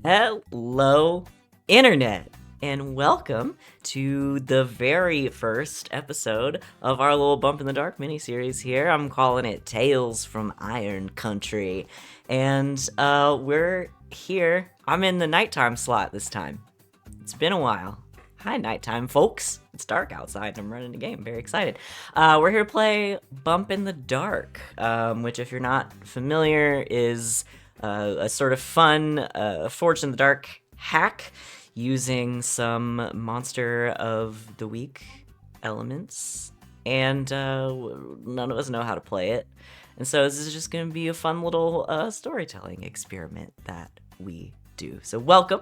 Hello, Internet, and welcome to the very first episode of our little Bump in the Dark miniseries here. I'm calling it Tales from Iron Country, and we're here. I'm in the nighttime slot this time. It's been a while. Hi, nighttime folks. It's dark outside and I'm running a game. Very excited. We're here to play Bump in the Dark, which, if you're not familiar, is a sort of fun Forged in the Dark hack using some Monster of the Week elements. And none of us know how to play it. And so this is just going to be a fun little storytelling experiment that we do. So welcome.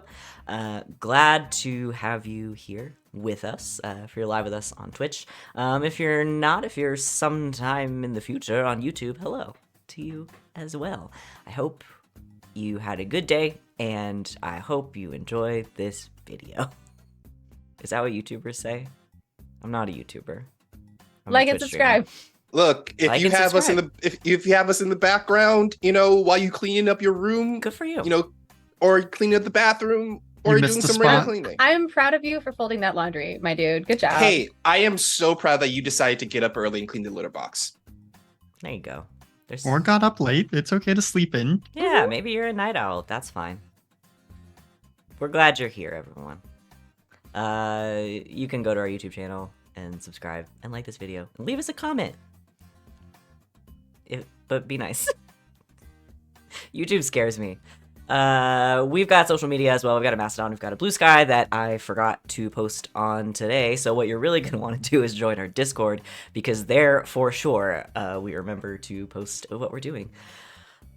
Glad to have you here with us. If you're live with us on Twitch. If you're not, if you're sometime in the future on YouTube, hello to you as well. I hope you had a good day, and I hope you enjoy this video. Is that what YouTubers say? I'm not a YouTuber. I'm like a and Twitch subscribe. streamer. Look, if Like you and have us in subscribe. the if you have us in the background, while you clean up your room, Good for you. or cleaning up the bathroom, or You missed doing a some random spot. cleaning. I'm proud of you for folding that laundry, my dude. Good job. Hey, I am so proud that you decided to get up early and clean the litter box. There you go. There's... Or got up late. It's okay to sleep in. Yeah, maybe you're a night owl. That's fine. We're glad you're here, everyone. You can go to our YouTube channel and subscribe and like this video and leave us a comment. But be nice. YouTube scares me. We've got social media as well. We've got a Mastodon, we've got a Blue Sky that I forgot to post on today. So what you're really going to want to do is join our Discord, because there, for sure, we remember to post what we're doing.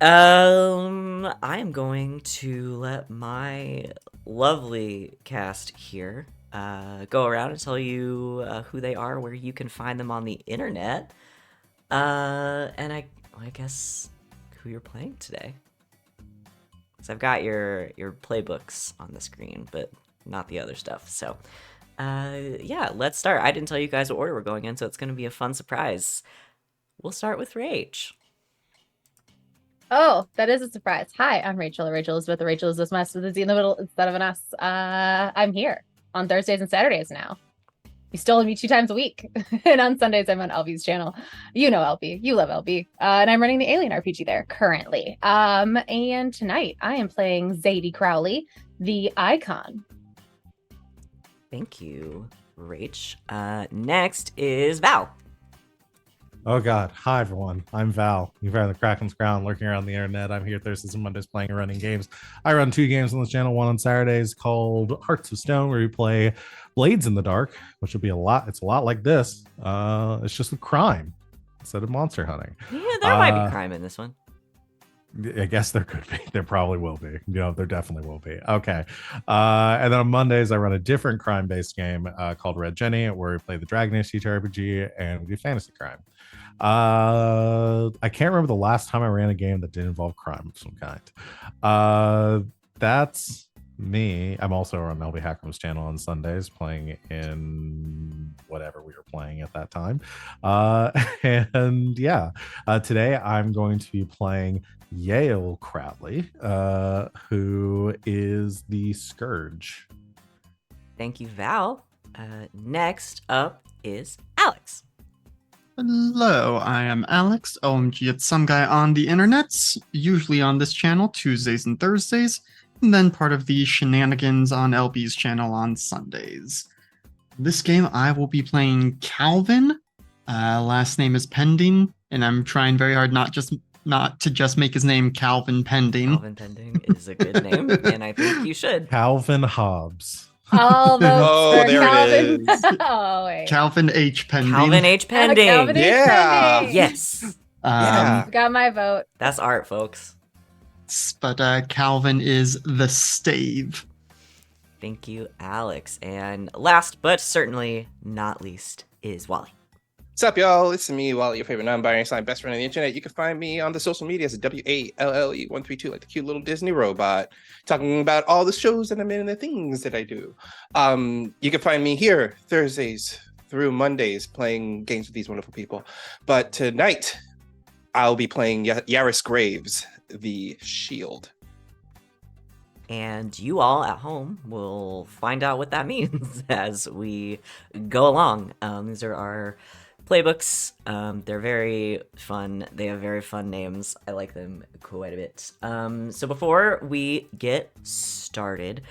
I am going to let my lovely cast here go around and tell you who they are, where you can find them on the internet, and I guess who you're playing today. So I've got your playbooks on the screen, but not the other stuff. So yeah, let's start. I didn't tell you guys what order we're going in, so it's going to be a fun surprise. We'll start with Rach. Oh, that is a surprise. Hi, I'm Rachel. Rachel is with the Rachel is this mess with a Z in the middle instead of an S. I'm here on Thursdays and Saturdays now. You still me 2 times a week. And on Sundays, I'm on LB's channel. You know LB. You love LB. And I'm running the Alien RPG there currently. And tonight, I am playing Zadie Crowley, the Icon. Thank you, Rach. Next is Val. Oh God. Hi everyone. I'm Val. You've heard the Kraken's Crown lurking around the internet. I'm here Thursdays and Mondays playing and running games. I run 2 games on this channel, one on Saturdays called Hearts of Stone, where we play Blades in the Dark, which will be it's a lot like this. It's just with crime instead of monster hunting. Yeah, there might be crime in this one. I guess there could be. There probably will be. There definitely will be. Okay. And then on Mondays, I run a different crime-based game called Red Jenny, where we play the Dragon Age TTRPG and we do fantasy crime. I can't remember the last time I ran a game that didn't involve crime of some kind. That's me. I'm also on LB Hackram's channel on Sundays playing in whatever we were playing at that time. And yeah, today I'm going to be playing Yale Crowley, who is the Scourge. Thank you, Val. Next up is Alex. Hello, I am Alex, OMG it's some guy on the internets, usually on this channel Tuesdays and Thursdays, and then part of the shenanigans on LB's channel on Sundays. This game I will be playing Calvin. Last name is Pending, and I'm trying very hard not to just make his name Calvin Pending. Calvin Pending is a good name, and I think you should. Calvin Hobbs. All votes Oh, for there it Calvin. is. Oh, wait. Calvin H. Pending. Calvin H. Pending. Calvin H. Yeah. Pending. Yes, Yeah. Got my vote. that's art, folks. But Calvin is the stave. Thank you, Alex. And last but certainly not least is Wally. What's up, y'all? It's me, Wally, your favorite non-binary slime best friend on the internet. You can find me on the social media as WALLE132, like the cute little Disney robot, talking about all the shows that I'm in and the things that I do. You can find me here Thursdays through Mondays playing games with these wonderful people. But tonight, I'll be playing Yaris Graves, the Shield. And you all at home will find out what that means as we go along. These are our playbooks. They're very fun. They have very fun names. I like them quite a bit. So before we get started,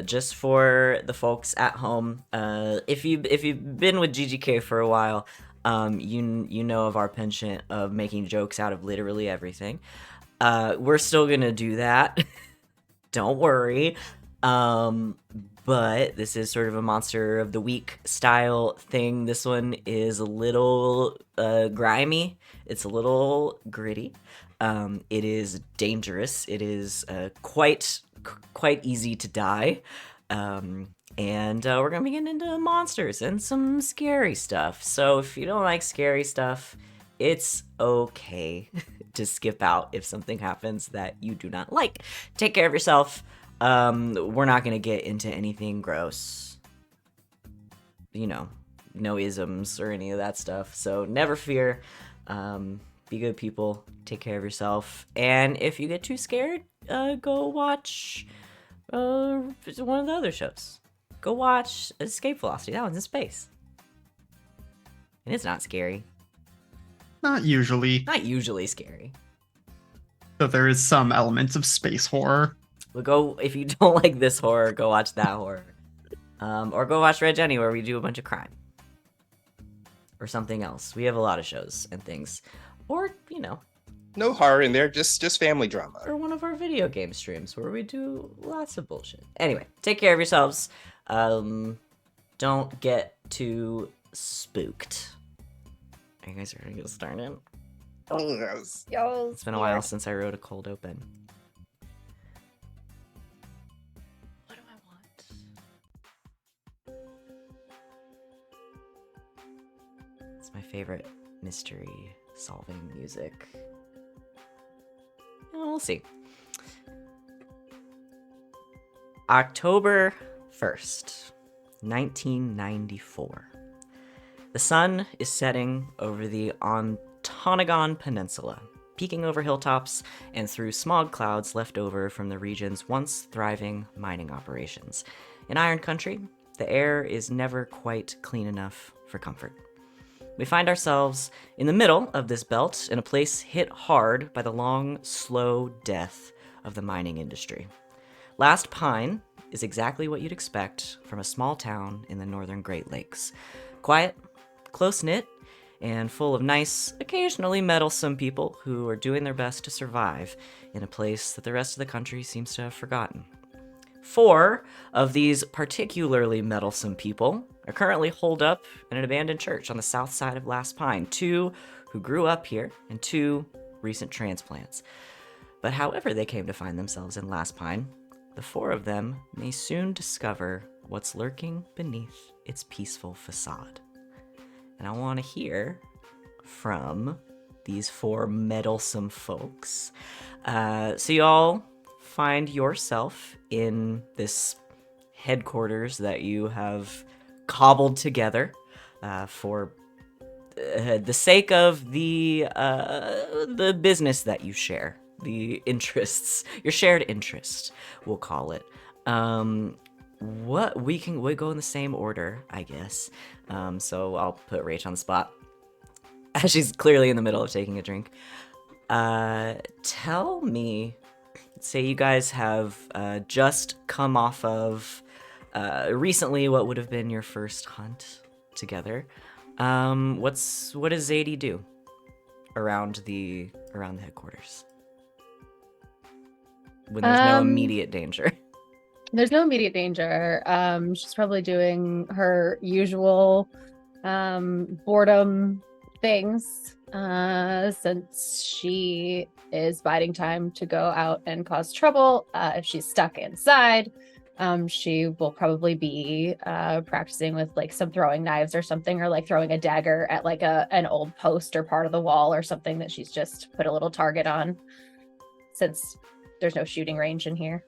just for the folks at home, if you've been with GGK for a while, you know of our penchant of making jokes out of literally everything. We're still gonna do that. Don't worry. But this is sort of a monster of the week style thing. This one is a little grimy. It's a little gritty. It is dangerous. It is quite easy to die. And we're gonna be getting into monsters and some scary stuff. So if you don't like scary stuff, it's okay to skip out if something happens that you do not like. Take care of yourself. We're not gonna get into anything gross. You know, no isms or any of that stuff. So never fear. Be good people. Take care of yourself. And if you get too scared, go watch one of the other shows. Go watch Escape Velocity. That one's in space. And it's not scary. Not usually, Not usually scary. though there is some elements of space horror. But go, if you don't like this horror, go watch that horror. Or go watch Red Jenny, where we do a bunch of crime. Or something else. We have a lot of shows and things. Or, you know, No horror in there, just family drama. or one of our video game streams where we do lots of bullshit. Anyway, take care of yourselves. Don't get too spooked. Are you guys ready to get started? Oh, yes. Yo, It's been a while since I wrote a cold open. What do I want? It's my favorite mystery solving music. We'll see. October 1st, 1994. The sun is setting over the Ontonagon Peninsula, peeking over hilltops and through smog clouds left over from the region's once thriving mining operations. In Iron Country, the air is never quite clean enough for comfort. We find ourselves in the middle of this belt in a place hit hard by the long, slow death of the mining industry. Last Pine is exactly what you'd expect from a small town in the northern Great Lakes. Quiet, close-knit, and full of nice, occasionally meddlesome people who are doing their best to survive in a place that the rest of the country seems to have forgotten. 4 of these particularly meddlesome people are currently holed up in an abandoned church on the south side of Last Pine, 2 who grew up here and 2 recent transplants. But however they came to find themselves in Last Pine, the 4 of them may soon discover what's lurking beneath its peaceful facade. And I want to hear from these 4 meddlesome folks. So y'all find yourself in this headquarters that you have cobbled together for the sake of the business that you share, the interests, your shared interest, we'll call it. What we go in the same order, I guess. So I'll put Rach on the spot. She's clearly in the middle of taking a drink. Tell me, say you guys have just come off of recently what would have been your first hunt together. What does Zadie do around the headquarters when there's no immediate danger? There's no immediate danger. She's probably doing her usual boredom things since she is biding time to go out and cause trouble. If she's stuck inside, she will probably be practicing with like some throwing knives or something, or like throwing a dagger at like an old post or part of the wall or something that she's just put a little target on, since there's no shooting range in here.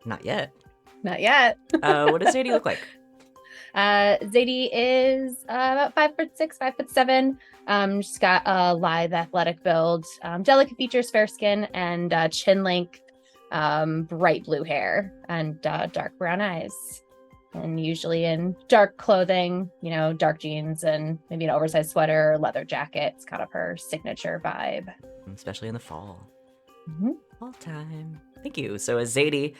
Not yet. Not yet. What does Zadie look like? Zadie is about 5'6", 5'7". She's got a lithe, athletic build, delicate features, fair skin, and chin length. bright blue hair and dark brown eyes, and usually in dark clothing, dark jeans and maybe an oversized sweater or leather jacket. It's kind of her signature vibe. Especially in the fall. Mhm. Fall time. Thank you. So as Zadie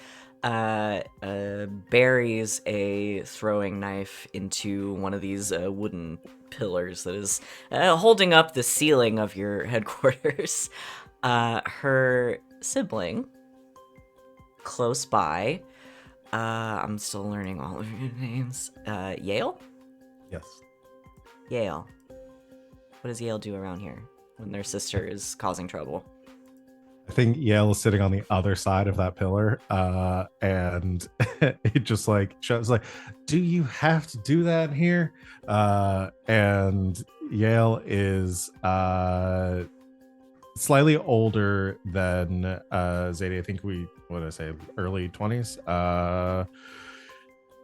buries a throwing knife into one of these wooden pillars that is holding up the ceiling of your headquarters, her sibling close by, I'm still learning all of your names, Yale? Yes. Yale. What does Yale do around here when their sister is causing trouble? I think Yale is sitting on the other side of that pillar, and it just like shows like, do you have to do that here? And Yale is slightly older than Zadie. I think what did I say, early 20s.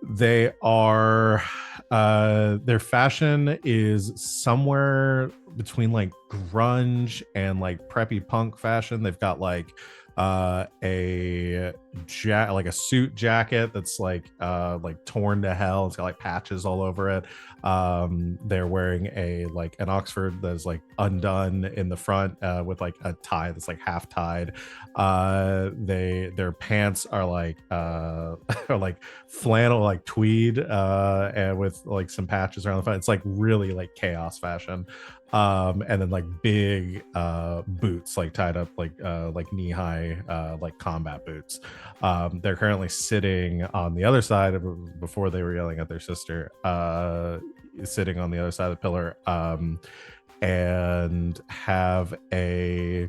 They are their fashion is somewhere between like grunge and like preppy punk fashion. They've got like a suit jacket that's like torn to hell. It's got like patches all over it. They're wearing an Oxford that's like undone in the front with like a tie that's like half tied. Their pants are like flannel, like tweed, and with like some patches around the front. It's like really like chaos fashion. And then like big boots like tied up like knee-high like combat boots. They're currently sitting on the other side of, before they were yelling at their sister, sitting on the other side of the pillar, and have a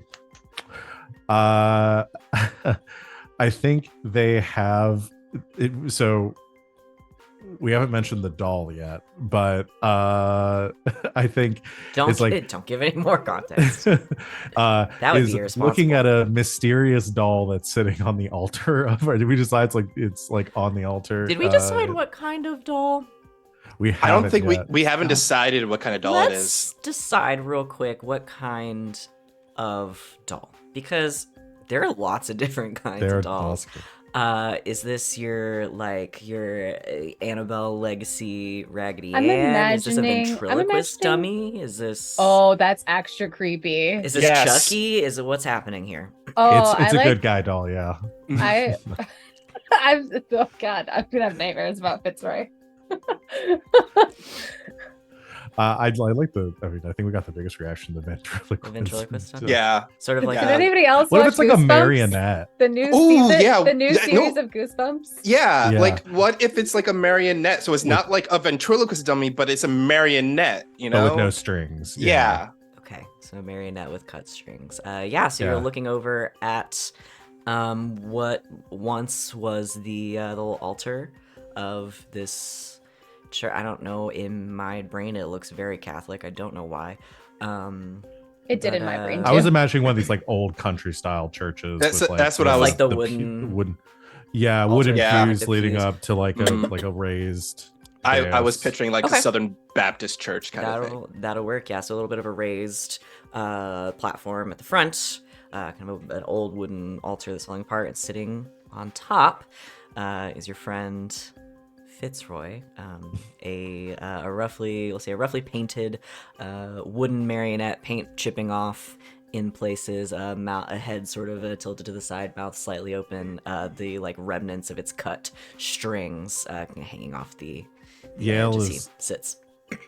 I think they have it, so we haven't mentioned the doll yet, but I think Don't give any more context. That would be irresponsible. Looking at a mysterious doll that's sitting on the altar of did we decide it's like on the altar? Did we decide what kind of doll? We I don't think yet. we haven't decided what kind of doll it is. Let's decide real quick what kind of doll, because there are lots of different kinds of dolls. Is this your Annabelle Legacy Raggedy Ann? Is this a ventriloquist dummy? Is this? Oh, that's extra creepy. Is this Yes. Chucky? Is it what's happening here? Oh, It's a good guy doll, yeah. Oh God, I'm gonna have nightmares about Fitzroy. I like I think we got the biggest reaction to ventriloquist. The ventriloquist dummy? Yeah. Sort of like Yeah. Did anybody else What watch if it's like a Goosebumps? marionette? The new Ooh, season, yeah, the new that- series no. of Goosebumps. Yeah, Yeah. like what if it's like a marionette? So it's not like a ventriloquist dummy, but it's a marionette, But with no strings. Yeah. Okay, so marionette with cut strings. Yeah, so you're Yeah. looking over at what once was the little altar of this church. I don't know, in my brain it looks very Catholic. I don't know why. It did But, in my brain too. I was imagining one of these like old country style churches. That's- with, like, that's what I was- Like the pu- wooden Yeah, altar. wooden Yeah. pews leading Diffused. up to like a Mhm. like a raised. I was dais. picturing like Okay. a Southern Baptist church kind of thing. That'll work. Yeah, so a little bit of a raised platform at the front, kind of an old wooden altar that's falling apart, and sitting on top is your friend Fitzroy, a roughly painted wooden marionette, paint chipping off in places, a head sort of tilted to the side, mouth slightly open, the like remnants of its cut strings hanging off the Yale edge as is- he sits.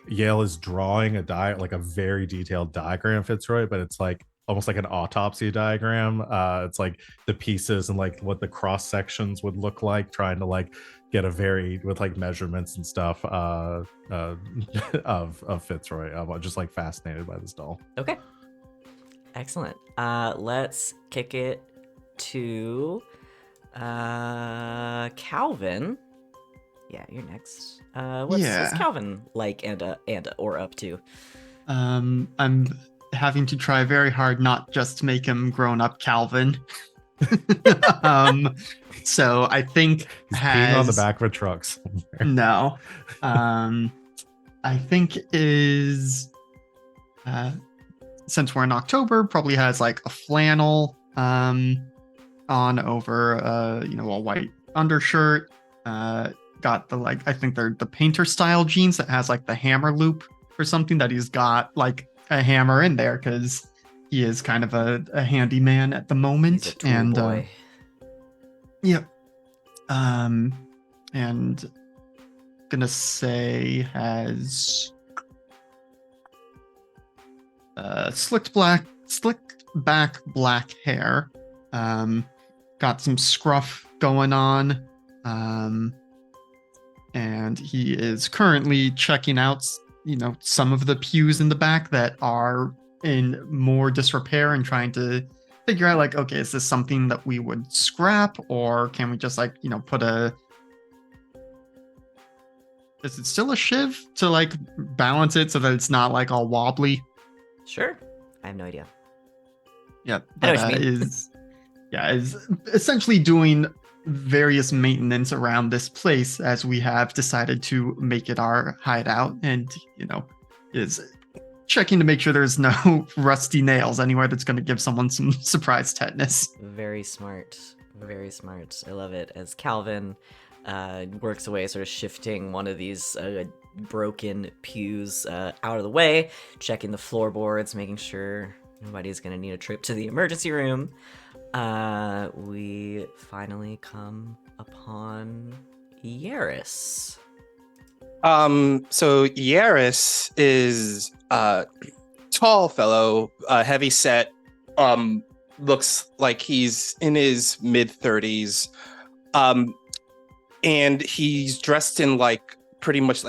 Yale is drawing like a very detailed diagram of Fitzroy, but it's like almost like an autopsy diagram. It's like the pieces and like what the cross sections would look like, trying to like get with like measurements and stuff of Fitzroy. I'm just like fascinated by this doll. Okay. Excellent. Let's kick it to Calvin. Yeah, you're next. What's Yeah. Calvin like and or up to? I'm having to try very hard not just to make him grown up Calvin. So I think He's peeing on the back of a truck somewhere. No. I think is since we're in October, probably has like a flannel on over, a white undershirt. Got the I think they're the painter style jeans that has like the hammer loop or something that he's got like a hammer in there because he is kind of a handyman at the moment. He's a tool And boy. yep. And gonna say has slicked back black hair. Got some scruff going on. And he is currently checking out, some of the pews in the back that are in more disrepair and trying to figure out, like, okay, is this something that we would scrap, or can we just, put a. Is it still a shiv to, balance it so that it's not, all wobbly? Sure. I have no idea. Yeah. I know what you mean. Is essentially doing various maintenance around this place as we have decided to make it our hideout, and is checking to make sure there's no rusty nails anywhere that's going to give someone some surprise tetanus. Very smart. Very smart. I love it. As Calvin works away, sort of shifting one of these broken pews out of the way, checking the floorboards, making sure nobody's going to need a trip to the emergency room. We finally come upon Yaris. So Yaris is a tall fellow, heavy set, looks like he's in his mid-30s. And he's dressed in pretty much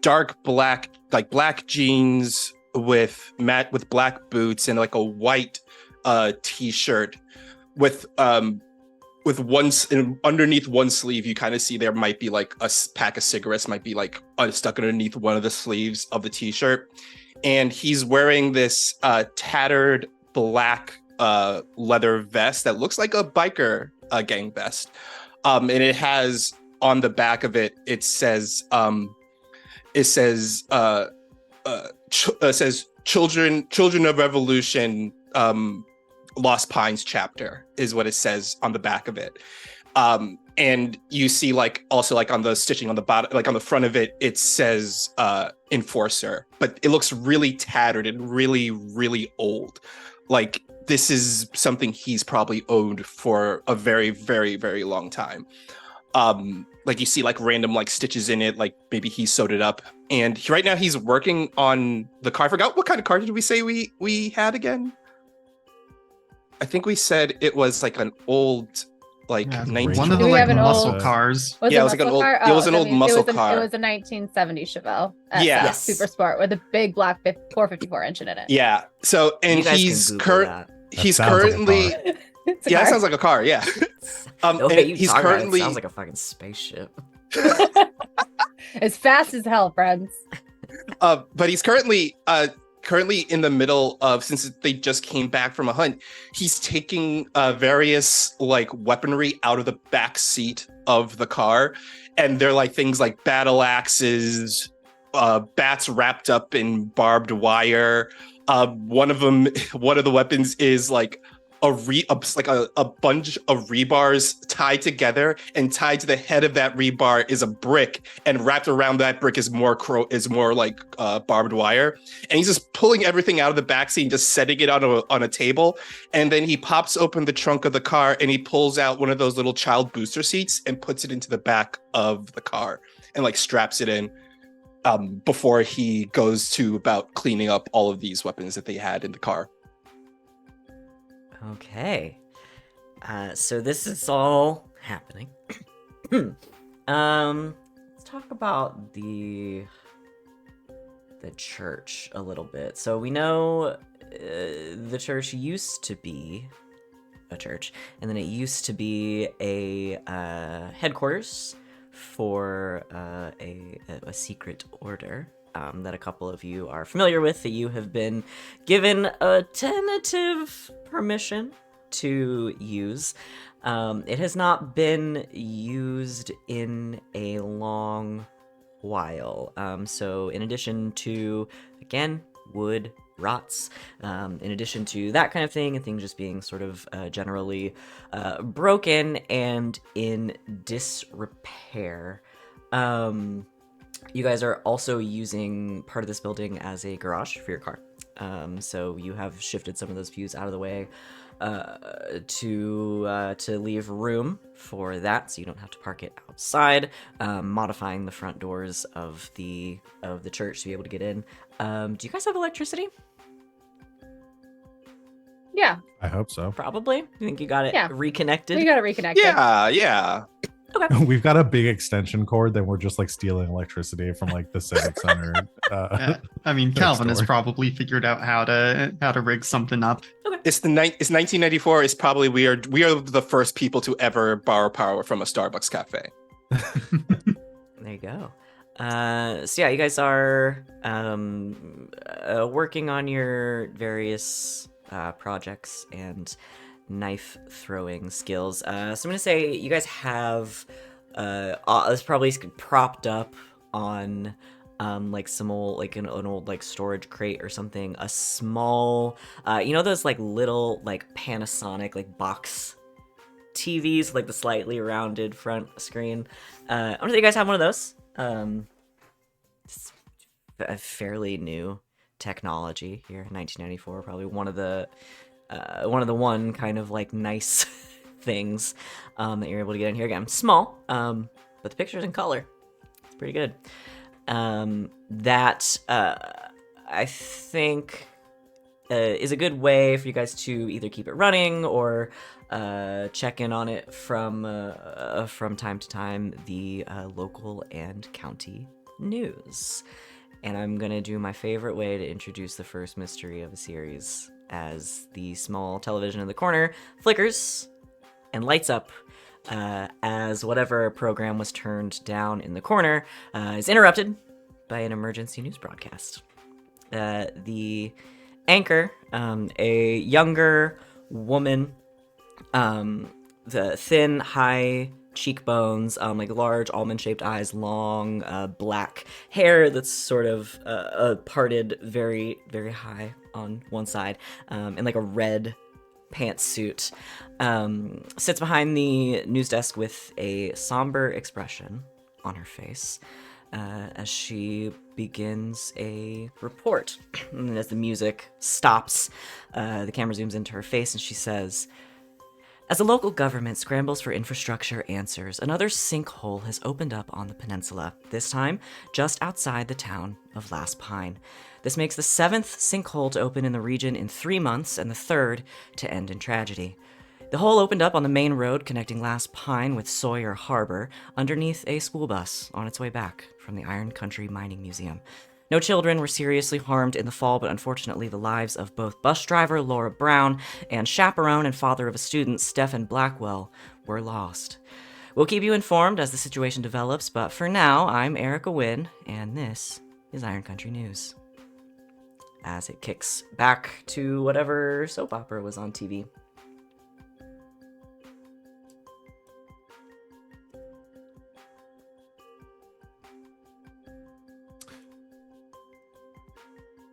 dark black, black jeans with black boots and a white t-shirt with underneath one sleeve. You kind of see there might be a pack of cigarettes might be stuck underneath one of the sleeves of the t-shirt, and he's wearing this tattered black leather vest that looks like a biker gang vest, and it has on the back of it says children of revolution, Lost Pines chapter is what it says on the back of it. And you see also on the stitching on the bottom, on the front of it, it says enforcer, but it looks really tattered and really, really old. This is something he's probably owned for a very, very, very long time. You see random stitches in it, maybe he sewed it up. And right now he's working on the car. I forgot what kind of car did we say we had again? I think we said it was an old Yeah, 19 one of the Do we have an muscle old- cars. Was Yeah, it it was an muscle old. car? It was an I old mean, muscle it car. was a 1970 Chevelle. SS Yeah. Super Sport with a big black 454 engine in it. Yeah. So and You guys he's can Google that. he's sounds like a currently car. It's a yeah, it car. sounds like a car. Yeah. The way and you he's talk about it, currently sounds like a fucking spaceship. It's fast as hell, friends. but he's currently in the middle of, since they just came back from a hunt, he's taking various weaponry out of the back seat of the car, and they're things like battle axes, bats wrapped up in barbed wire. One of the weapons is a bunch of rebars tied together, and tied to the head of that rebar is a brick, and wrapped around that brick is more barbed wire. And he's just pulling everything out of the backseat and just setting it on a table. And then he pops open the trunk of the car and he pulls out one of those little child booster seats and puts it into the back of the car and straps it in. Before he goes to about cleaning up all of these weapons that they had in the car. Okay. So this is all happening. Let's talk about the church a little bit. So we know the church used to be a church, and then it used to be a headquarters for a secret order that a couple of you are familiar with, that you have been given a tentative permission to use. It has not been used in a long while. So in addition to, again, wood, rots. In addition to that kind of thing, and things just being sort of generally broken and in disrepair. You guys are also using part of this building as a garage for your car. So you have shifted some of those views out of the way to leave room for that, so you don't have to park it outside. Modifying the front doors of the church to be able to get in. Do you guys have electricity? Yeah, I hope so. Probably. You think you got it Yeah. reconnected? we got to reconnect. it. Yeah. We've got a big extension cord that we're just like stealing electricity from like the civic center. I mean, Next Calvin has door. probably figured out how to rig something up. It's 1994. It's probably we are the first people to ever borrow power from a Starbucks cafe. There you go. So yeah, you guys are working on your various projects and knife throwing skills. So I'm gonna say you guys have it's probably propped up on like some old like an old like storage crate or something, a small you know those like little like Panasonic like box TVs, like the slightly rounded front screen. I don't know if you guys have one of those. It's a fairly new technology here, 1994, probably one of the one kind of like nice things that you're able to get in here. Again, small, but the picture's in color. It's pretty good. That I think is a good way for you guys to either keep it running or check in on it from time to time, the local and county news. And I'm gonna do my favorite way to introduce the first mystery of a series, as the small television in the corner flickers and lights up as whatever program was turned down in the corner is interrupted by an emergency news broadcast. The anchor, a younger woman, the thin, high cheekbones, like large almond-shaped eyes, long black hair that's sort of parted very, very high on one side, and like a red pantsuit, sits behind the news desk with a somber expression on her face as she begins a report. And as the music stops, the camera zooms into her face and she says, "As the local government scrambles for infrastructure answers, another sinkhole has opened up on the peninsula, this time just outside the town of Last Pine. This makes the 7th sinkhole to open in the region in 3 months and the 3rd to end in tragedy. The hole opened up on the main road connecting Last Pine with Sawyer Harbor, underneath a school bus on its way back from the Iron Country Mining Museum. No children were seriously harmed in the fall, but unfortunately the lives of both bus driver Laura Brown and chaperone and father of a student, Stephen Blackwell, were lost. We'll keep you informed as the situation develops, but for now, I'm Erica Wynn, and this is Iron Country News." As it kicks back to whatever soap opera was on TV.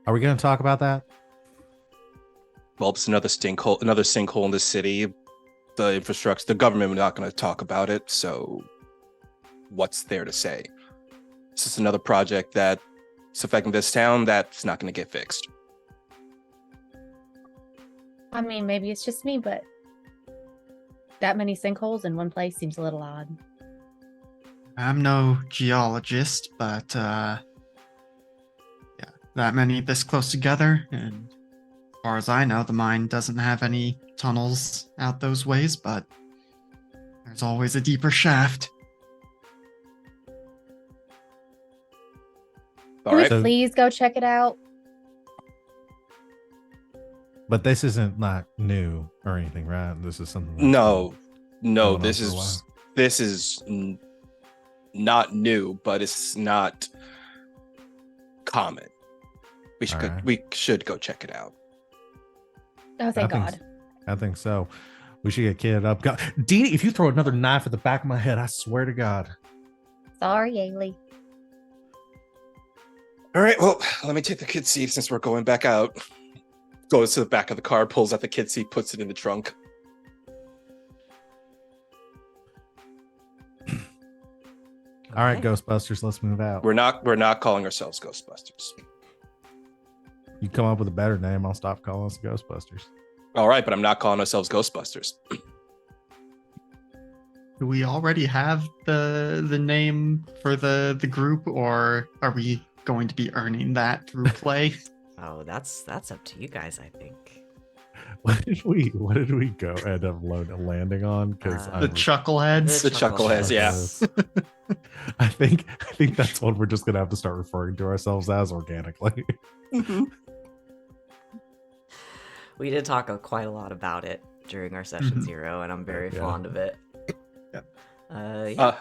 Are we going to talk about that? Well, it's another sinkhole in the city. The infrastructure, the government, we're not going to talk about it. So, what's there to say? It's just another project that's affecting this town that's not going to get fixed. I mean, maybe it's just me, but that many sinkholes in one place seems a little odd. I'm no geologist, but yeah, that many this close together, and as far as I know, the mine doesn't have any tunnels out those ways, but there's always a deeper shaft. All Can right. we please go check it out? But this isn't not new or anything, right? This is something. that's No, been going on this for a while. is not new, but it's not common. Alright. We should go check it out. Oh, thank I think God. I think so. We should get kitted up. God, Dee, if you throw another knife at the back of my head, I swear to God. Sorry, Ailey. All right, well, let me take the kid seat since we're going back out. Goes to the back of the car, pulls out the kid seat, puts it in the trunk. All right, Okay. Ghostbusters, let's move out. We're not calling ourselves Ghostbusters. You come up with a better name, I'll stop calling us Ghostbusters. All right, but I'm not calling ourselves Ghostbusters. Do we already have the name for the group, or are we going to be earning that through play? Oh, that's up to you guys, I think. What did we go end up landing on? Because The The Chuckleheads. The Chuckleheads, yeah. I think that's what we're just gonna have to start referring to ourselves as organically. We did talk quite a lot about it during our session Mhm. 0, and I'm very Yeah. fond of it. Yeah.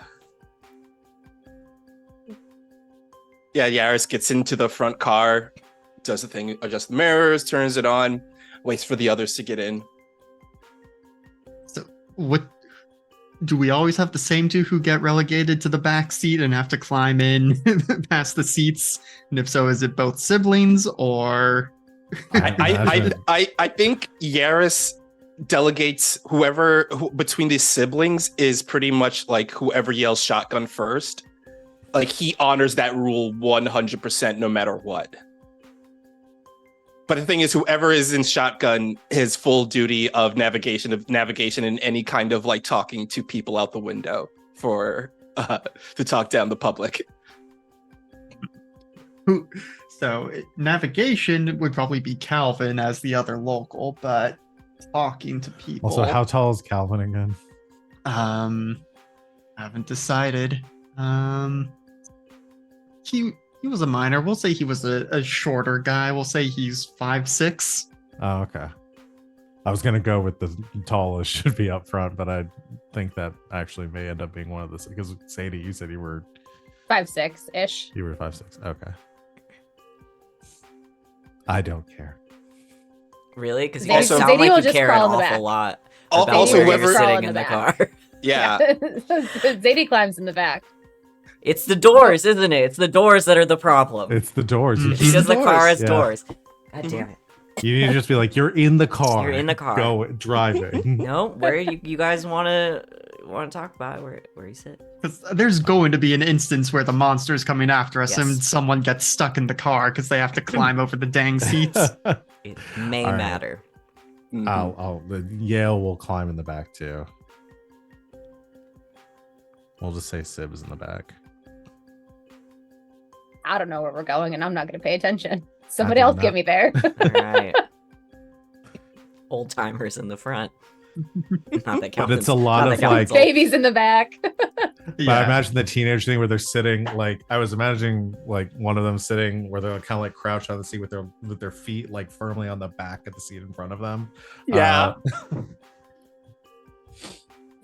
Yeah, Yaris gets into the front car, does the thing, adjusts the mirrors, turns it on, waits for the others to get in. So what? Do we always have the same two who get relegated to the back seat and have to climb in past the seats? And if so, is it both siblings or? I think Yaris delegates between these siblings is pretty much like whoever yells shotgun first. Like he honors that rule 100% no matter what. But the thing is, whoever is in shotgun, his full duty of navigation in any kind of like talking to people out the window for to talk down the public. So navigation would probably be Calvin as the other local, but talking to people. Also, how tall is Calvin again? Haven't decided. He was a minor. We'll say he was a shorter guy. We'll say he's 5'6". Oh, okay. I was gonna go with the tallest should be up front, but I think that actually may end up being one of the, because Sadie, you said you were 5'6" ish. 5'6". Okay. I don't care. Really? Because you Zadie- guys sound Zadie like will you just care an crawl in the awful back. lot Al- about also, where whoever- you're Crawl sitting in in the the back. car. Yeah. Zadie climbs in the back. It's the doors, isn't it? It's the doors that are the problem. It's the doors. You Mhm. just, Because the car doors. has Yeah. doors. God damn it. you need to just be like, you're in the car. You're in the car. Go driving. No, where you guys want to talk about where you sit? Because there's going to be an instance where the monster's coming after us and Yes. someone gets stuck in the car because they have to climb over the dang seats. It may All right. matter. Mhm. the Yale will climb in the back too. We'll just say Sib's in the back. I don't know where we're going, and I'm not going to pay attention. Somebody do else not. get me there. All right. Old timers in the front. Not that counts. But it's a lot not of that counts. like, Babies in the back. but I imagine the teenage thing where they're sitting, like I was imagining like one of them sitting where they're kind of like crouched on the seat with their feet like firmly on the back of the seat in front of them. Yeah.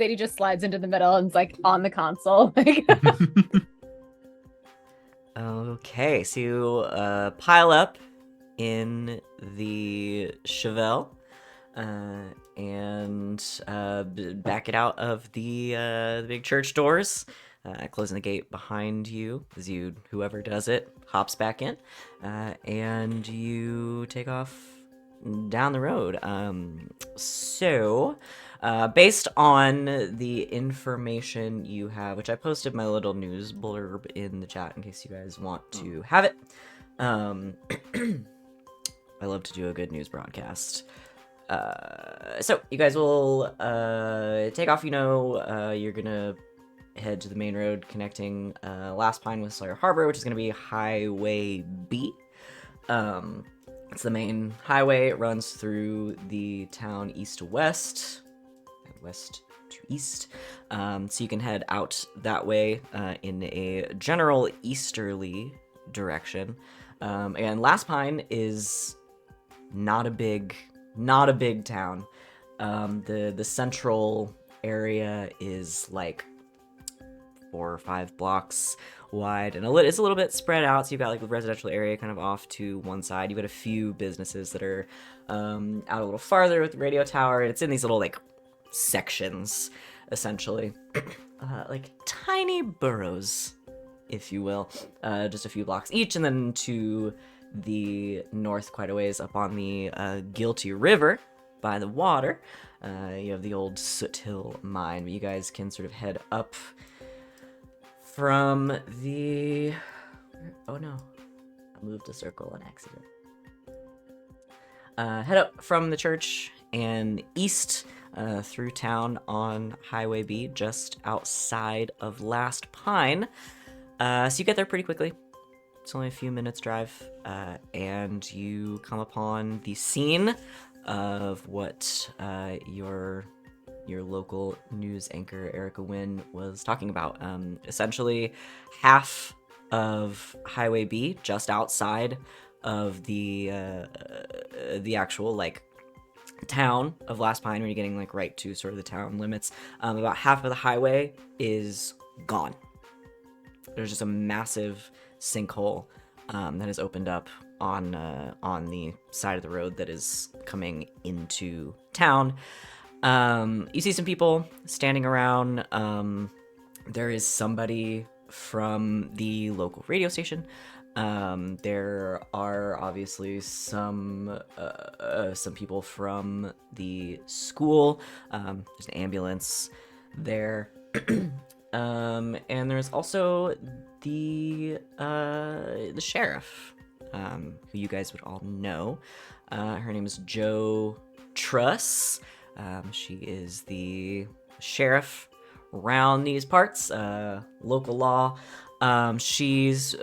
Zadie just slides into the middle and's like on the console. Okay, so you pile up in the Chevelle and back it out of the big church doors, closing the gate behind you as whoever does it hops back in, and you take off down the road. Based on the information you have, which I posted my little news blurb in the chat in case you guys want to have it. I love to do a good news broadcast. So you guys will take off. You're gonna head to the main road connecting Last Pine with Sawyer Harbor, which is gonna be Highway B. It's the main highway. It runs through the town east to west, west to east. So you can head out that way in a general easterly direction. And Last Pine is not a big town. The central area is like 4 or 5 blocks wide, and it's a little bit spread out. So you've got like the residential area kind of off to one side. You've got a few businesses that are out a little farther with the radio tower. It's in these little like sections, essentially, like tiny boroughs if you will, just a few blocks each, and then to the north quite a ways up on the Guilty River by the water, you have the old Soot Hill mine. But you guys can sort of head up from the... Oh no, I moved a circle on accident. Head up from the church and east through town on Highway B, just outside of Last Pine. So you get there pretty quickly. It's only a few minutes drive, and you come upon the scene of what your local news anchor Erica Wynn was talking about. Essentially, half of Highway B, just outside of the actual like town of Last Pine, when you're getting like right to sort of the town limits, about half of the highway is gone. There's just a massive sinkhole that has opened up on the side of the road that is coming into town. You see some people standing around. There is somebody from the local radio station. There are obviously some people from the school. There's an ambulance there. And there's also the sheriff, who you guys would all know. Her name is Jo Truss. She is the sheriff around these parts, local law. She's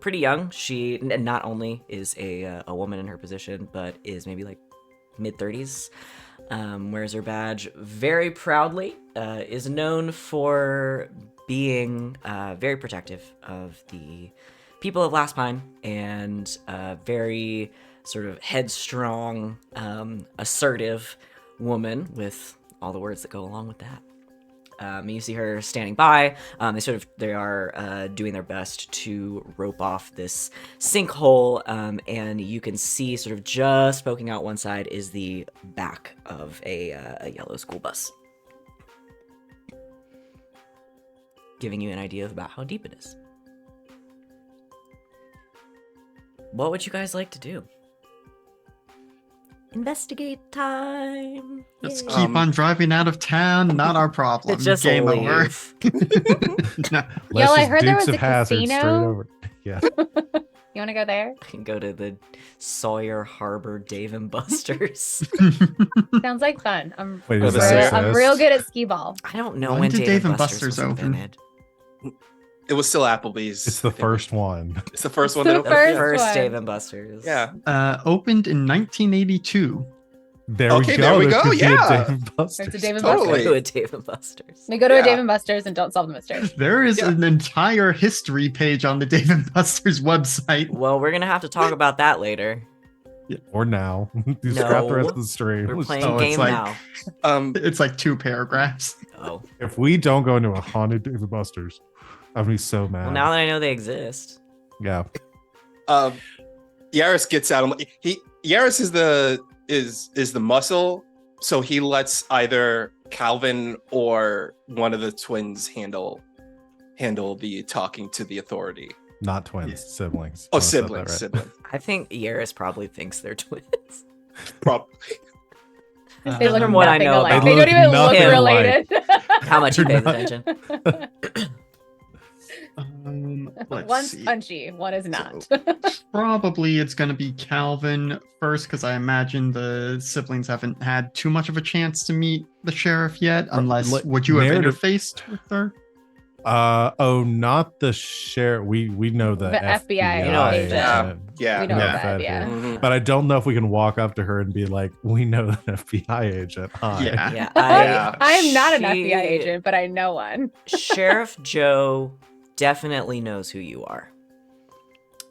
pretty young. She not only is a woman in her position, but is maybe like mid-30s. Wears her badge very proudly, is known for being very protective of the people of Last Pine, and very sort of headstrong, assertive woman with all the words that go along with that. You see her standing by. They are doing their best to rope off this sinkhole, and you can see sort of just poking out one side is the back of a yellow school bus, giving you an idea about how deep it is. What would you guys like to do? Investigate time. Just Yay. keep on driving out of town. Not our problem. Just Game leave. over. No. Let's I just heard there Dukes was of a Hazzard casino. straight over. Yeah. You want to go there? Go to the Sawyer Harbor Dave and Buster's. Sounds like fun. I'm Wait, does real, that I'm exist? real good at skee ball. I don't know When when did Dave and Buster's was open? invented. It was still Applebee's. It's the I think. first one. It's the first one The that The opened. first first one. Dave and Buster's. Yeah. Opened in 1982. There Okay, we go. there we There go, could be a yeah. Dave and Buster's. There's a Dave and Totally. Buster's. Go to a Dave and Buster's. We go to a Yeah. Dave and Buster's and don't solve the mystery. There is Yeah. an entire history page on the Dave and Buster's website. Well, we're gonna have to talk about that later. Or now. You scrap the rest of the stream. We're playing Oh, it's game like- now. It's like 2 paragraphs. Oh, If we don't go into a haunted Dave and Buster's, I'd be so mad. well, now that I know they exist. Yeah. Yaris gets out. Yaris is the muscle, so he lets either Calvin or one of the twins handle the talking to the authority. Not twins, Yeah. siblings. Oh, I said that siblings, right. siblings. I think Yaris probably thinks they're twins. Probably. They look From what I nothing know alike. about They don't them. even look Nothing related. How much he They're pays not- attention. Let's One's see. punchy, one is not. Probably it's going to be Calvin first, because I imagine the siblings haven't had too much of a chance to meet the sheriff yet, unless Like, would you have narrative- interfaced with her? Not the sheriff. We know the, The FBI You know, agent. yeah. Yeah. We know Yeah. that, yeah. Mhm. But I don't know if we can walk up to her and be like, "We know an FBI agent." Hi. Yeah. Yeah, Yeah. I am not an she- FBI agent, but I know one. Sheriff Joe definitely knows who you are.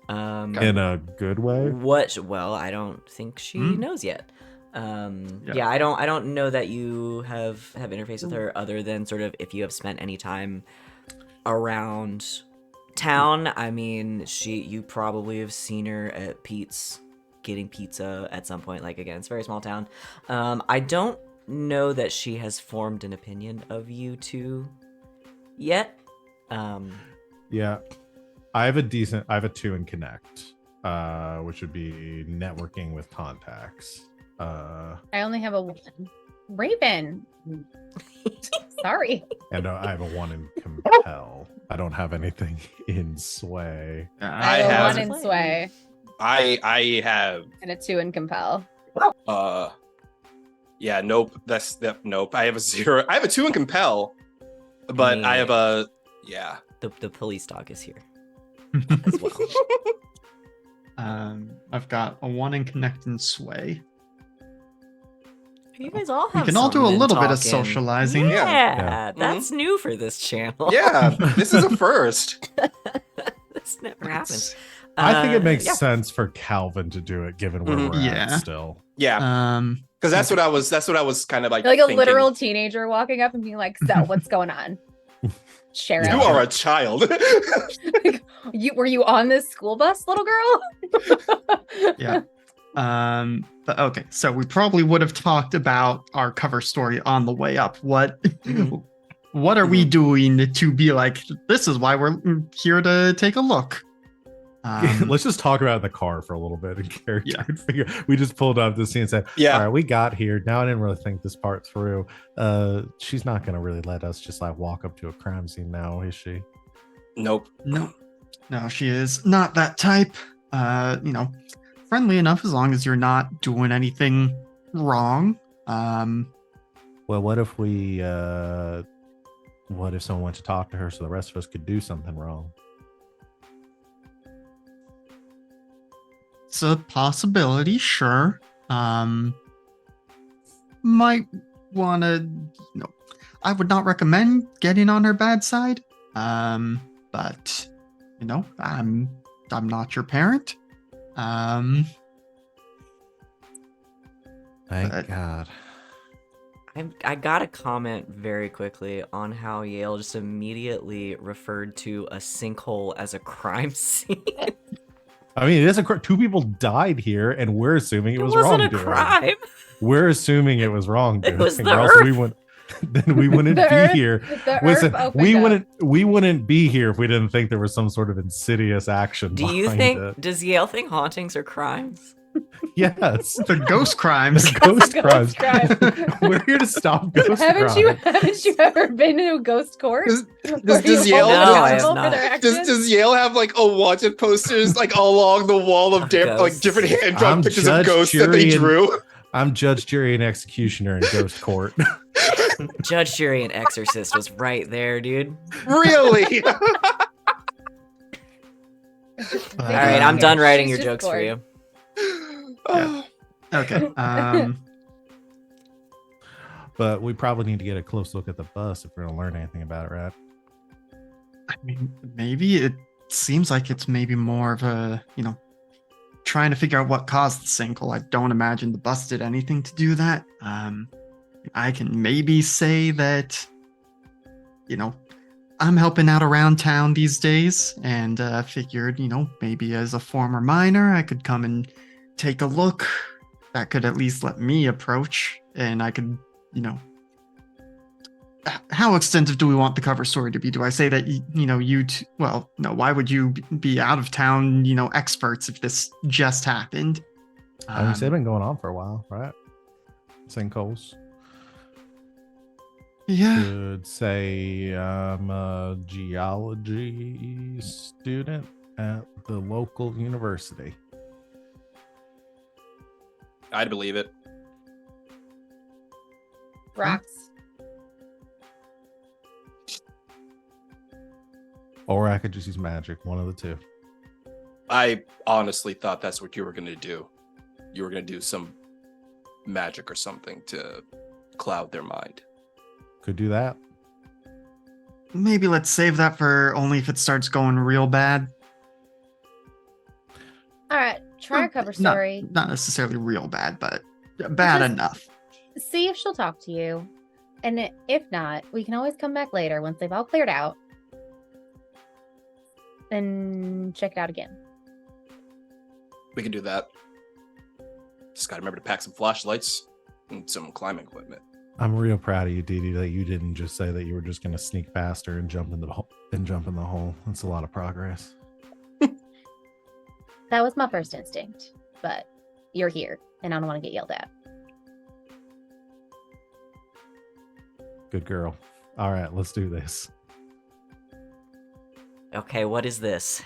In a good way. What? Well, I don't think she Hmm. knows yet. Yeah. Yeah, I don't know that you have interfaced with her other than sort of if you have spent any time around town. I mean, you probably have seen her at Pete's getting pizza at some point. Like, again, it's a very small town. I don't know that she has formed an opinion of you two yet. Yeah. I have a 2 in Connect, which would be networking with contacts. I only have a 1. Raven. Sorry. And I have a 1 in Compel. I don't have anything in Sway. I have have- a 1 in Sway I have and a 2 in Compel. yeah, nope. Nope. I have a 0. I have a 2 in Compel, but I have a The police dog is here as well. I've got a 1 in Connect and Sway. You guys all We have can all do a something little bit of talking. socializing. Yeah, Yeah. that's new for this channel. Yeah, this is a first. This never happens. I think it makes yeah. sense for Calvin to do it, given where Mhm. we're Yeah. at still. Yeah, because that's what I was kind of like. Like a thinking. literal teenager walking up and being like, "So, what's going on?" Sheriff, You are a child. were you on this school bus, little girl? Yeah. But okay, so we probably would have talked about our cover story on the way up. What what are we doing to be like, this is why we're here to take a look? Let's just talk about the car for a little bit in character Yeah. and figure. We just pulled up the scene and said, Yeah. all right, we got here. Now I didn't really think this part through. She's not gonna really let us just like walk up to a crime scene now, is she? Nope. No, she is not that type. Friendly enough as long as you're not doing anything wrong. Well, what if someone went to talk to her so the rest of us could do something wrong? It's a possibility, sure. Might wanna, I would not recommend getting on her bad side. But I'm not your parent. Thank But- God. I got a comment very quickly on how Yale just immediately referred to a sinkhole as a crime scene. I mean, it is 2 people died here, and we're assuming it was wasn't a wrongdoing. crime. We're assuming it was wrongdoing. It was the or else we Earth. wouldn't. Then we wouldn't The be Earth- here. The Listen, Earth opened up. we wouldn't be here if we didn't think there was some sort of insidious action. Do you behind think? it. Does Yale think hauntings are crimes? Yes, The ghost crimes. ghost Ghost crimes. crime. We're here to stop ghost Haven't crimes. you ever been to a ghost court? Does Yale No, I have accountable not. for their actions? Does Yale have like a wanted posters like all along the wall of Ghosts. different hand drawn I'm pictures Judge, of ghosts that they Jury, and- drew? I'm judge, jury, and executioner in ghost court. Judge, jury, and exorcist was right there, dude. Really? But, All right, I'm Okay, done writing she's your just jokes for bored. you. Oh, Okay. But we probably need to get a close look at the bus if we're gonna learn anything about it, right? I mean, maybe it seems like it's maybe more of a, trying to figure out what caused the sinkhole. I don't imagine the bus did anything to do that. I can maybe say that, I'm helping out around town these days and figured, maybe as a former miner, I could come and take a look. That could at least let me approach and I could, how extensive do we want the cover story to be? Do I say that, well, no, why would you be out of town, experts if this just happened? I mean, they've been going on for a while, right? Sinkholes. Yeah. Could say I'm a geology student at the local university. I'd believe it. Rocks. Or I could just use magic, one of the two. I honestly thought that's what you were going to do. You were going to do some magic or something to cloud their mind. Could do that. Maybe let's save that for only if it starts going real bad. All right, try a cover story. Not necessarily real bad, but bad Just- enough. See if she'll talk to you. And if not, we can always come back later once they've all cleared out. And check it out again. We can do that. Just got to remember to pack some flashlights and some climbing equipment. I'm real proud of you, Dee Dee, that you didn't just say that you were just going to sneak past her and jump in the hole. That's a lot of progress. That was my first instinct, but you're here, and I don't want to get yelled at. Good girl. All right, let's do this. Okay, what is this?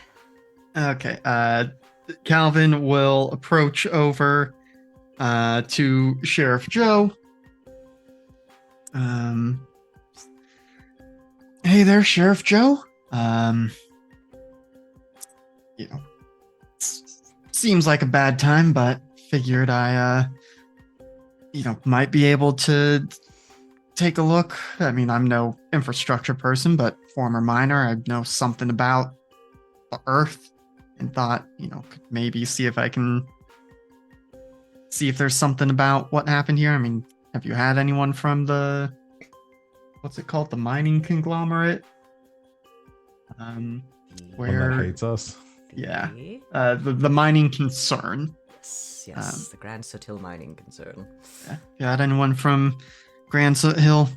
Okay. Calvin will approach over to Sheriff Joe. Hey there, Sheriff Joe. Seems like a bad time, but figured I might be able to take a look. I mean, I'm no infrastructure person, but former miner, I know something about the Earth, and thought, could maybe see if there's something about what happened here. I mean, have you had anyone from what's it called? The mining conglomerate? One Where that hates us. Yeah. The- the mining concern. Yes, the Grand Sotil Mining Concern. Yeah. You had anyone from Grand Soot Hill,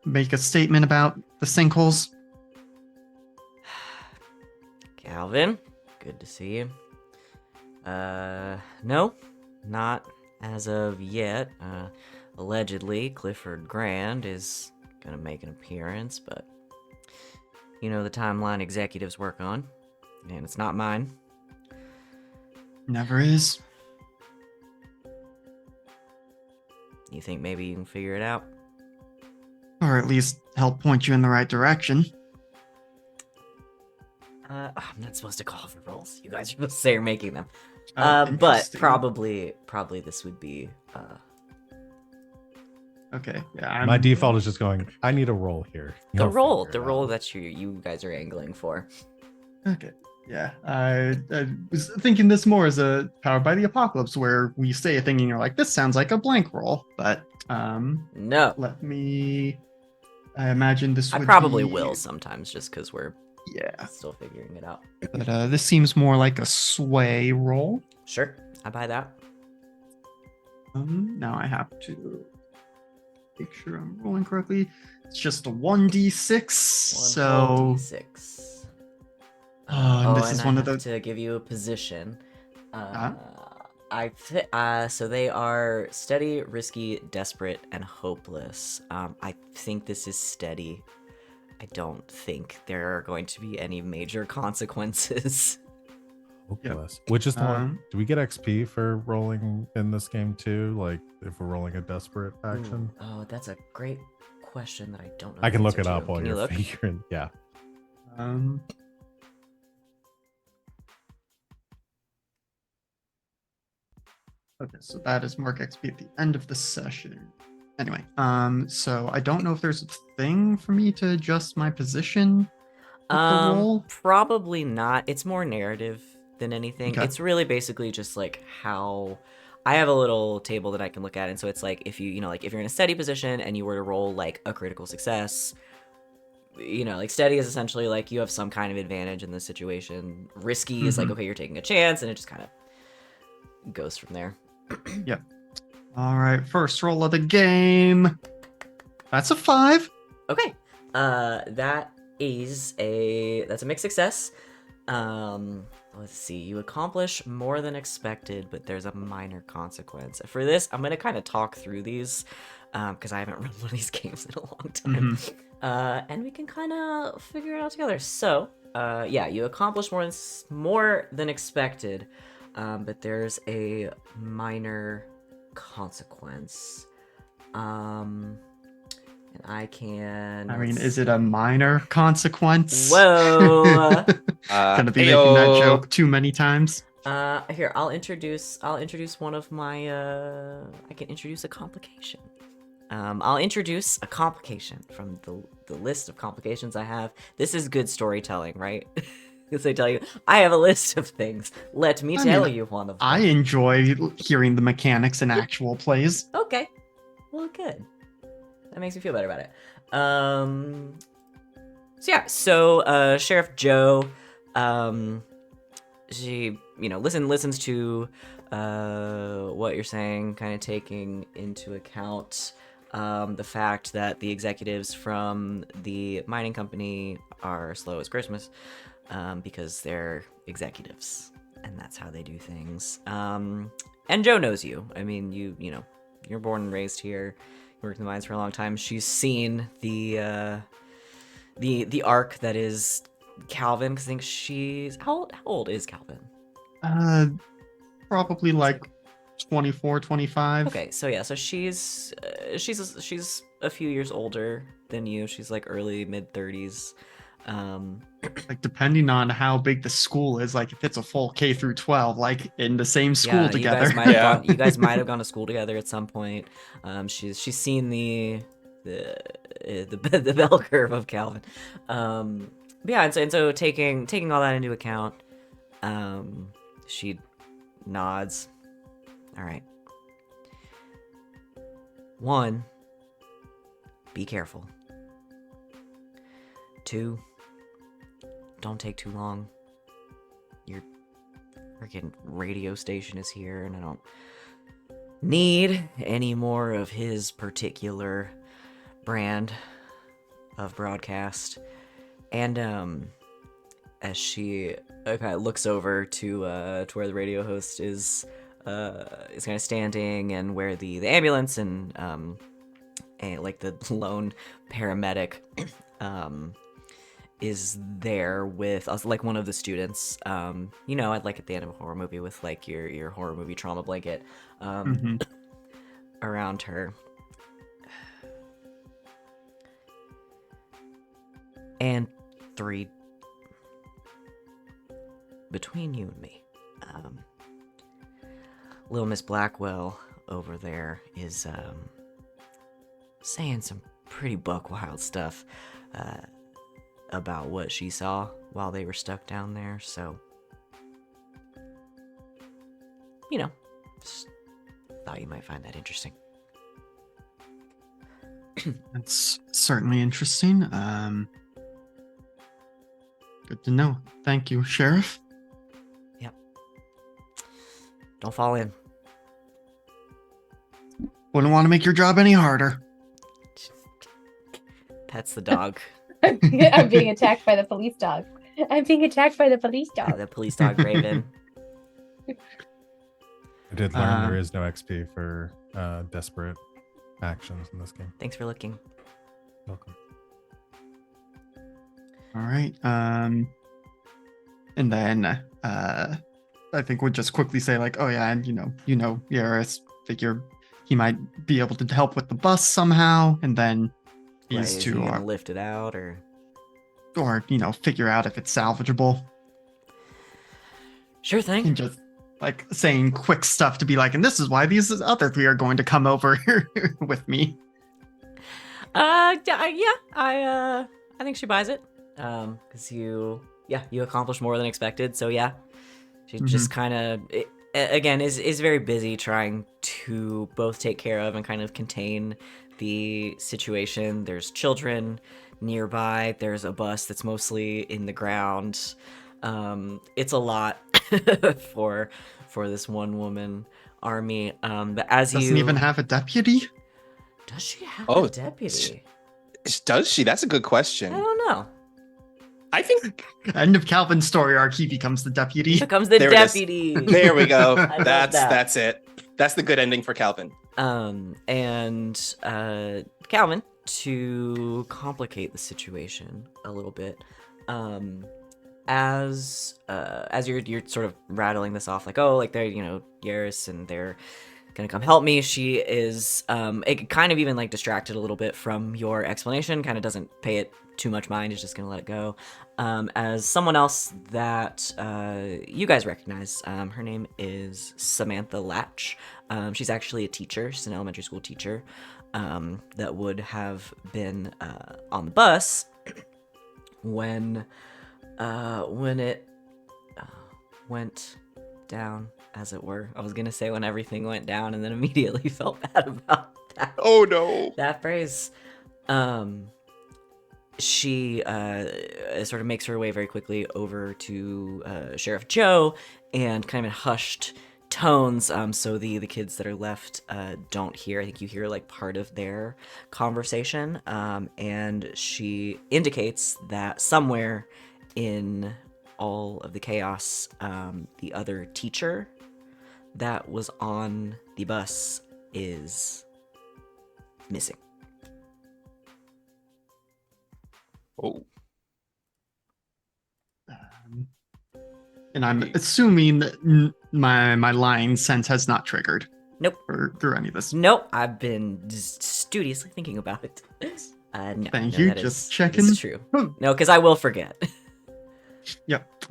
make a statement about the sinkholes? Calvin, good to see you. No, not as of yet. Allegedly, Clifford Grand is gonna make an appearance, but the timeline executives work on, and it's not mine. Never is. You think maybe you can figure it out? Or at least help point you in the right direction. I'm not supposed to call for rolls. You guys are supposed to say you're making them. Oh, But interesting. probably this would be. Okay. Yeah. My default is just going, I need a roll here. The You'll roll, figure the it roll out. that you guys are angling for. Okay. Yeah. I was thinking this more as a Powered by the Apocalypse, where we say a thing and you're like, this sounds like a blank roll. But No, I imagine this I would probably be- will sometimes just because we're Yeah. still figuring it out. But this seems more like a sway roll. Sure, I buy that. Now I have to make sure I'm rolling correctly. It's just a 1d6. So 1d6. and this is and one I of have the to give you a position. Uh-huh. So they are steady, risky, desperate, and hopeless. I think this is steady. I don't think there are going to be any major consequences. Hopeless. Which is the one. Um, Do we get XP for rolling in this game too? Like if we're rolling a desperate action? Ooh, oh, that's a great question that I don't know. I the can look answer it up to. while Can you you're look? figuring. Yeah. Okay, so that is mark XP at the end of the session. Anyway, so I don't know if there's a thing for me to adjust my position with the roll. Probably not. It's more narrative than anything. Okay. It's really basically just like how I have a little table that I can look at, and so it's like if like if you're in a steady position and you were to roll like a critical success, like steady is essentially like you have some kind of advantage in this situation. Risky is like okay, you're taking a chance, and it just kind of goes from there. All right, first roll of the game. That's a 5. Okay. That's a mixed success. Let's see. You accomplish more than expected, but there's a minor consequence. For this, I'm gonna kind of talk through these, because I haven't run one of these games in a long time. And we can kind of figure it out together. So, you accomplish more than expected, but there's a minor consequence. And I can. I mean, is it a minor consequence? Whoa. Gonna be making that joke too many times. Here, I'll introduce one of my. I can introduce a complication. I'll introduce a complication from the list of complications I have. This is good storytelling, right? Because they tell you, I have a list of things. Let me tell you one of them. I enjoy hearing the mechanics in actual plays. Okay. Well, good. That makes me feel better about it. So Sheriff Joe, she, listens to what you're saying, kind of taking into account the fact that the executives from the mining company are slow as Christmas. because they're executives, and that's how they do things. And Joe knows you. I mean, you know, you're born and raised here. You worked in the mines for a long time. She's seen the arc that is Calvin. 'Cause I think she's how old is Calvin? Probably like 24, 25. Okay, so yeah, so she's a few years older than you. She's like early mid 30s. Like depending on how big the school is, like if it's a full K through 12, like in the same school yeah, together. You guys might have gone to school together at some point. She's seen the bell curve of Calvin. But yeah, and so taking all that into account, she nods. All right. 1, be careful. 2, don't take too long. Your freaking radio station is here, and I don't need any more of his particular brand of broadcast. And as she kind of looks over to where the radio host is kind of standing, and where the ambulance and like the lone paramedic is there with like one of the students, you know, at the end of a horror movie with like your horror movie trauma blanket around her. And 3, between you and me, little Miss Blackwell over there is saying some pretty buck wild stuff about what she saw while they were stuck down there. So, you know, just thought you might find that interesting. That's certainly interesting. Good to know. Thank you, Sheriff. Yep. Don't fall in. Wouldn't want to make your job any harder. Pets the dog. I'm being attacked by the police dog. I'm being attacked by the police dog. The police dog Raven. I did learn there is no XP for desperate actions in this game. Thanks for looking. Welcome. All right. And then I think we'll just quickly say like, oh yeah, and you know, Yaris, figure he might be able to help with the bus somehow, and then Right, these is two he are, gonna lift it out, or you know, figure out if it's salvageable, sure thing. and just like saying quick stuff to be like, and this is why these other 3 are going to come over here with me. I think she buys it. Because you accomplished more than expected. So yeah, she just kind of again is very busy trying to both take care of and kind of contain the situation. There's children nearby. There's a bus that's mostly in the ground. It's a lot for this one woman army. But as Doesn't you even have a deputy. does she have Oh, a deputy? Does she? That's a good question. I don't know. I think End of Calvin's story arc, he becomes the deputy. Here comes the There it is. deputy. there we go. I love that. That's it. That's the good ending for Calvin. And Calvin, to complicate the situation a little bit, as you're sort of rattling this off, like, oh, like they're, you know, Yaris and they're gonna come help me. She is kind of even like distracted a little bit from your explanation, kind of doesn't pay it too much mind, is just gonna let it go. As someone else that you guys recognize, her name is Samantha Latch. She's actually a teacher. She's an elementary school teacher that would have been on the bus when it went down, as it were. I was gonna say when everything went down, and then immediately felt bad about that. Oh no. That phrase. She sort of makes her way very quickly over to Sheriff Joe, and kind of in hushed tones, so the kids that are left don't hear. I think you hear like part of their conversation, and she indicates that somewhere in all of the chaos, the other teacher that was on the bus is missing. Oh, And I'm assuming that my lying sense has not triggered Nope. through any of this. Nope. I've been studiously thinking about it. No, Thank no, you, that just is- checking. This is true. No, because I will forget. Yep.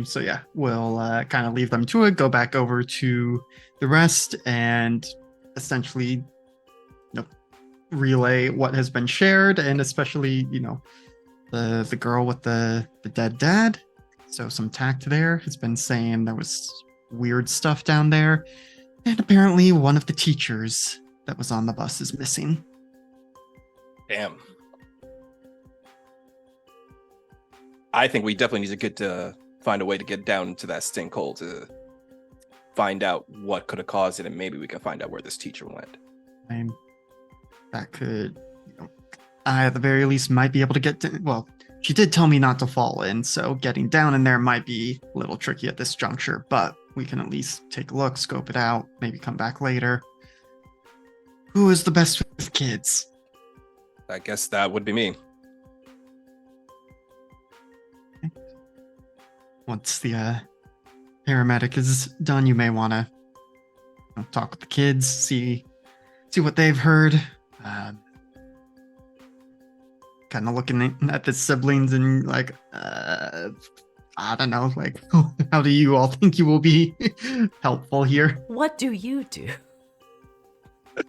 So yeah, we'll kind of leave them to it, go back over to the rest, and essentially, relay what has been shared, and especially, the girl with the dead dad. So some tact there has been saying there was weird stuff down there, and apparently one of the teachers that was on the bus is missing. damn. I think we definitely need to find a way to get down to that sinkhole to find out what could have caused it, and maybe we can find out where this teacher went. That could, I at the very least might be able to get to. Well, she did tell me not to fall in, so getting down in there might be a little tricky at this juncture, but we can at least take a look, scope it out, maybe come back later. Who is the best with kids? I guess that would be me. Once the paramedic is done, you may want to talk with the kids, see what they've heard. Kind of looking at the siblings and like, I don't know, like, how do you all think you will be helpful here? What do you do? I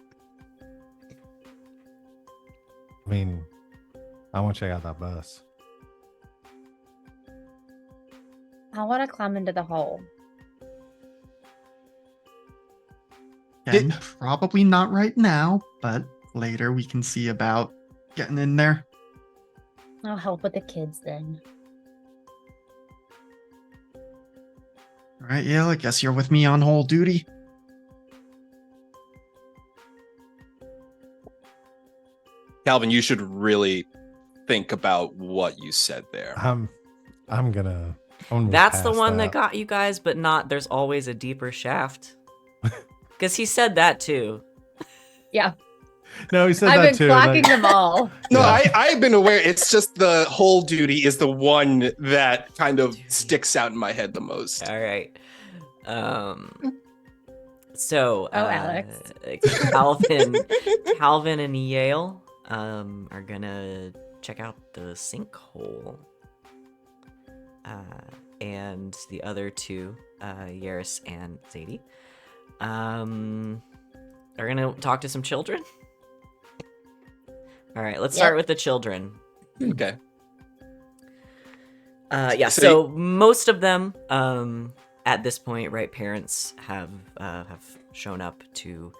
mean, I want to check out that bus. I want to climb into the hole. And probably not right now, but later we can see about getting in there. I'll help with the kids then. All right, Yale, I guess you're with me on whole duty. Calvin, you should really think about what you said there. I'm gonna move That's the past one that got you guys, but not there's always a deeper shaft. Because he said that too. No, he said I've that been too. clocking like- them all. No, Yeah. I've been aware. It's just the whole duty is the one that kind of sticks out in my head the most. All right. So, Alex. Calvin and Yale are gonna check out the sinkhole. And the other two, Yaris and Zadie, are gonna talk to some children. All right, let's start with the children. Okay. Yeah, So so most of them, at this point, right, parents have shown up to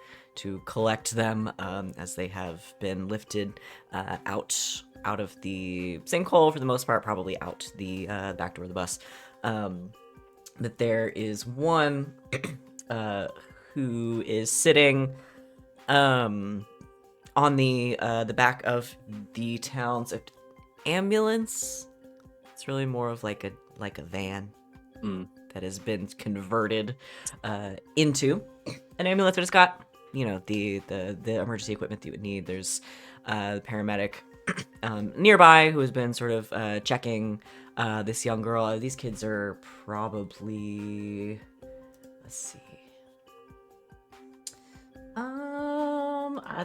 collect them, as they have been lifted out of the sinkhole for the most part, probably out the back door of the bus. That there is one who is sitting on the back of the town's ambulance. It's really more of like a van that has been converted into an ambulance, but it's got the emergency equipment that you would need. There's the paramedic nearby who has been sort of checking this young girl. These kids are probably, let's see,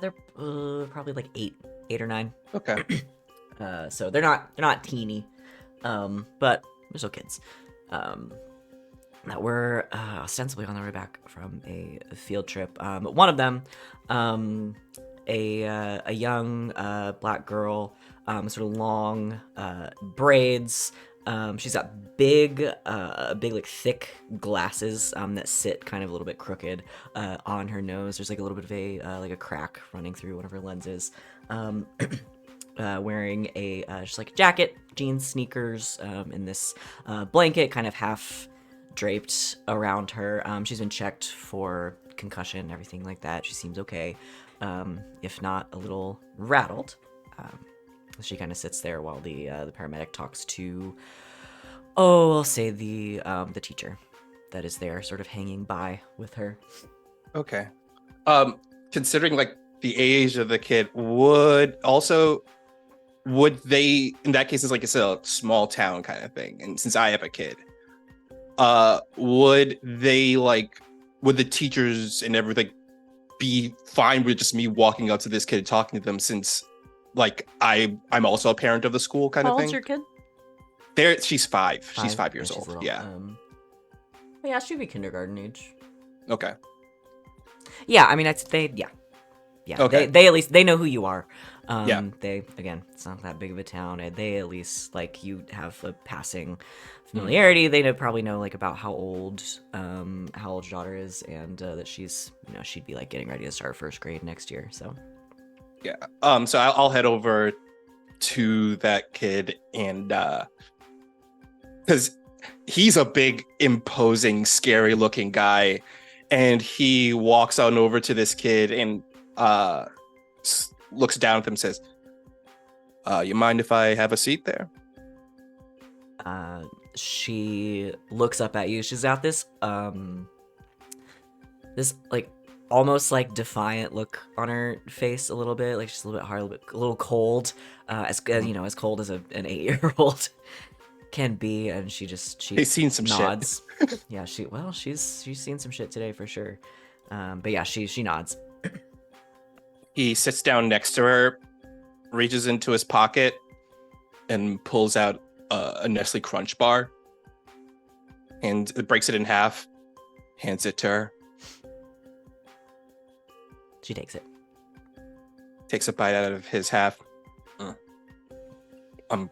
they're probably like eight or nine. Okay. So they're not teeny, but they're still kids. That were ostensibly on their way back from a field trip. But one of them, a young black girl, sort of long braids. She's got big like thick glasses that sit kind of a little bit crooked on her nose. There's like a little bit of a crack running through one of her lenses. Wearing a just like a jacket, jeans, sneakers, and this blanket kind of half draped around her. She's been checked for concussion, everything like that. She seems okay, if not a little rattled. She kind of sits there while the paramedic talks to Oh, I'll say the teacher that is there, sort of hanging by with her. Okay. Considering like the age of the kid, would they in that case it's a small town kind of thing, and since I have a kid, would the teachers and everything be fine with just me walking up to this kid and talking to them, since like I'm also a parent of the school kind How of old's thing? your kid? She's 5. She's 5 years She's old. little. Yeah. Yeah, she'd be kindergarten age. Okay. Yeah, I mean, yeah. Okay. They at least they know who you are. Yeah. They again, it's not that big of a town, and they at least like you have a passing Hmm. familiarity. They probably know like about how old your daughter is, and that she's she'd be like getting ready to start first grade next year. So Yeah. So I'll head over to that kid, and because he's a big, imposing, scary looking guy, and he walks on over to this kid and looks down at them and says, you mind if I have a seat there? she looks up at you. She's got this this like almost like defiant look on her face, a little bit like she's a little bit hard, a little cold, as as cold as an 8-year-old can be, and she He's seen some nods. Yeah, she's seen some shit today for sure. But yeah, she nods. He sits down next to her, reaches into his pocket, and pulls out a Nestle Crunch bar, and breaks it in half, hands it to her, She takes it. takes a bite out of his half. I'm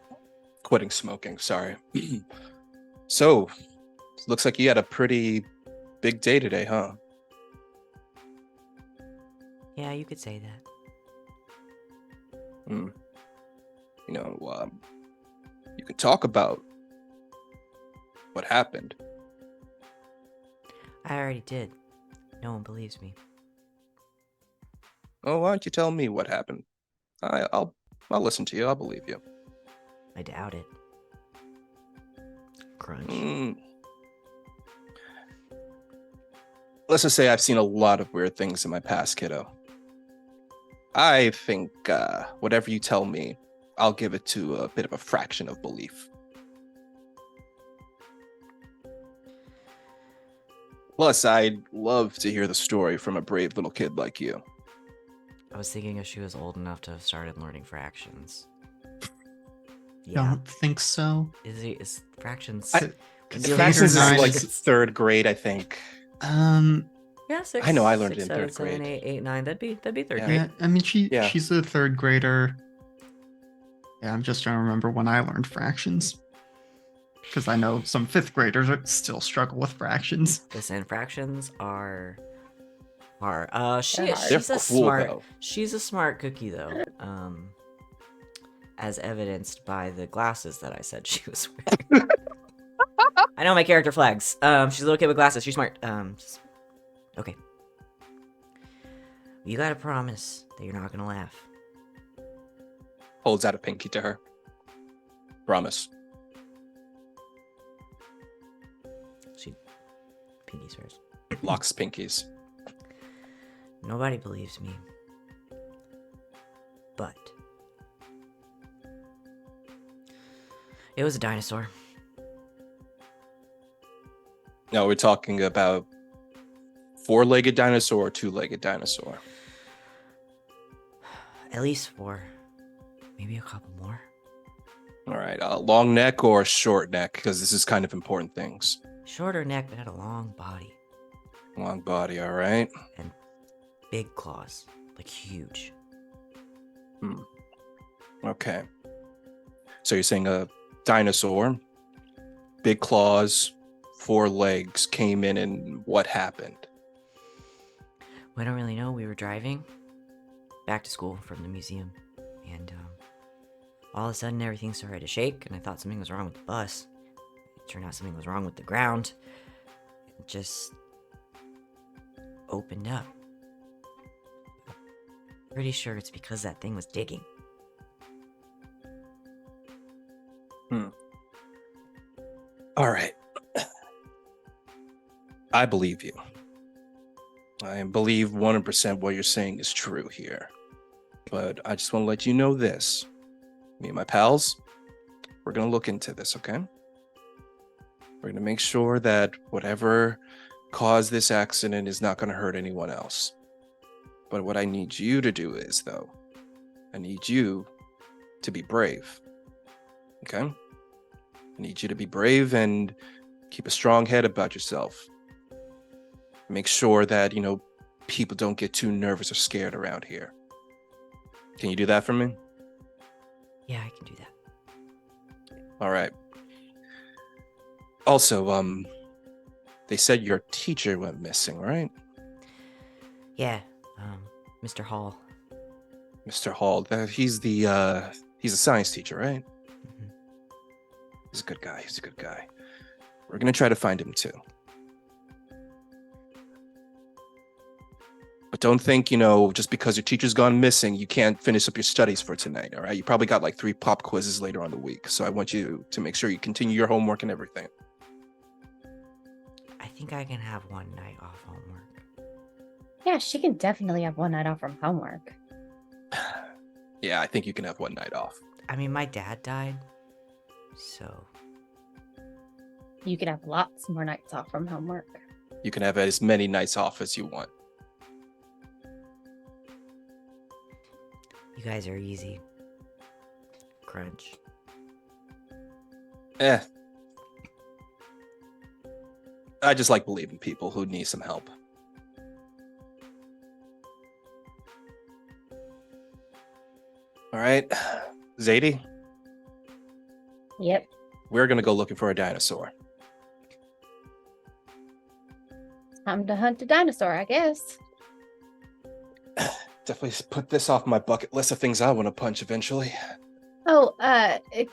quitting smoking, sorry. So, looks like you had a pretty big day today, huh? Yeah, you could say that. You can talk about what happened. I already did. No one believes me. Oh, why don't you tell me what happened? I'll listen to you. I'll believe you. I doubt it. Crunch. Let's just say I've seen a lot of weird things in my past, kiddo. I think whatever you tell me, I'll give it to a bit of a fraction of belief. Plus, I'd love to hear the story from a brave little kid like you. I was thinking if she was old enough to have started learning fractions. Yeah. Don't think so. Is fractions? I- Can you Fractions Eight or is nine. like 3rd grade, I think. Yeah, 6. I know I learned it 6, in 7, 3rd grade. 7, 8, 8, 9. That'd be 3rd Yeah. grade. Yeah, I mean Yeah. she's a 3rd grader. Yeah, I'm just trying to remember when I learned fractions. Because I know some 5th graders still struggle with fractions. Listen, fractions are hard. They're She's hard. They're a cool, smart. though. She's a smart cookie though. As evidenced by the glasses that I said she was wearing. I know my character flags. She's a little kid with glasses. She's smart. Okay. You gotta promise that you're not gonna laugh. Holds out a pinky to her. Promise. She pinky swears. Locks pinkies. Nobody believes me. But it was a dinosaur. No, we're talking about 4-legged dinosaur or 2-legged dinosaur. At least 4. Maybe a couple more. All right, long neck or short neck, because this is kind of important things. Shorter neck, but had a long body. Long body, all right. Big claws. Like huge. Okay. So you're saying a dinosaur, big claws, 4 legs, came in, and what happened? We don't really know. We were driving back to school from the museum, and all of a sudden everything started to shake, and I thought something was wrong with the bus. It turned out something was wrong with the ground. It just opened up. Pretty sure it's because that thing was digging. All right. I believe you. I believe 100% what you're saying is true here. But I just want to let you know this. Me and my pals, we're going to look into this, okay? We're going to make sure that whatever caused this accident is not going to hurt anyone else. But what I need you to do is, though, I need you to be brave, okay? I need you to be brave and keep a strong head about yourself. Make sure that, people don't get too nervous or scared around here. Can you do that for me? Yeah, I can do that. All right. Also, they said your teacher went missing, right? Yeah, Mr. Hall. Mr. Hall. He's a science teacher, right? Mhm. He's a good guy. He's a good guy. We're gonna try to find him too. But don't think, just because your teacher's gone missing, you can't finish up your studies for tonight, all right? You probably got like 3 pop quizzes later on the week. So I want you to make sure you continue your homework and everything. I think I can have one night off homework. Yeah, she can definitely have one night off from homework. Yeah, I think you can have one night off. I mean, my dad died, so You can have lots more nights off from homework. You can have as many nights off as you want. you guys are easy. Crunch. I just like believing people who need some help. All right, Zadie, Yep. we're gonna go looking for a dinosaur. Time to hunt a dinosaur, I guess. Definitely put this off my bucket list of things I want to punch eventually. Oh,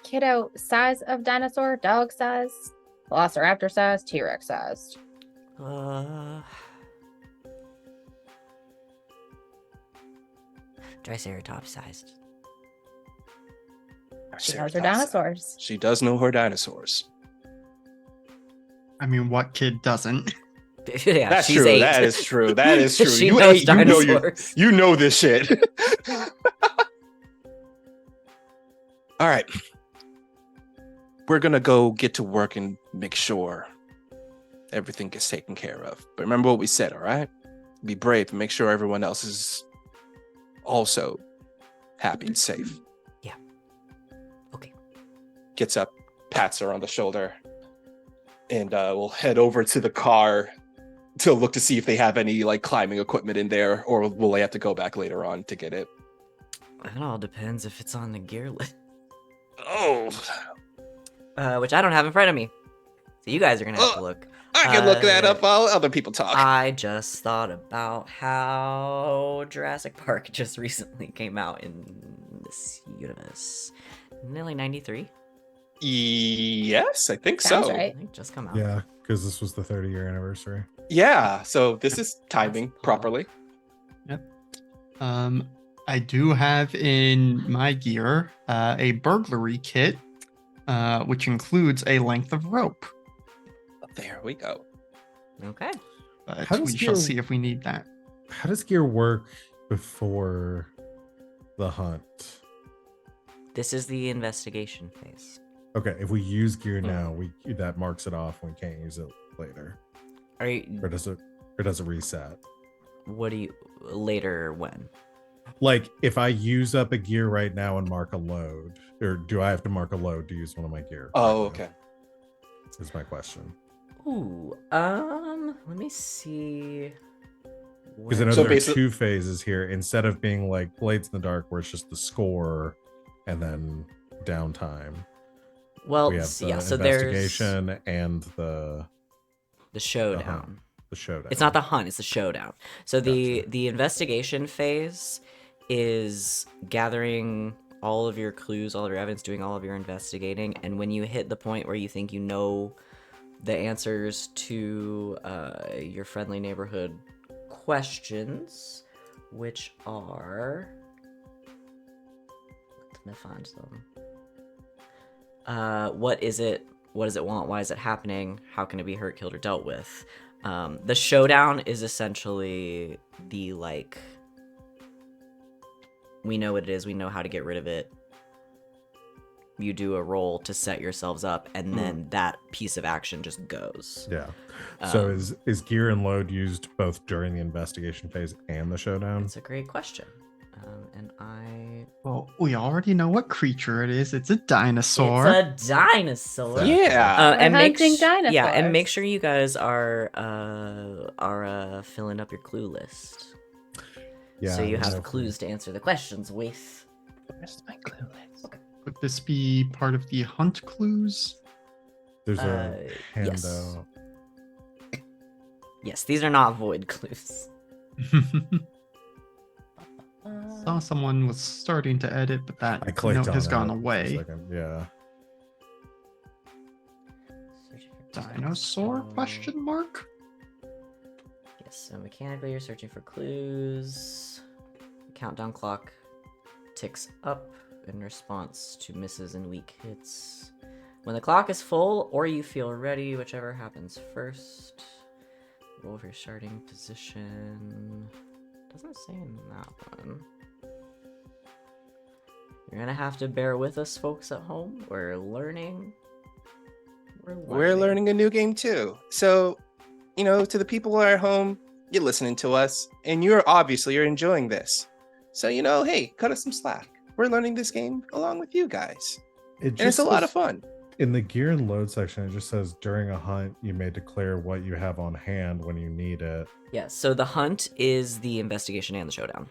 kiddo, size of dinosaur, dog size, velociraptor size, T-Rex sized. Triceratops sized. She knows her dinosaurs. She does know her dinosaurs. I mean, what kid doesn't? Yeah, That's she's true. 8. That is true. That is true. She You knows 8, dinosaurs. you know this shit. All right. We're gonna go get to work and make sure everything gets taken care of. But remember what we said, all right? Be brave and make sure everyone else is also happy and safe. Yeah. Okay. Gets up, pats her on the shoulder, and we'll head over to the car to look to see if they have any like climbing equipment in there, or will they have to go back later on to get it? It all depends if it's on the gear list. Oh, Which I don't have in front of me. So you guys are gonna have to look. I can look that up while other people talk. I just thought about how Jurassic Park just recently came out in this universe. Nearly 93? Yes, I think Sounds so. I right. think just come out. Yeah, because this was the 30-year anniversary. Yeah, so this is timing That's properly. I do have in my gear a burglary kit, which includes a length of rope. There we go. Okay. But How does we shall gear- see if we need that. How does gear work before the hunt? This is the investigation phase. Okay, if we use gear now, that marks it off. We can't use it later, Are you, or does it reset? what do you, later when? Like if I use up a gear right now and mark a load, or do I have to mark a load to use one of my gear? Oh, right now? okay. Is my question. Ooh, let me see. Because I know So there are basi- 2 phases here. Instead of being like Blades in the Dark, where it's just the score and then downtime, Well, we have the yeah, so there's investigation and the showdown. the showdown. It's not the hunt, it's the showdown. So the Gotcha. the investigation phase is gathering all of your clues, all of your evidence, doing all of your investigating, and when you hit the point where you think you know the answers to your friendly neighborhood questions, which are, let me find them. What is it what does it want? Why is it happening? How can it be hurt, killed, or dealt with? The showdown is essentially the like, we know what it is, we know how to get rid of it. You do a roll to set yourselves up, and then that piece of action just goes. Yeah. So Um, is gear and load used both during the investigation phase and the showdown? It's a great question. And I... Well, we already know what creature it is. It's a dinosaur. It's a dinosaur. Yeah. And We're make hunting yeah, and make dinosaurs. sure you guys are filling up your clue list. Yeah. So you I have know. clues to answer the questions with. Where's my clue list? Would this be part of the hunt clues? There's a Yes. handout. Yes, these are not void clues. Saw someone was starting to edit, but that I clicked note on has that gone for a away. second. Yeah. Dinosaur? Question mark? Yes, so mechanically you're searching for clues. The countdown clock ticks up in response to misses and weak hits. When the clock is full, or you feel ready, whichever happens first. Roll for your starting position. Doesn't say in that one. You're gonna have to bear with us, folks at home. We're learning. We're learning a new game too. So, to the people at home, you're listening to us, and you're enjoying this. So, hey, cut us some slack. We're learning this game along with you guys, and it's a lot of fun. In the gear and load section, it just says during a hunt, you may declare what you have on hand when you need it. Yeah, so the hunt is the investigation and the showdown.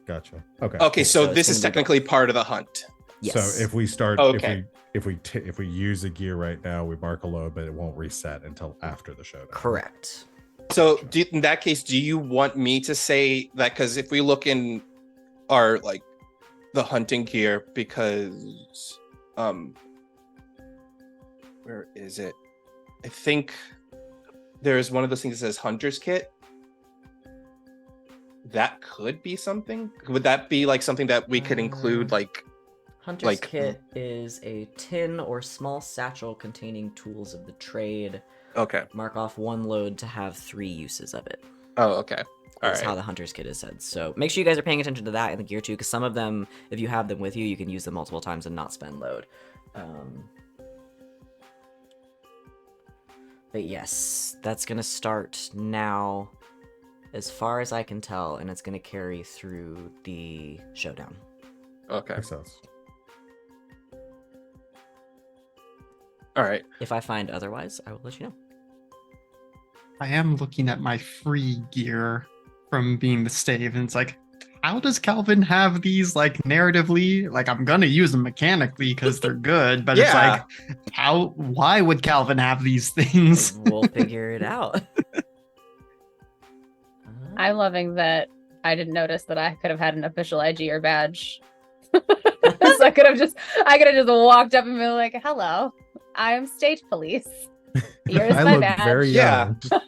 Gotcha. Okay. Okay, cool. so So it's this is gonna be technically part of the hunt. Yes. So if we start, Okay. if we use a gear right now, we mark a load, but it won't reset until after the showdown. Correct. So in that case, do you want me to say that? Because if we look in our the hunting gear, because where is it? I think there's one of those things that says hunter's kit. That could be something. Would that be something that we could include? Hunter's kit is a tin or small satchel containing tools of the trade. Okay. Mark off one load to have 3 uses of it. Oh, okay. All That's right. how the hunter's kit is said. So make sure you guys are paying attention to that in the gear too, because some of them, if you have them with you, you can use them multiple times and not spend load. But yes, that's gonna start now, as far as I can tell, and it's gonna carry through the showdown. Okay. Makes sense. All right. If I find otherwise, I will let you know. I am looking at my free gear from being the stave, and it's like, how does Calvin have these narratively? I'm gonna use them mechanically because they're good, but Yeah. it's why would Calvin have these things? We'll figure it out. I'm loving that I didn't notice that I could have had an official IG or badge. So I could have just walked up and been like, "Hello, I am state police. Here's I my look badge. very Yeah. young.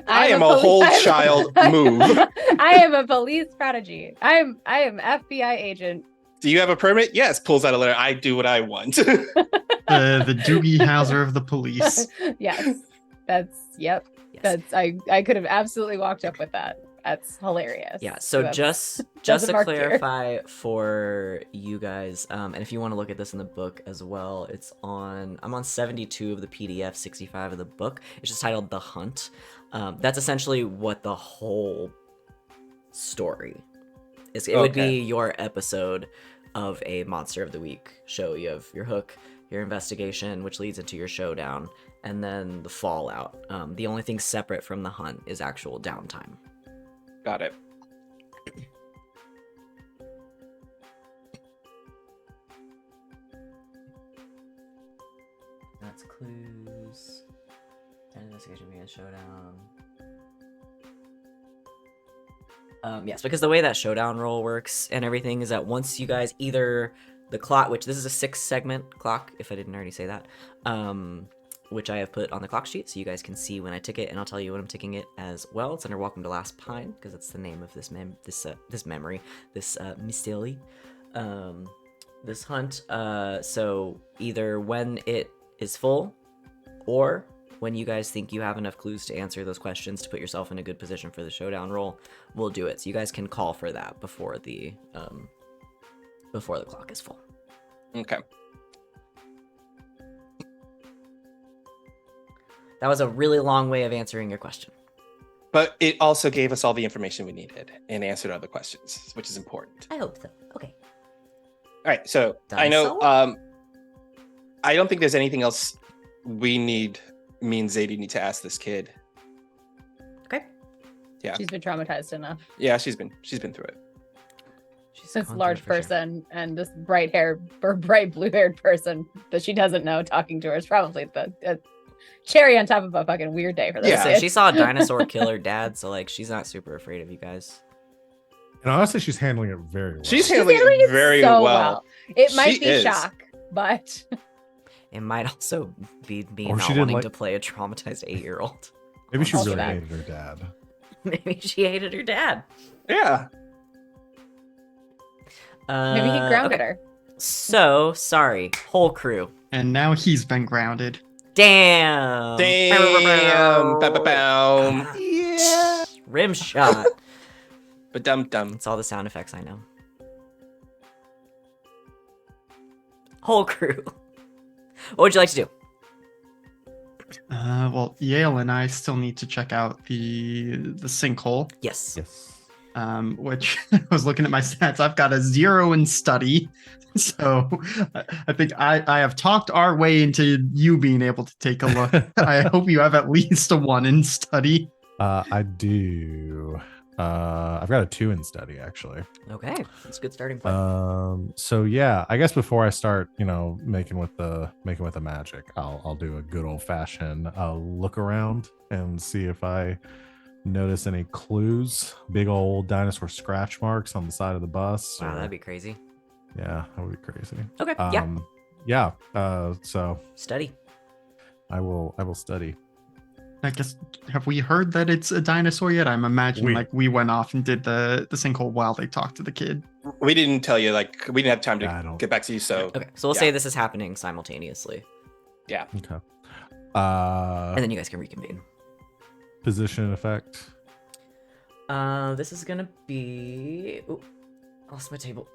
I am a whole child move. I am a police prodigy. I am FBI agent. Do you have a permit? Yes. Pulls out a letter. I do what I want. The Doogie Howser of the police. Yes, yep. Yes. I could have absolutely walked up with that. That's hilarious. Yeah, so That's- just that's to a mark here. clarify for you guys, and if you want to look at this in the book as well, I'm on 72 of the PDF, 65 of the book. It's just titled The Hunt. That's essentially what the whole story is. It would be your episode of a Monster of the Week show. You have your hook, your investigation, which leads into your showdown, and then the fallout. The only thing separate from the hunt is actual downtime. Got it. That's clues. And investigation began showdown. Yes, because the way that showdown roll works and everything is that once you guys either the clock, which this is a 6-segment clock, if I didn't already say that, which I have put on the clock sheet so you guys can see when I tick it, and I'll tell you when I'm ticking it as well. It's under Welcome to Last Pine because that's the name of this memory, this mystery, this hunt. So either when it is full, Or when you guys think you have enough clues to answer those questions to put yourself in a good position for the showdown roll, we'll do it. So you guys can call for that before the clock is full. Okay. That was a really long way of answering your question. But it also gave us all the information we needed and answered other questions, which is important. I hope so. Okay. All right, so I know I don't think there's anything else me and Zadie need to ask this kid. Okay. Yeah. She's been traumatized enough. Yeah, she's been through it. She's This gone through large it for sure. person and this bright blue haired person that she doesn't know talking to her is probably the cherry on top of a fucking weird day for this. Yeah. So kid. she saw a dinosaur kill her dad, so like she's not super afraid of you guys. And honestly, she's handling it very well. She's She's handling handling it very so well. It might She be is. shock, but It might also be me Or not she didn't wanting like- to play a traumatized 8-year-old. Maybe she Also really that. hated her dad. Maybe she hated her dad. Yeah. maybe he grounded okay. her. So sorry, whole crew. And now he's been grounded. Damn. Damn. Ba-ba-boom. Yeah. Rim shot. But dum. That's all the sound effects I know. Whole crew. What would you like to do? Well, Yale and I still need to check out the sinkhole, Yes. Yes. which I was looking at my stats. I've got a 0 in study, so I think I have talked our way into you being able to take a look. I hope you have at least a 1 in study. I do. I've got a 2 in study actually. Okay. That's a good starting point. So yeah, I guess before I start, making with the magic, I'll do a good old fashioned look around and see if I notice any clues. Big old dinosaur scratch marks on the side of the bus. Wow, or- that'd be crazy. yeah, that would be crazy. Okay. Yeah. So Study. I will study. I guess, have we heard that it's a dinosaur yet? I'm imagining we went off and did the sinkhole while they talked to the kid. We didn't tell you, like, we didn't have time Yeah, I to don't- get back to you, so Okay. So we'll Yeah. say this is happening simultaneously, Okay. and then you guys can reconvene. Position effect. This is gonna be. Ooh, I lost my table.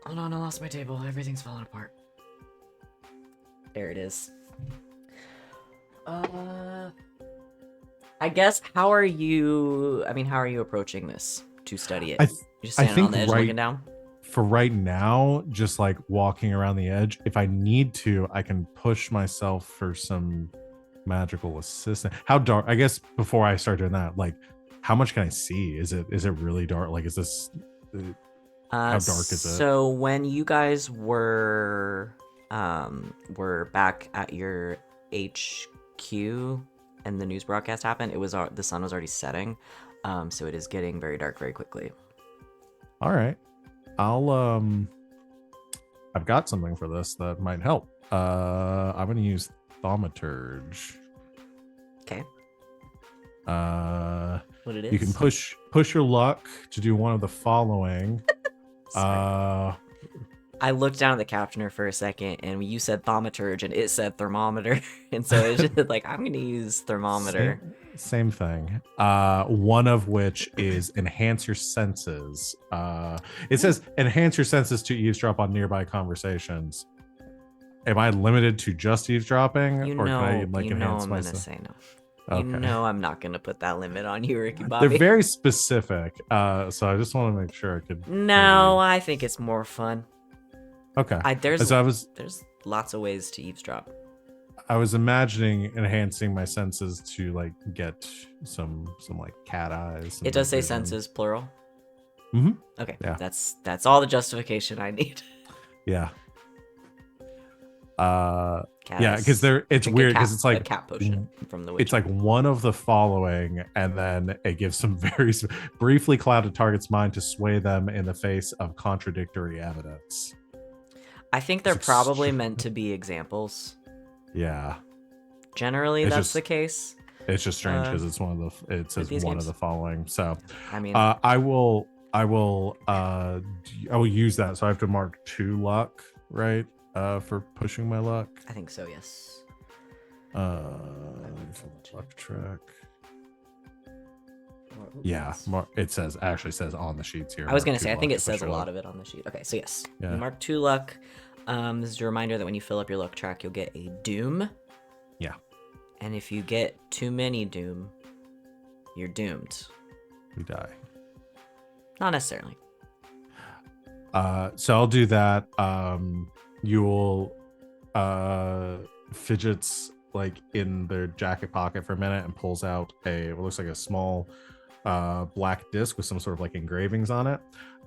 Oh no, I lost my table. Everything's falling apart. There it is. I guess how are you approaching this to study it? I You just standing on think the edge looking down? For right now, just like walking around the edge. If I need to, I can push myself for some magical assistance. How dark? I guess before I start doing that, like, how much can I see? Is it really dark? Like, is this? How dark is it? So when you guys were back at your HQ and the news broadcast happened, the sun was already setting, so it is getting very dark very quickly. All right, I've got something for this that might help. I'm gonna use Thaumaturge. Okay, Uh, what it is? you can push your luck to do one of the following. Sorry. I looked down at the captioner for a second, and you said thaumaturge, and it said thermometer, and so it's just like I'm gonna use thermometer. Same thing. One of which is enhance your senses. It says enhance your senses to eavesdrop on nearby conversations. Am I limited to just eavesdropping, You or know, can I like you know enhance I'm my? gonna say no. Okay. You know I'm not gonna put that limit on you, Ricky Bobby. They're very specific. So I just want to make sure I could. No, I think it's more fun. Okay. There's So there's lots of ways to eavesdrop. I was imagining enhancing my senses to like get some like cat eyes. It does say vision. senses plural. Mhm. Okay, Yeah. that's all the justification I need. Yeah. Cat Yeah, eyes. because it's Drink a weird cat- because it's like a cat potion from the witch. it's like one of the following, and then it gives some very briefly cloud a target's mind to sway them in the face of contradictory evidence. I think they're it's probably extre- meant to be examples. Yeah, Generally, It's that's just- the case. it's just strange Uh, because it's one of the it says these one games. of the following. So I mean, I will use that. So I have to mark 2 luck, right? For pushing my luck. I think so. Yes. Luck track. Yeah, it says on the sheets here. I was mark gonna two say, I think luck it if I says a show lot up. of it on the sheet. Okay, so yes, Yeah. you mark 2 luck. This is a reminder that when you fill up your luck track, you'll get a doom. Yeah. And if you get too many doom, you're doomed. You die. Not necessarily. So I'll do that. You'll fidgets like in their jacket pocket for a minute and pulls out what looks like a small black disc with some sort of like engravings on it.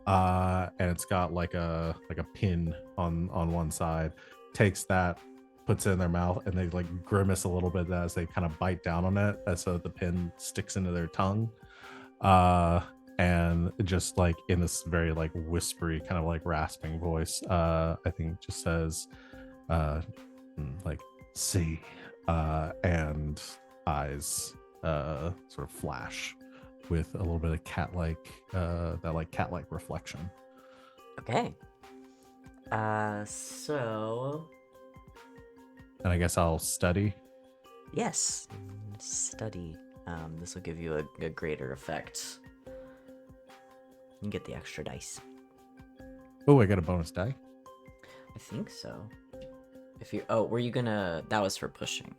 And it's got like a pin on one side. Takes that, puts it in their mouth, and they like grimace a little bit as they kind of bite down on it, so the pin sticks into their tongue. And just like in this very like whispery kind of like rasping voice, I think just says like see, and eyes sort of flash with a little bit of cat-like cat-like reflection. Okay. So And I guess I'll study. yes, study. This will give you a greater effect. You get the extra dice. Oh, I got a bonus die. I think so. Were you gonna? That was for pushing.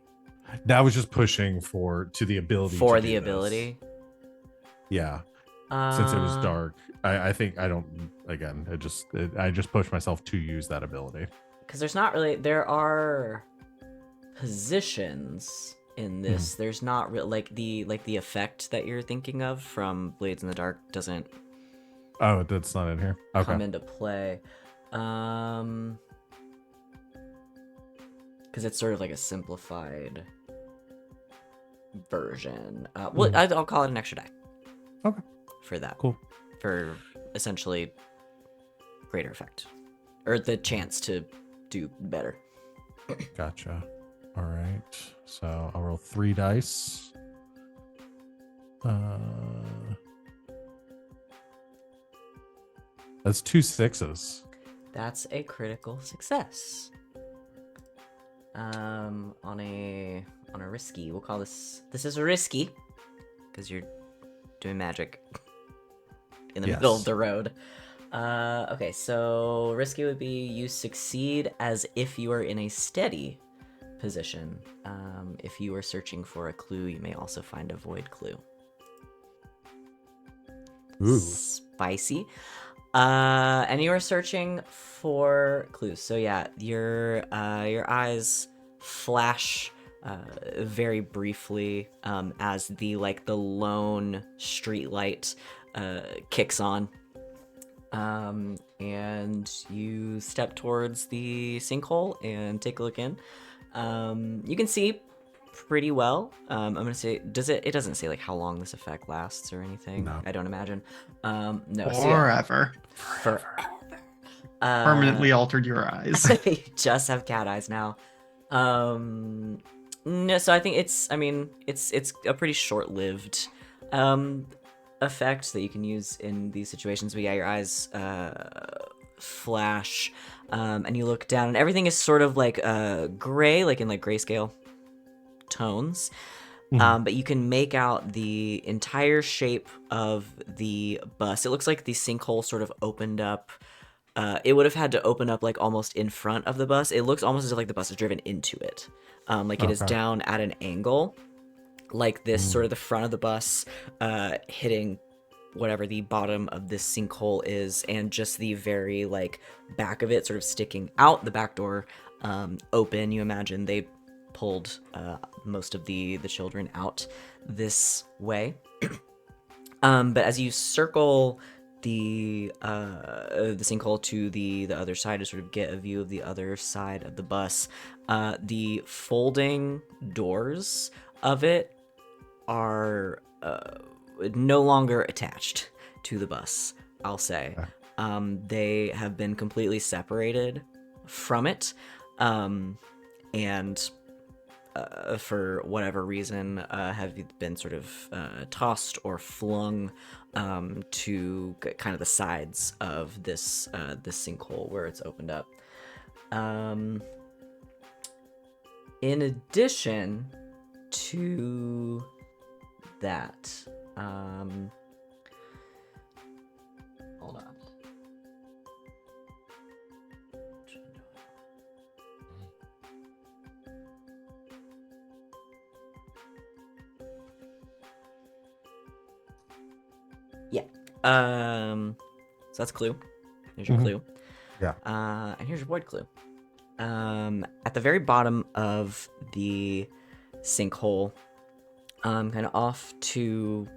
That was just pushing to the ability. For to the do this. ability. Yeah. Since it was dark, I think I don't. Again, I just pushed myself to use that ability. Because there's not really. There are positions in this. There's not really like the effect that you're thinking of from Blades in the Dark doesn't Oh, that's not in here. Okay. come into play. Because it's sort of like a simplified version. Well, I'll call it an extra die. Okay. For that. Cool. For essentially greater effect. Or the chance to do better. Gotcha. All right. So I'll roll 3 dice. That's 2 6s. That's a critical success. On a risky, we'll call this is a risky because you're doing magic in the middle of Yes. the road. Okay, so risky would be you succeed as if you are in a steady position. If you are searching for a clue, you may also find a void clue. Ooh. Spicy. And you are searching for clues. So yeah, your eyes flash very briefly as the lone street light kicks on. And you step towards the sinkhole and take a look in. You can see pretty well. I'm gonna say, it doesn't say like how long this effect lasts or anything. No. I don't imagine. No. So yeah, Forever. forever. Permanently altered your eyes. You just have cat eyes now. No, so I think it's a pretty short-lived effect that you can use in these situations. But yeah, your eyes flash, and you look down, and everything is sort of like gray, like in like grayscale tones. But you can make out the entire shape of the bus. It looks like the sinkhole sort of opened up. It would have had to open up like almost in front of the bus. It looks almost as if like the bus is driven into it. Like it is Okay. down at an angle, like this sort of the front of the bus hitting whatever the bottom of this sinkhole is, and just the very like back of it sort of sticking out, the back door open. You imagine they pulled most of the children out this way. But as you circle the sinkhole to the other side to sort of get a view of the other side of the bus, the folding doors of it are no longer attached to the bus, I'll say. Okay. They have been completely separated from it, and for whatever reason have been sort of tossed or flung to kind of the sides of this this sinkhole where it's opened up. in addition to that, hold on. Yeah. So that's a clue. Here's your Mhm. clue. Yeah. And here's your void clue. At the very bottom of the sinkhole, kind of off to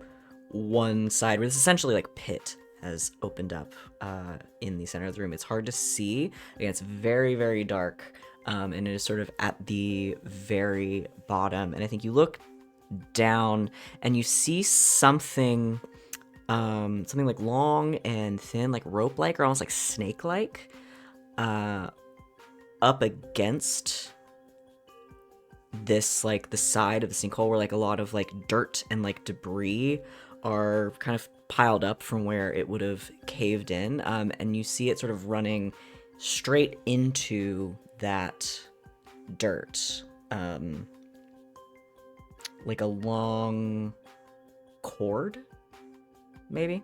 one side, where this essentially like pit has opened up in the center of the room. It's hard to see. Again, it's very, very dark, and it is sort of at the very bottom. And I think you look down and you see something, something like long and thin, like rope-like or almost like snake-like, up against this, like the side of the sinkhole where like a lot of like dirt and like debris are kind of piled up from where it would have caved in, and you see it sort of running straight into that dirt, like a long cord, maybe.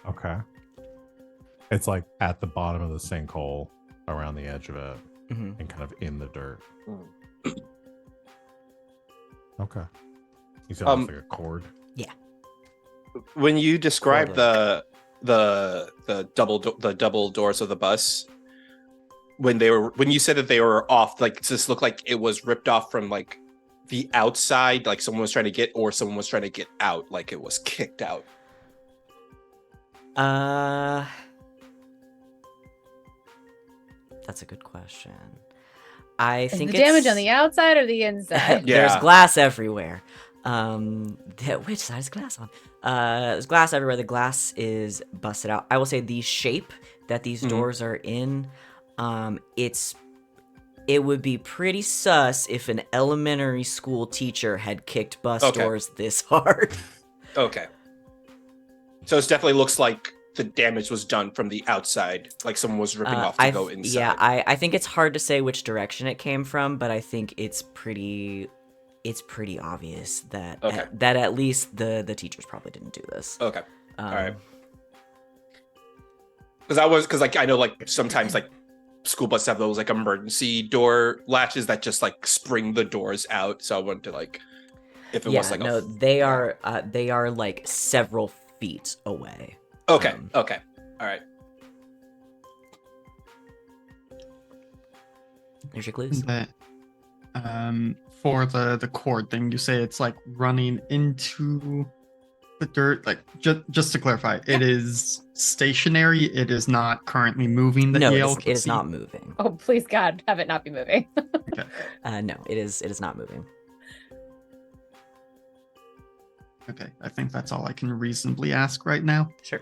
Okay. It's like at the bottom of the sinkhole, around the edge of it, Hmm. and kind of in the dirt. Okay. You said it's like a cord. When you described Cord-like. the double doors of the bus, when you said that they were off, like, does this look like it was ripped off from like the outside, like someone was trying to get, or someone was trying to get out, like it was kicked out? That's a good question. I Is think the damage it's on the outside or the inside? There's Yeah. glass everywhere. Which side is glass on? There's glass everywhere. The glass is busted out. I will say the shape that these Mhm. doors are in, it would be pretty sus if an elementary school teacher had kicked bus Okay. doors this hard. Okay. So it definitely looks like the damage was done from the outside, like someone was ripping off to go inside. Yeah, I think it's hard to say which direction it came from, but I think it's pretty obvious that Okay. that at least the teachers probably didn't do this. Okay. Um, right. Because like I know like sometimes like school buses have those like emergency door latches that just like spring the doors out. So I wanted to like if it yeah, was like no, they are like several feet away. Okay. um, Okay. All right. There's your clues. That for the cord thing, you say it's like running into the dirt. Like just to clarify, it is stationary. It is not currently moving. That No, Yale it can is see? not moving. Oh, please God, have it not be moving. No, it is not moving. Okay, I think that's all I can reasonably ask right now. Sure.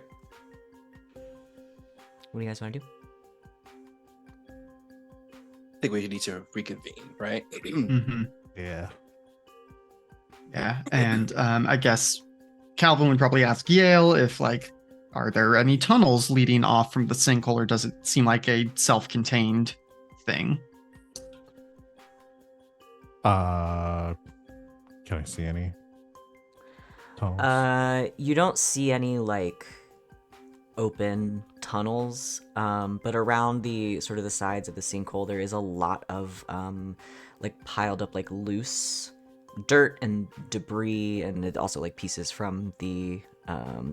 What do you guys want to do? I think we need to reconvene, right? Hmm. Yeah. Yeah, and I guess Calvin would probably ask Yale if like, are there any tunnels leading off from the sinkhole, or does it seem like a self-contained thing? Can I see any tunnels? You don't see any like open tunnels, but around the sort of the sides of the sinkhole there is a lot of like piled up like loose dirt and debris, and it also like pieces from the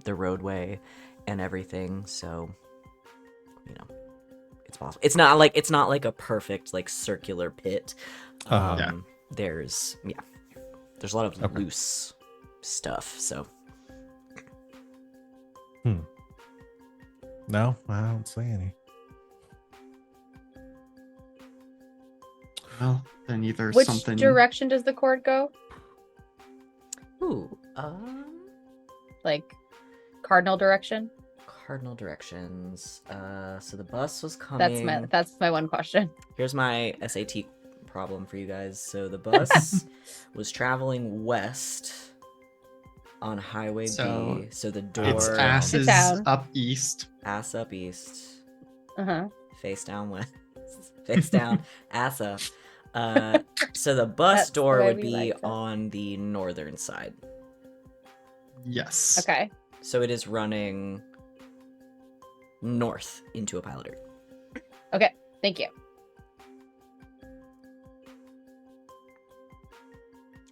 roadway and everything. So you know, it's possible. It's not like a perfect like circular pit. Uh-huh. Yeah. There's a lot of Okay. loose stuff. So No, I don't see any. Well, then either Which something. direction does the cord go? ooh, Like cardinal direction? cardinal directions. So the bus was coming. That's my one question. Here's my SAT problem for you guys. So the bus was traveling west on Highway So B. So the Its door ass is down. up east. ass up east, Uh-huh. face down west. Face down, ass up. So the bus That's the door way would we be like it. on the northern side. Yes. Okay. So it is running north into a pile of dirt. Thank you.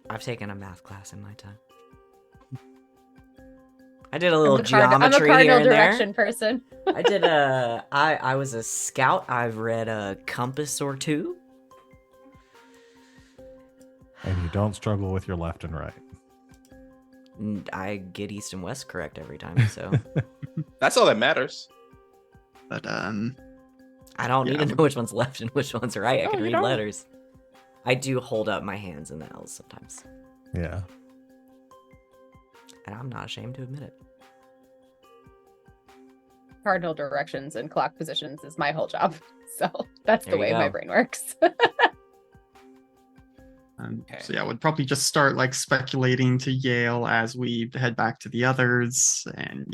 I've taken a math class in my time. I did a little I'm a geometry here cardinal and there. direction person. I was a scout. I've read a compass or two. And you don't struggle with your left and right. I get east and west correct every time, so That's all that matters. But I don't need Yeah. to know which one's left and which one's right. I Oh, can you read don't? letters. I do hold up my hands in the L's sometimes, Yeah. and I'm not ashamed to admit it. Cardinal directions and clock positions is my whole job. So that's There the you way my go. brain works. So yeah, we'd probably just start like speculating to Yale as we head back to the others, and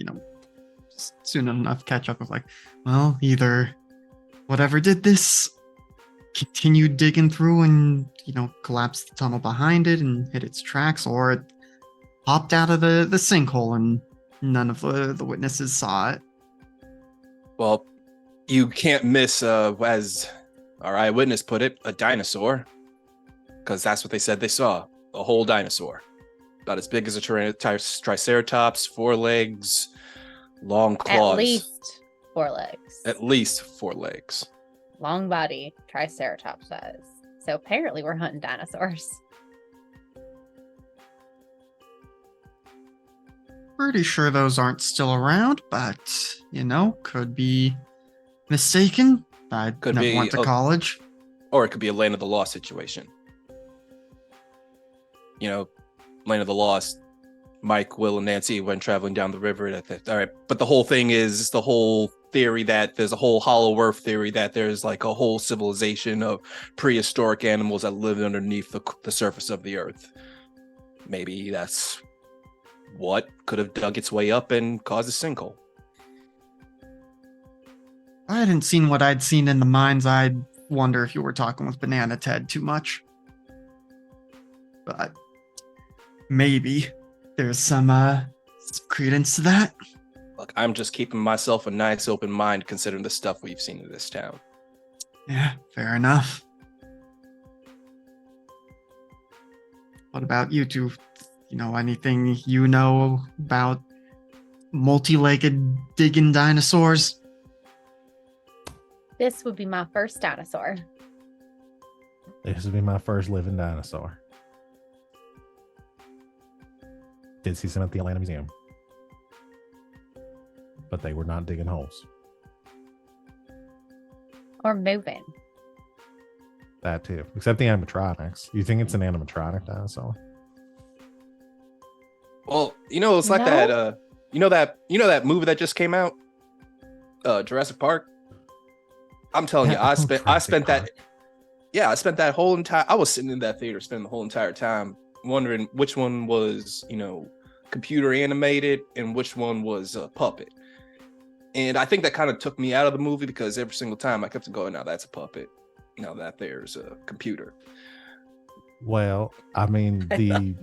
just soon enough catch up with like, well, either whatever did this continued digging through and collapsed the tunnel behind it and hit its tracks, or it popped out of the sinkhole and none of the witnesses saw it. Well, you can't miss, as our eyewitness put it, a dinosaur. Because that's what they said they saw. A whole dinosaur. About as big as a triceratops, 4 legs, long claws. At least 4 legs. At least 4 legs. Long body, triceratops size. So apparently we're hunting dinosaurs. Pretty sure those aren't still around, but could be mistaken. I Could never be, went to oh. college. Or it could be a Land of the Lost situation. Land of the Lost, Mike, Will, and Nancy went traveling down the river. All right, but the whole thing is the whole theory that there's a whole Hollow Earth theory that there's like a whole civilization of prehistoric animals that live underneath the surface of the Earth. Maybe that's what could have dug its way up and caused a sinkhole. I hadn't seen what I'd seen in the mines. I'd wonder if you were talking with Banana Ted too much. But maybe there's some credence to that. Look, I'm just keeping myself a nice open mind considering the stuff we've seen in this town. Yeah, fair enough. What about you two? Anything you know about multi-legged digging dinosaurs? This would be my first dinosaur. This would be my first living dinosaur. Did see some at the Atlanta Museum. But they were not digging holes. Or moving. That too. Except the animatronics. You think it's an animatronic dinosaur? Well, it's like No. that that movie that just came out, Jurassic Park. I'm telling you, I spent that whole entire. I was sitting in that theater, spending the whole entire time wondering which one was computer animated and which one was a puppet. And I think that kind of took me out of the movie because every single time I kept going, "Now that's a puppet. Now that there's a computer." Well, I mean, the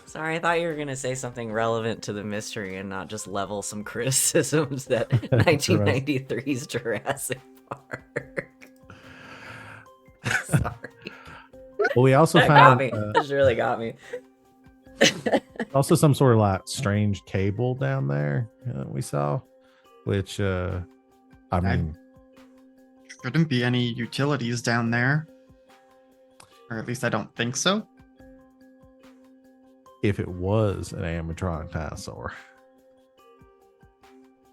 Sorry, I thought you were gonna say something relevant to the mystery and not just level some criticisms at 1993's Jurassic Park. Sorry, well, we also that got found me. That just really got me. also some sort of like strange cable down there we saw, which I mean, Shouldn't be any utilities down there. Or at least I don't think so. if it was an animatronic dinosaur,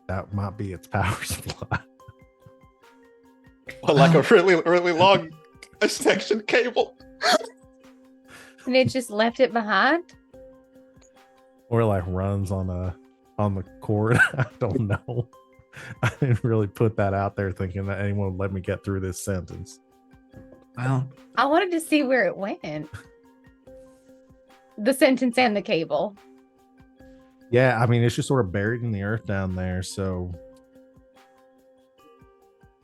that might be its power supply. Well, like a really, really long section cable. And it just left it behind? Or like runs on the cord. I don't know. I didn't really put that out there thinking that anyone would let me get through this sentence. Well, I wanted to see where it went. The sentence and the cable. Yeah, I mean, it's just sort of buried in the earth down there. So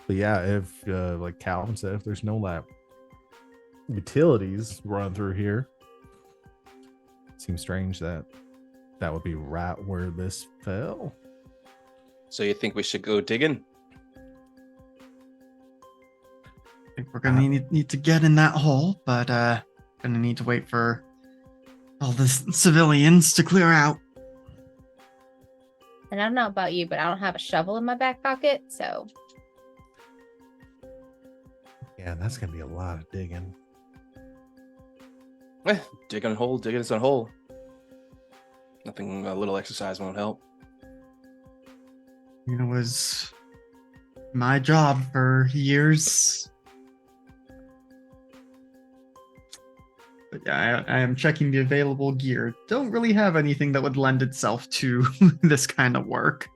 But yeah, if like Calvin said, if there's no like utilities run through here, it seems strange that that would be right where this fell. So you think we should go digging? I think we're gonna need to get in that hole, but gonna need to wait for all the civilians to clear out. And I don't know about you, but I don't have a shovel in my back pocket, so Yeah, that's gonna be a lot of digging. Digging a hole, digging its own hole. Nothing, a little exercise won't help. You know, it was my job for years. But yeah, I am checking the available gear. Don't really have anything that would lend itself to this kind of work.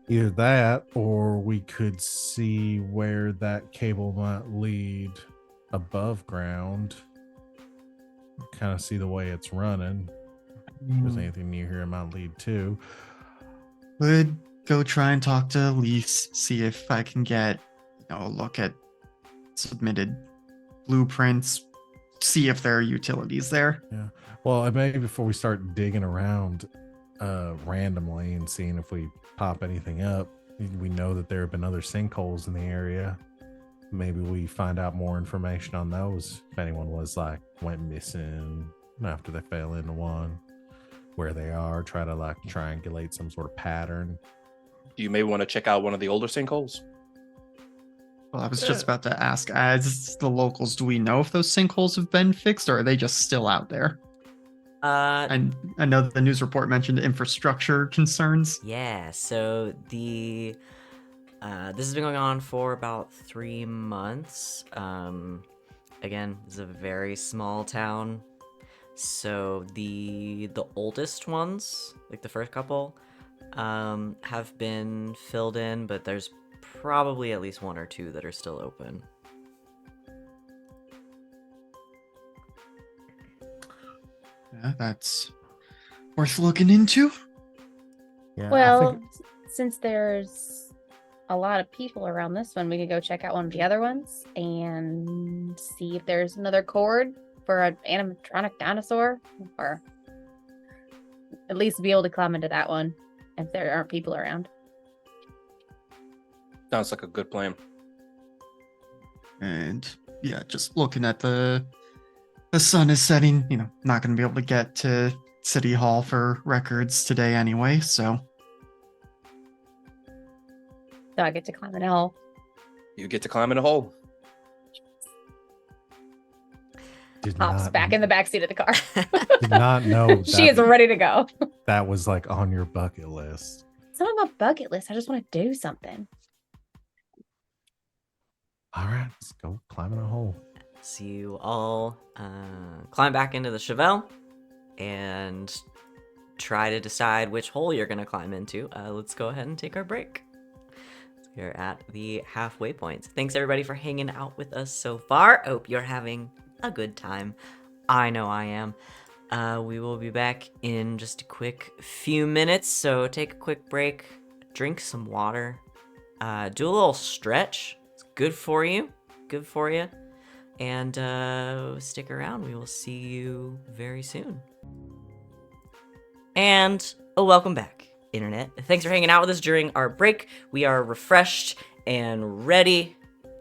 Either that, or we could see where that cable might lead above ground. Kind of see the way it's running. If there's anything near here, it might lead to. Would go try and talk to Leafs, see if I can get, a look at submitted blueprints, see if there are utilities there. Well, maybe before we start digging around randomly and seeing if we pop anything up, we know that there have been other sinkholes in the area. Maybe we find out more information on those. If anyone went missing after they fell into one, where they are, try to triangulate some sort of pattern. Do you maybe want to check out one of the older sinkholes? Well, I was just about to ask, as the locals, do we know if those sinkholes have been fixed, or are they just still out there? And I know that the news report mentioned infrastructure concerns. Yeah, so this has been going on for about 3 months. Again, this is a very small town. So the oldest ones, like the first couple, have been filled in, but there's probably at least 1 or 2 that are still open. Yeah, that's worth looking into. Yeah, well, since there's a lot of people around this one, we could go check out one of the other ones and see if there's another cord for an animatronic dinosaur, or at least be able to climb into that one if there aren't people around. Sounds like a good plan. And yeah, just looking at the sun is setting, not going to be able to get to City Hall for records today anyway, so. So I get to climb an hill. You get to climb in a hole. Hops back in the backseat of the car. Did not know She is ready to go. that was on your bucket list. It's not on my bucket list. I just want to do something. All right, let's go climb in a hole. So you all climb back into the Chevelle and try to decide which hole you're going to climb into. Let's go ahead and take our break. We're at the halfway point. Thanks everybody for hanging out with us so far. Hope you're having a good time. I know I am. We will be back in just a quick few minutes, so take a quick break, drink some water, do a little stretch. It's good for you. And stick around. We will see you very soon. And welcome back, Internet. Thanks for hanging out with us during our break. We are refreshed and ready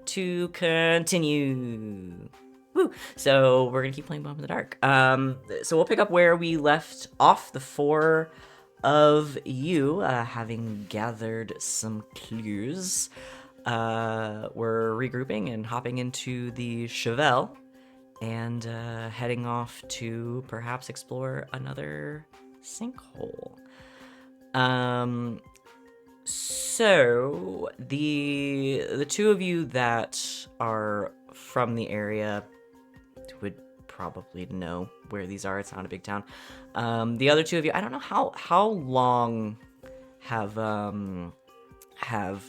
to continue. Woo! So we're gonna keep playing Bump in the Dark. So we'll pick up where we left off. The 4 of you, having gathered some clues, we're regrouping and hopping into the Chevelle and heading off to perhaps explore another sinkhole. So the 2 of you that are from the area would probably know where these are. It's not a big town. The other 2 of you, I don't know how long have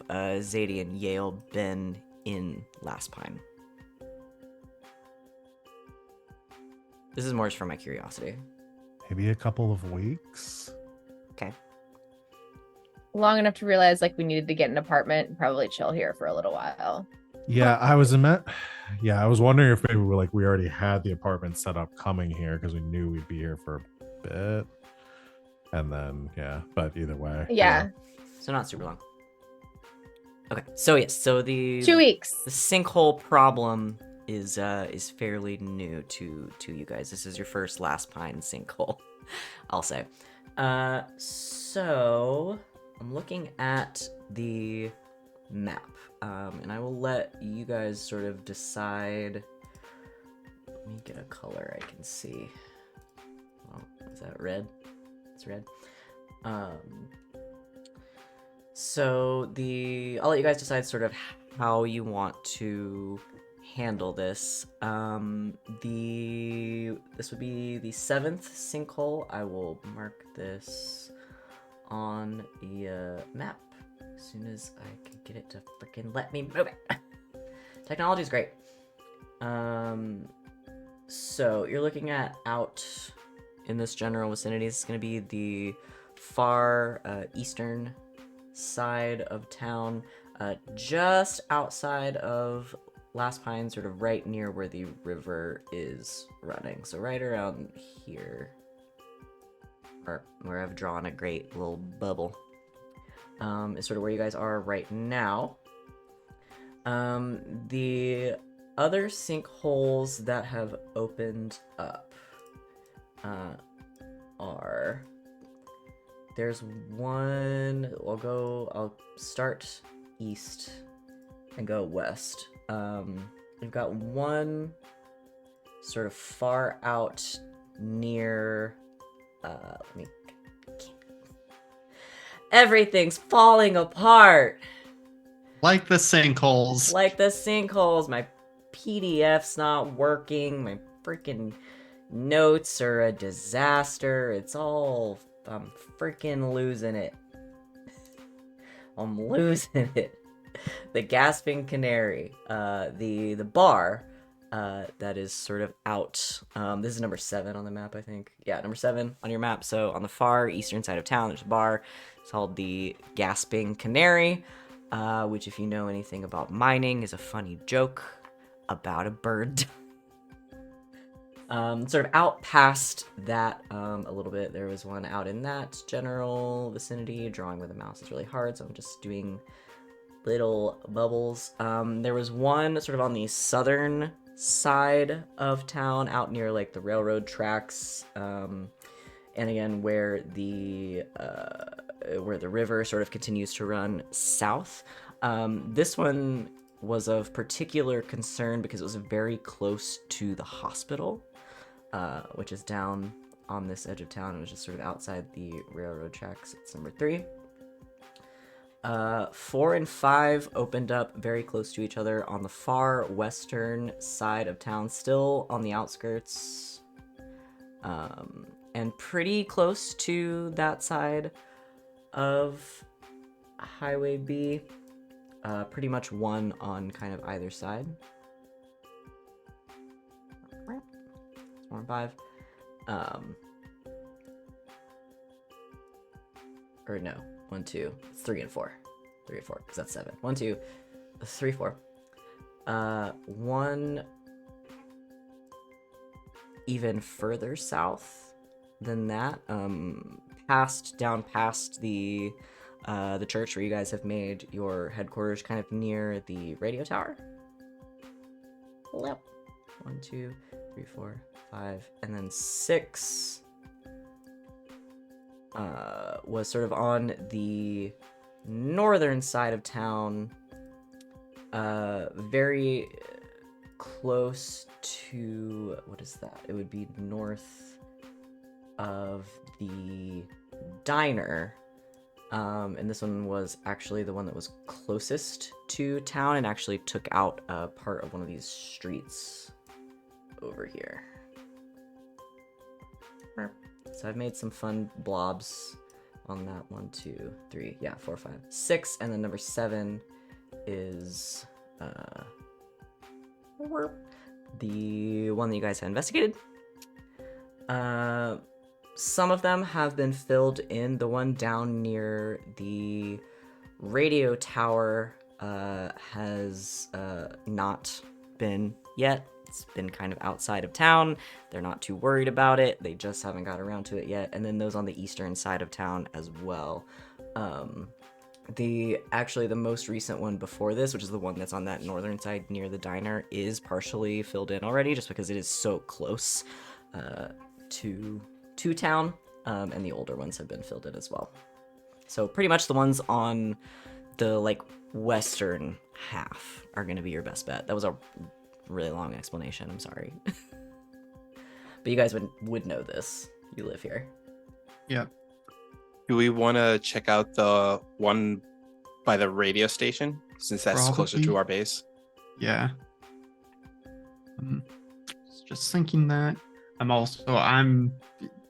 Zadie and Yale been in Last Pine? This is more just for my curiosity. Maybe a couple of weeks. Okay. long enough to realize like we needed to get an apartment and probably chill here for a little while. Yeah, I was yeah, I was wondering if maybe we already had the apartment set up coming here because we knew we'd be here for a bit. And then yeah, but either way. Yeah. So not super long. Okay, so yes, so the 2 weeks. the sinkhole problem is fairly new to you guys. This is your first Last Pine sinkhole, I'll say. So I'm looking at the map, and I will let you guys sort of decide. Let me get a color I can see. Oh, is that red? It's red. So I'll let you guys decide sort of how you want to handle this. This would be the 7th sinkhole. I will mark this on the map as soon as I can get it to freaking let me move it. Technology is great. So you're looking at out in this general vicinity. It's going to be the far eastern side of town, just outside of Last Pine, sort of right near where the river is running. So right around here, or where I've drawn a great little bubble, is sort of where you guys are right now. The other sinkholes that have opened up are... There's one... I'll start east and go west. We've got one sort of far out near... Everything's falling apart! Like the sinkholes. Like the sinkholes, my PDF's not working, my freaking notes are a disaster, it's all... I'm freaking losing it. I'm losing it. The Gasping Canary, the bar, that is sort of out. This is number 7 on the map, I think. Yeah, number 7 on your map. So on the far eastern side of town, there's a bar. It's called the Gasping Canary, which, if you know anything about mining, is a funny joke about a bird. Sort of out past that a little bit, there was one out in that general vicinity. Drawing with a mouse is really hard, so I'm just doing little bubbles. There was one sort of on the southern side of town, out near like the railroad tracks, and again where the river sort of continues to run south. This one was of particular concern because it was very close to the hospital, which is down on this edge of town. It was just sort of outside the railroad tracks. It's number 3. 4 and 5 opened up very close to each other on the far western side of town, still on the outskirts, and pretty close to that side of Highway B. Pretty much one on kind of either side. 4 and 5. Or no, 1, 2, 3 and 4. 3 and 4, because that's 7. 1, 2, 3, 4. One even further south than that, down past the church where you guys have made your headquarters, kind of near the radio tower. Yep. 1, 2, 3, 4, 5, and then 6 was sort of on the northern side of town, very close to, what is that? It would be north of the diner. And this one was actually the one that was closest to town and actually took out a part of one of these streets over here. So I've made some fun blobs on that. 1, 2, 3, yeah, 4, 5, 6, and then number 7 is the one that you guys had investigated. some of them have been filled in. The one down near the radio tower has not been yet. It's been kind of outside of town. They're not too worried about it. They just haven't got around to it yet. And then those on the eastern side of town as well. The most recent one before this, which is the one that's on that northern side near the diner, is partially filled in already, just because it is so close to town. And the older ones have been filled in as well. So pretty much the ones on the like western half are going to be your best bet. That was a really long explanation. I'm sorry. But you guys would know this. You live here. Yep. Do we want to check out the one by the radio station since that's closer Probably. to our base? Yeah. Just thinking that. I'm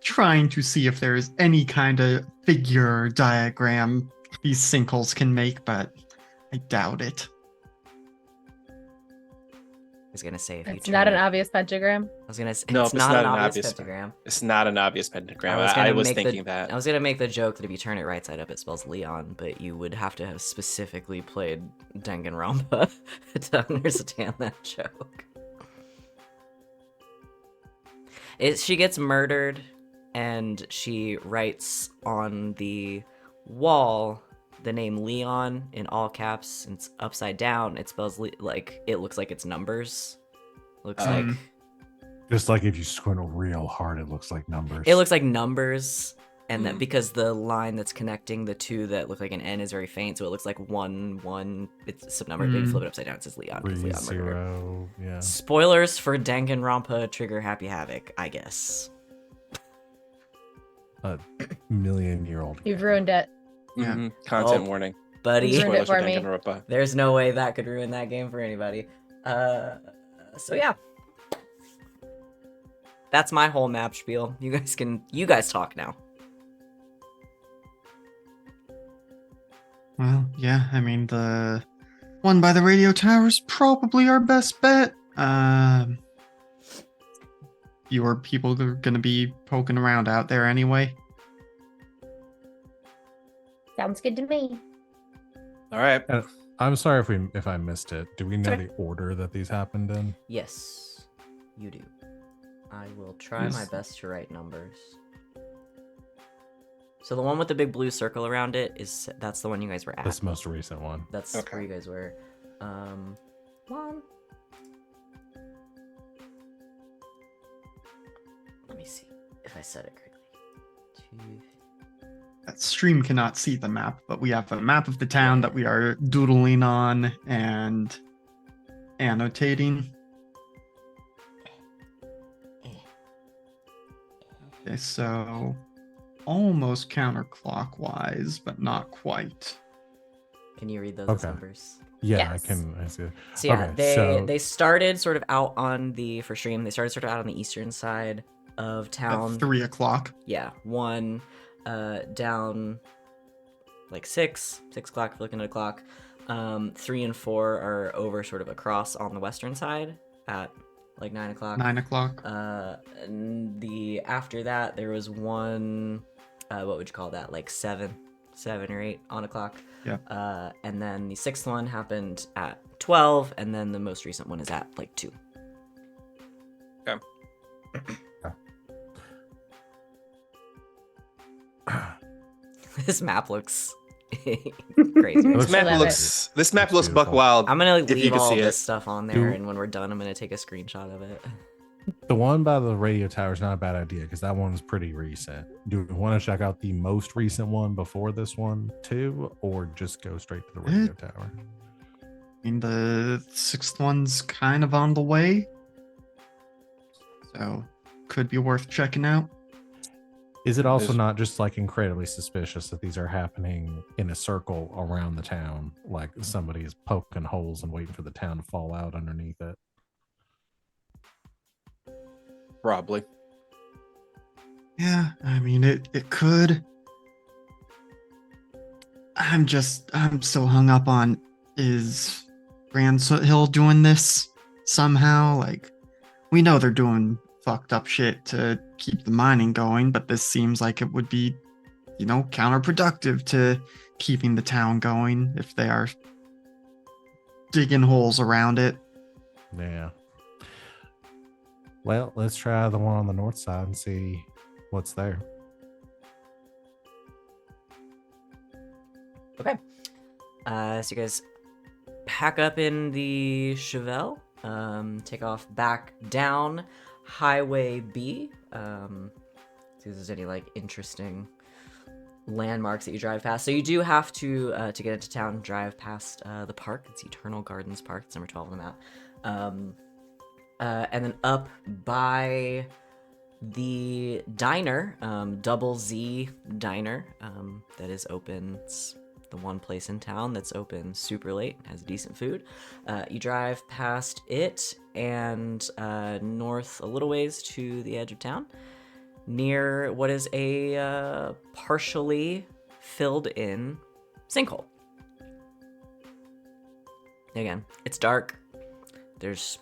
trying to see if there's any kind of figure diagram these sinkholes can make, but I doubt it. I was gonna say if you It's not turn an it- obvious pentagram. I was gonna say No, it's it's not not an an obvious obvious pentagram. It's not an obvious pentagram. I was I gonna was make the- thinking that. I was gonna make the joke that if you turn it right side up, it spells Leon, but you would have to have specifically played Danganronpa to understand that joke. She gets murdered, and she writes on the wall the name Leon in all caps, and it's upside down. It spells like it looks like it's numbers. Looks like Just like if you squint real hard, it looks like numbers. it looks like numbers, and that Mm. because the line that's connecting the two that look like an N is very faint, so it looks like 1 1. It's a number. But you flip it upside down, it says Leon. 'Cause 3 Leon murdered her. 0. Yeah. Spoilers for Danganronpa Trigger Happy Havoc, I guess. A million-year-old. You've ruined it. Yeah. Content Oh. warning. Buddy, You ruined it Spoilers for me. Danganronpa. there's no way that could ruin that game for anybody. So yeah. That's my whole map spiel. You guys talk now. Well, yeah, I mean, the one by the radio tower is probably our best bet. Fewer people are going to be poking around out there anyway. Sounds good to me. All right. I'm sorry if I missed it. Do we know Sorry. the order that these happened in? Yes, you do. I will try my Yes. best to write numbers. So the one with the big blue circle around it that's the one you guys were at. This most recent one. That's Okay. where you guys were. One. Let me see if I said it correctly. 2. That stream cannot see the map, but we have a map of the town that we are doodling on and annotating. Okay, so almost counterclockwise, but not quite. Can you read those as Okay. numbers? Yeah, Yes. I see. So yeah, Okay, they started sort of out on the for stream. They started sort of out on the eastern side of town. At 3 o'clock. Yeah, one down like 6 o'clock if you're looking at a clock. 3 and 4 are over sort of across on the western side at like 9 o'clock. 9 o'clock. And the after that there was one what would you call that, like 7 or 8 on a clock. Yeah. And then the 6th one happened at 12, and then the most recent one is at like 2. This map looks crazy. This I map love looks. This map looks buck Beautiful. wild. I'm gonna If you leave can all see this it. stuff on there, Do- and when we're done, I'm gonna take a screenshot of it. The one by the radio tower is not a bad idea because that one's pretty recent. Do we want to check out the most recent one before this one too, or just go straight to the radio tower? I mean, the 6th one's kind of on the way. So, could be worth checking out. Is it also There's- not just like incredibly suspicious that these are happening in a circle around the town? Like somebody is poking holes and waiting for the town to fall out underneath it. Probably. Yeah, I mean, it could. I'm so hung up on, is Grand Hill doing this somehow? Like, we know they're doing fucked up shit to keep the mining going, but this seems like it would be, counterproductive to keeping the town going if they are digging holes around it. Yeah. Well, let's try the one on the north side and see what's there. Okay. So you guys pack up in the Chevelle, take off back down Highway B. See if there's any like interesting landmarks that you drive past. So you do have to get into town, drive past the park. It's Eternal Gardens Park. It's number 12 on the map. And then up by the diner, Double Z Diner, that is open. It's the one place in town that's open super late, has decent food. You drive past it and north a little ways to the edge of town, near what is a partially filled in sinkhole. Again, it's dark. There's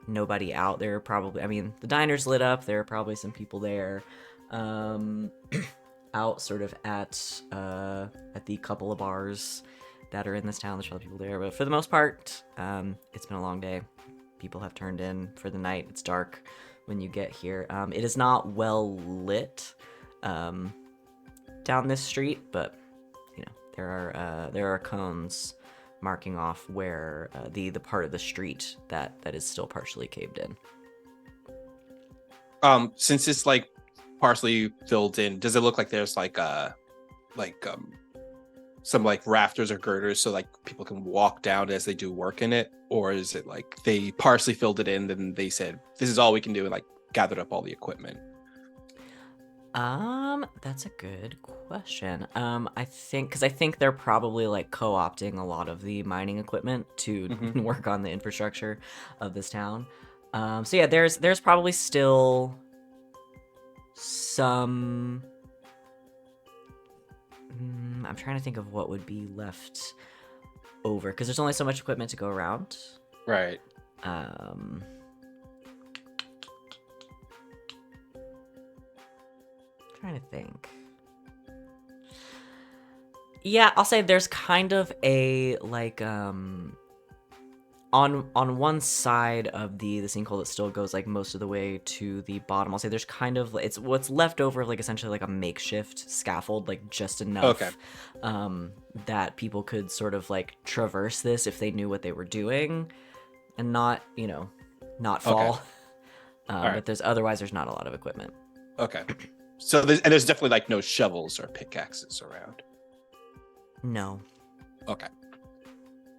nobody out there probably. I mean, the diner's lit up. There are probably some people there. Out sort of at the couple of bars that are in this town. There's probably people there, but for the most part, it's been a long day. People have turned in for the night. It's dark when you get here. It is not well lit down this street, but there are cones marking off where the part of the street that is still partially caved in. Since it's like partially filled in, does it look like there's some like rafters or girders so like people can walk down as they do work in it, or is it like they partially filled it in, then they said this is all we can do and like gathered up all the equipment? That's a good question. I think they're probably like co-opting a lot of the mining equipment to work on the infrastructure of this town. So yeah, there's probably still some. I'm trying to think of what would be left over because there's only so much equipment to go around. Right. Trying to think. Yeah, I'll say there's kind of a like on one side of the sinkhole that still goes like most of the way to the bottom. I'll say there's kind of it's what's left over like essentially like a makeshift scaffold, like just enough that people could sort of like traverse this if they knew what they were doing and not fall. But there's not a lot of equipment. Okay. So there's definitely like no shovels or pickaxes around. No. Okay.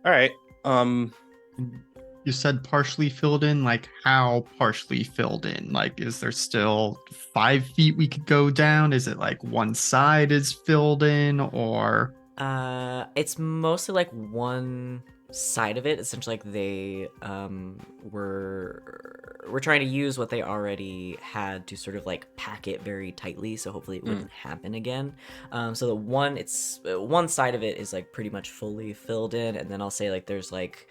All right. You said partially filled in, like how partially filled in? Like, is there still 5 feet we could go down? Is it like one side is filled in, or? It's mostly like one side of it. Essentially, like they were trying to use what they already had to sort of like pack it very tightly, so hopefully it wouldn't happen again. So the one side of it is like pretty much fully filled in, and then I'll say like there's like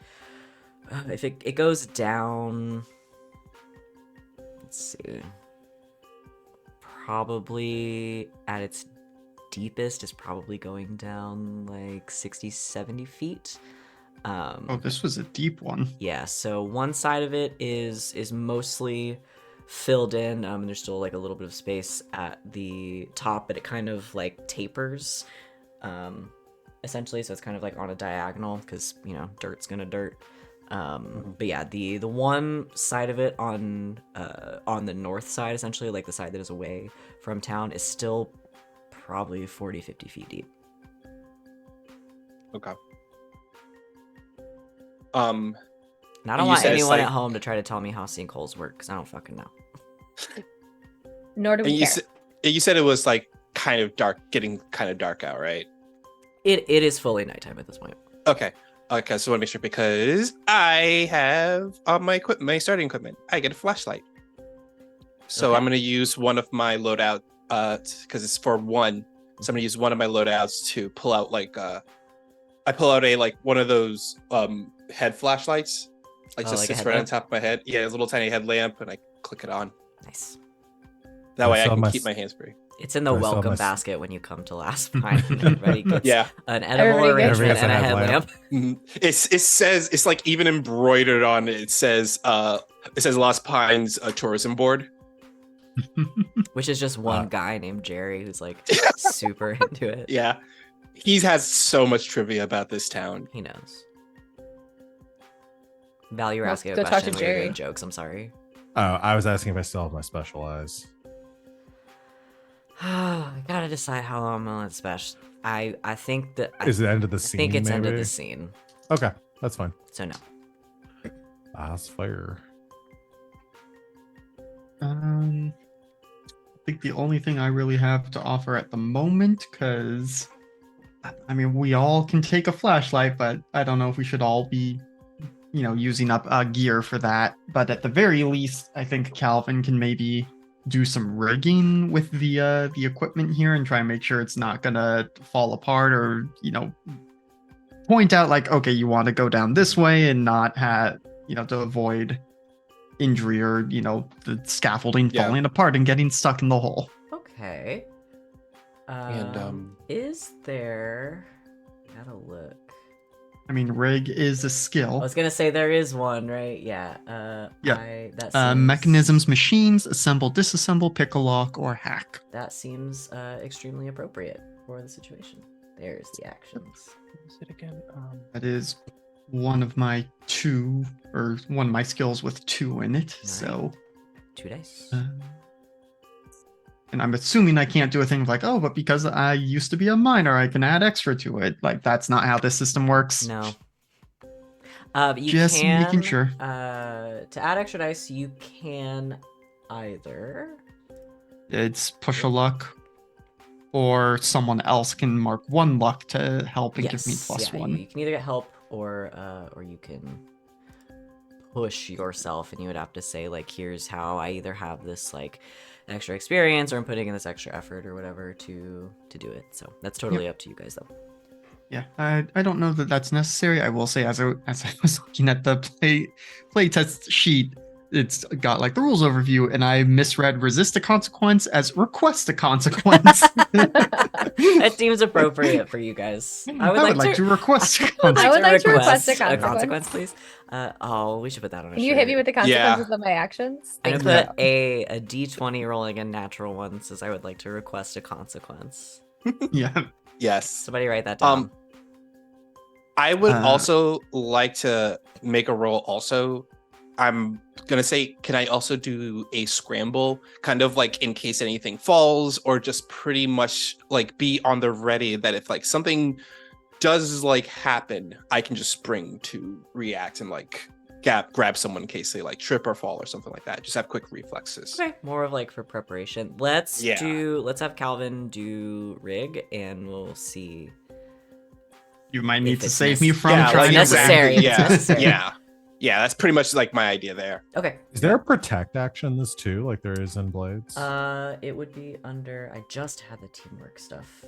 if it goes down, let's see, probably at its deepest is probably going down like 60-70 feet. Oh, this was a deep one. Yeah, so one side of it is mostly filled in, and there's still like a little bit of space at the top, but it kind of like tapers, essentially. So it's kind of like on a diagonal because dirt's gonna dirt. But yeah, the one side of it on the north side, essentially like the side that is away from town, is still probably 40-50 feet deep. Okay. And I don't want anyone at home to try to tell me how sinkholes work because I don't fucking know. Nor do we care. You said it was like kind of dark, getting kind of dark out, right? It is fully nighttime at this point. Okay. So I want to make sure because I have on my starting equipment, I get a flashlight. So Okay. I'm going to use one of my loadout because it's for one. So I'm going to use one of my loadouts to pull out I pull out one of those head flashlights, like just like a sits right on headlamp? top of my head. Yeah, a little tiny headlamp, and I click it on. Nice. That I way I saw can my keep s- my hands free. It's in the I saw welcome my- basket when you come to Last Pine. Everybody gets Yeah. an edible Everybody arrangement gets a and a headlamp. headlamp. It says it's like even embroidered on it. It says Lost Pines tourism board. Which is just one Uh, guy named Jerry who's like super into it. Yeah. He has so much trivia about this town. He knows. Val, you were Well, asking a go talk question. to We were Jerry. doing jokes. I'm sorry. Oh, I was asking if I still have my special eyes. I gotta decide how long I'm gonna let special. I think that Is it end of the I scene? think it's maybe? end of the scene. Okay, that's fine. So no. That's fire. I think the only thing I really have to offer at the moment, because I mean, we all can take a flashlight, but I don't know if we should all be, using up gear for that. But at the very least, I think Calvin can maybe do some rigging with the equipment here and try and make sure it's not gonna fall apart, or point out like, okay, you want to go down this way and not have to avoid injury or the scaffolding Yeah. falling apart and getting stuck in the hole. Okay. And, is there? Gotta look. I mean, rig is a I skill. was gonna say there is one, right? Yeah. Yeah. That seems, Mechanisms, machines, assemble, disassemble, pick a lock, or hack. That seems extremely appropriate for the situation. There's the actions. What is it again? That is one of my one of my skills with 2 in it. Nice. So, 2 dice. and I'm assuming I can't do a thing like, oh, but because I used to be a miner, I can add extra to it. Like, that's not how this system works. No. But you Just can, making sure. To add extra dice, you can either. It's push a luck, or someone else can mark 1 luck to help and give me plus yeah, 1. You can either get help or you can push yourself, and you would have to say like, here's how I either have this like extra experience or I'm putting in this extra effort or whatever to do it. So that's totally up to you guys though. Yeah, I don't know that that's necessary. I will say, as I was looking at the play test sheet, it's got like the rules overview, and I misread resist a consequence as request a consequence. That seems appropriate for you guys. I would like to request a consequence. I would like to request a a consequence. consequence, please. We should put that on a Can you hit me with the Yeah. consequences of my actions? I'm Thank gonna you. put a d20 rolling a natural one says I would like to request a consequence. Yeah. Yes. Somebody write that down. I would Uh, also like to make a roll also. I'm gonna say, can I also do a scramble, kind of like in case anything falls, or just pretty much like be on the ready that if like something does like happen, I can just spring to react and like grab someone in case they like trip or fall or something like that. Just have quick reflexes. Okay, more of like for preparation. Let's Yeah. have Calvin do rig, and we'll see. You might need If to it's save me from Yeah, like trying necessary. to It's Yeah, necessary. yeah. That's pretty much like my idea there. Okay. Is there a protect action in this too, like there is in Blades? It would be under. I just had the teamwork stuff.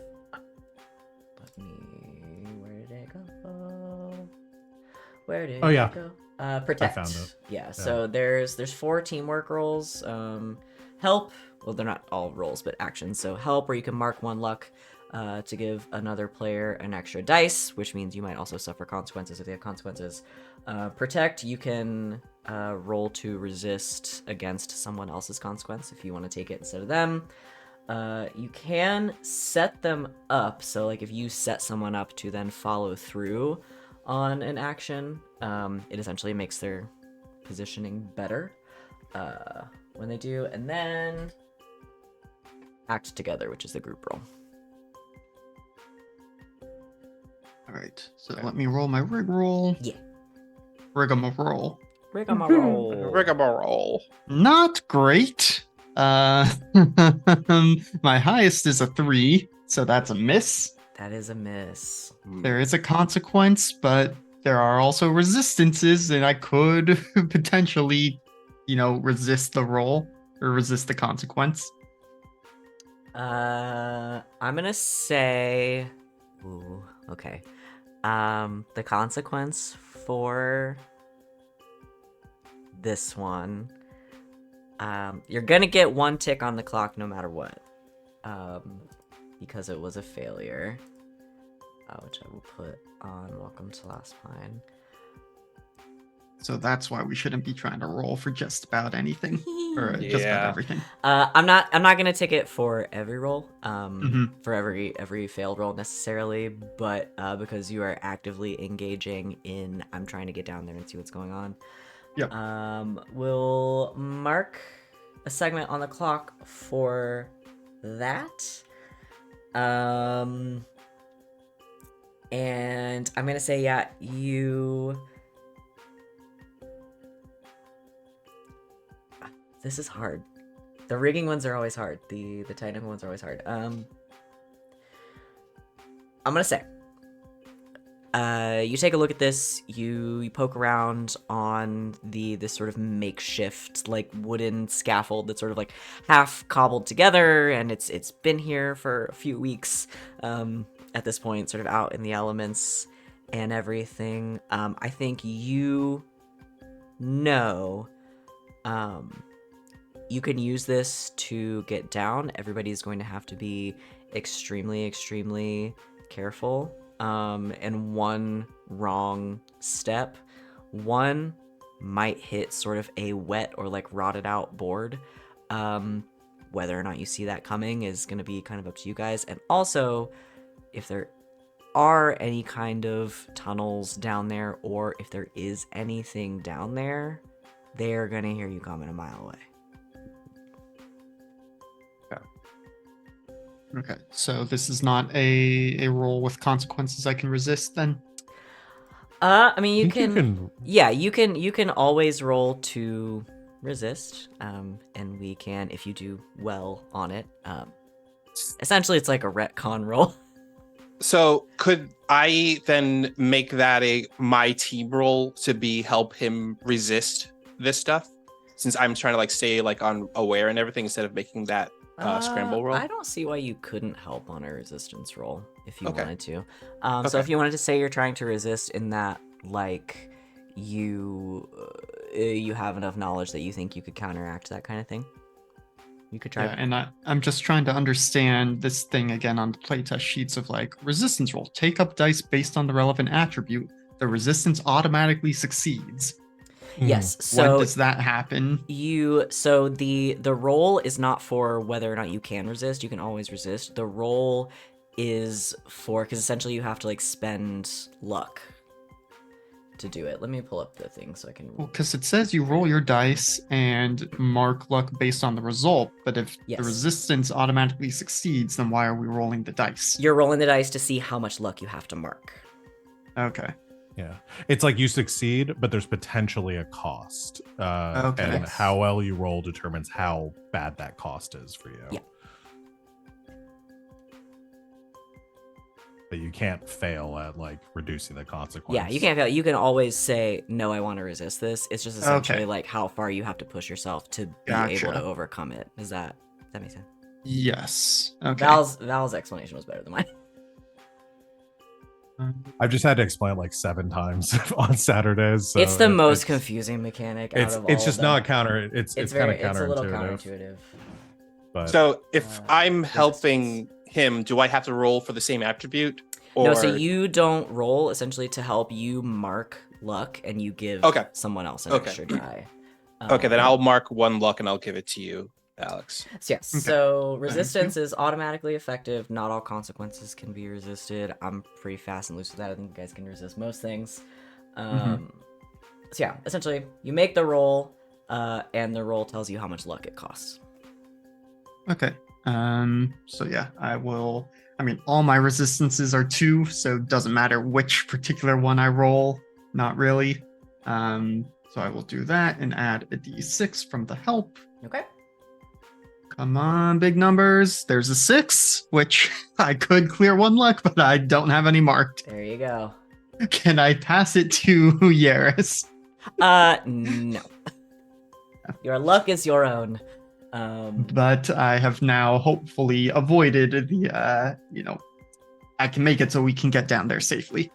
Let me. Where did it go? Where did Oh, yeah. it go? Protect. found it. Yeah. So there's 4 teamwork rolls. Help. Well, they're not all rolls, but actions. So help, where you can mark 1 luck. To give another player an extra dice, which means you might also suffer consequences if they have consequences. Protect, you can roll to resist against someone else's consequence if you want to take it instead of them. You can set them up, so like if you set someone up to then follow through on an action, it essentially makes their positioning better when they do. And then act together, which is the group roll. All right, so let me roll my rig roll. Yeah. Rigmarole. Rigmarole. Rigmarole. Not great. My highest is a 3, so that's a miss. That is a miss. There is a consequence, but there are also resistances, and I could potentially, resist the roll or resist the consequence. I'm gonna say, ooh, okay. The consequence for this one, You're gonna get 1 tick on the clock no matter what, because it was a failure, which I will put on Welcome to Last Pine. So that's why we shouldn't be trying to roll for just about anything, or just about Yeah. everything. I'm not gonna tick it for every roll, Mhm. for every failed roll necessarily, but because you are actively engaging in, I'm trying to get down there and see what's going on. Yep. We'll mark a segment on the clock for that. And I'm gonna say, yeah, you. This is hard. The rigging ones are always hard. The technical ones are always hard. I'm gonna say, you take a look at this. You poke around on this sort of makeshift like wooden scaffold that's sort of like half cobbled together, and it's been here for a few weeks. At this point, sort of out in the elements and everything. I think you know. You can use this to get down. Everybody's going to have to be extremely, extremely careful. And one wrong step, one might hit sort of a wet or like rotted out board. Whether or not you see that coming is going to be kind of up to you guys. And also, if there are any kind of tunnels down there, or if there is anything down there, they're going to hear you coming a mile away. Okay, so this is not a roll with consequences I can resist then? I mean, you I think can, yeah, you can always roll to resist, and we can, if you do well on it, essentially it's like a retcon roll. So could I then make that my team roll to help him resist this stuff? Since I'm trying to like stay like on aware and everything instead of making that scramble roll. I don't see why you couldn't help on a resistance roll if you Okay. wanted to. So if you wanted to say you're trying to resist in that, like, you have enough knowledge that you think you could counteract that kind of thing, you could try. Yeah, and I'm just trying to understand this thing again on the playtest sheets of like resistance roll. Take up dice based on the relevant attribute. The resistance automatically succeeds. Yes. So when does that happen? The roll is not for whether or not you can resist. You can always resist. The roll is for, because essentially you have to like spend luck to do it. Let me pull up the thing so I can. Well, because it says you roll your dice and mark luck based on the result, but if Yes. the resistance automatically succeeds, then why are we rolling the dice? You're rolling the dice to see how much luck you have to mark. Okay. Yeah, it's like you succeed, but there's potentially a cost. Okay. And Yes. how well you roll determines how bad that cost is for you. Yeah. But you can't fail at like reducing the consequence. Yeah, you can't fail. You can always say, no, I want to resist this. It's just essentially Okay. like how far you have to push yourself to be Gotcha. able to overcome it. Does that make sense? Yes. Okay. Val's explanation was better than mine. I've just had to explain it like 7 times on Saturdays. So It's the most it's- confusing mechanic It's out of it's all just of them. not counter. It's kind of It's a little counterintuitive. counterintuitive. But So if I'm resistance. helping him, do I have to roll for the same attribute? Or... No, so you don't roll essentially to help you mark luck, and you give Okay. someone else an Okay. extra die. Okay, then Um, I'll mark 1 luck and I'll give it to you, Alex. So yes, Okay. so resistance is automatically effective. Not all consequences can be resisted. I'm pretty fast and loose with that. I think you guys can resist most things. So yeah, essentially, you make the roll, and the roll tells you how much luck it costs. Okay. So yeah, I will. I mean, all my resistances are 2, so it doesn't matter which particular one I roll. Not really. So I will do that and add a d6 from the help. Okay. Come on, big numbers. There's a 6, which I could clear 1 luck, but I don't have any marked. There you go. Can I pass it to Yaris? No. Your luck is your own. But I have now hopefully avoided the, I can make it so we can get down there safely.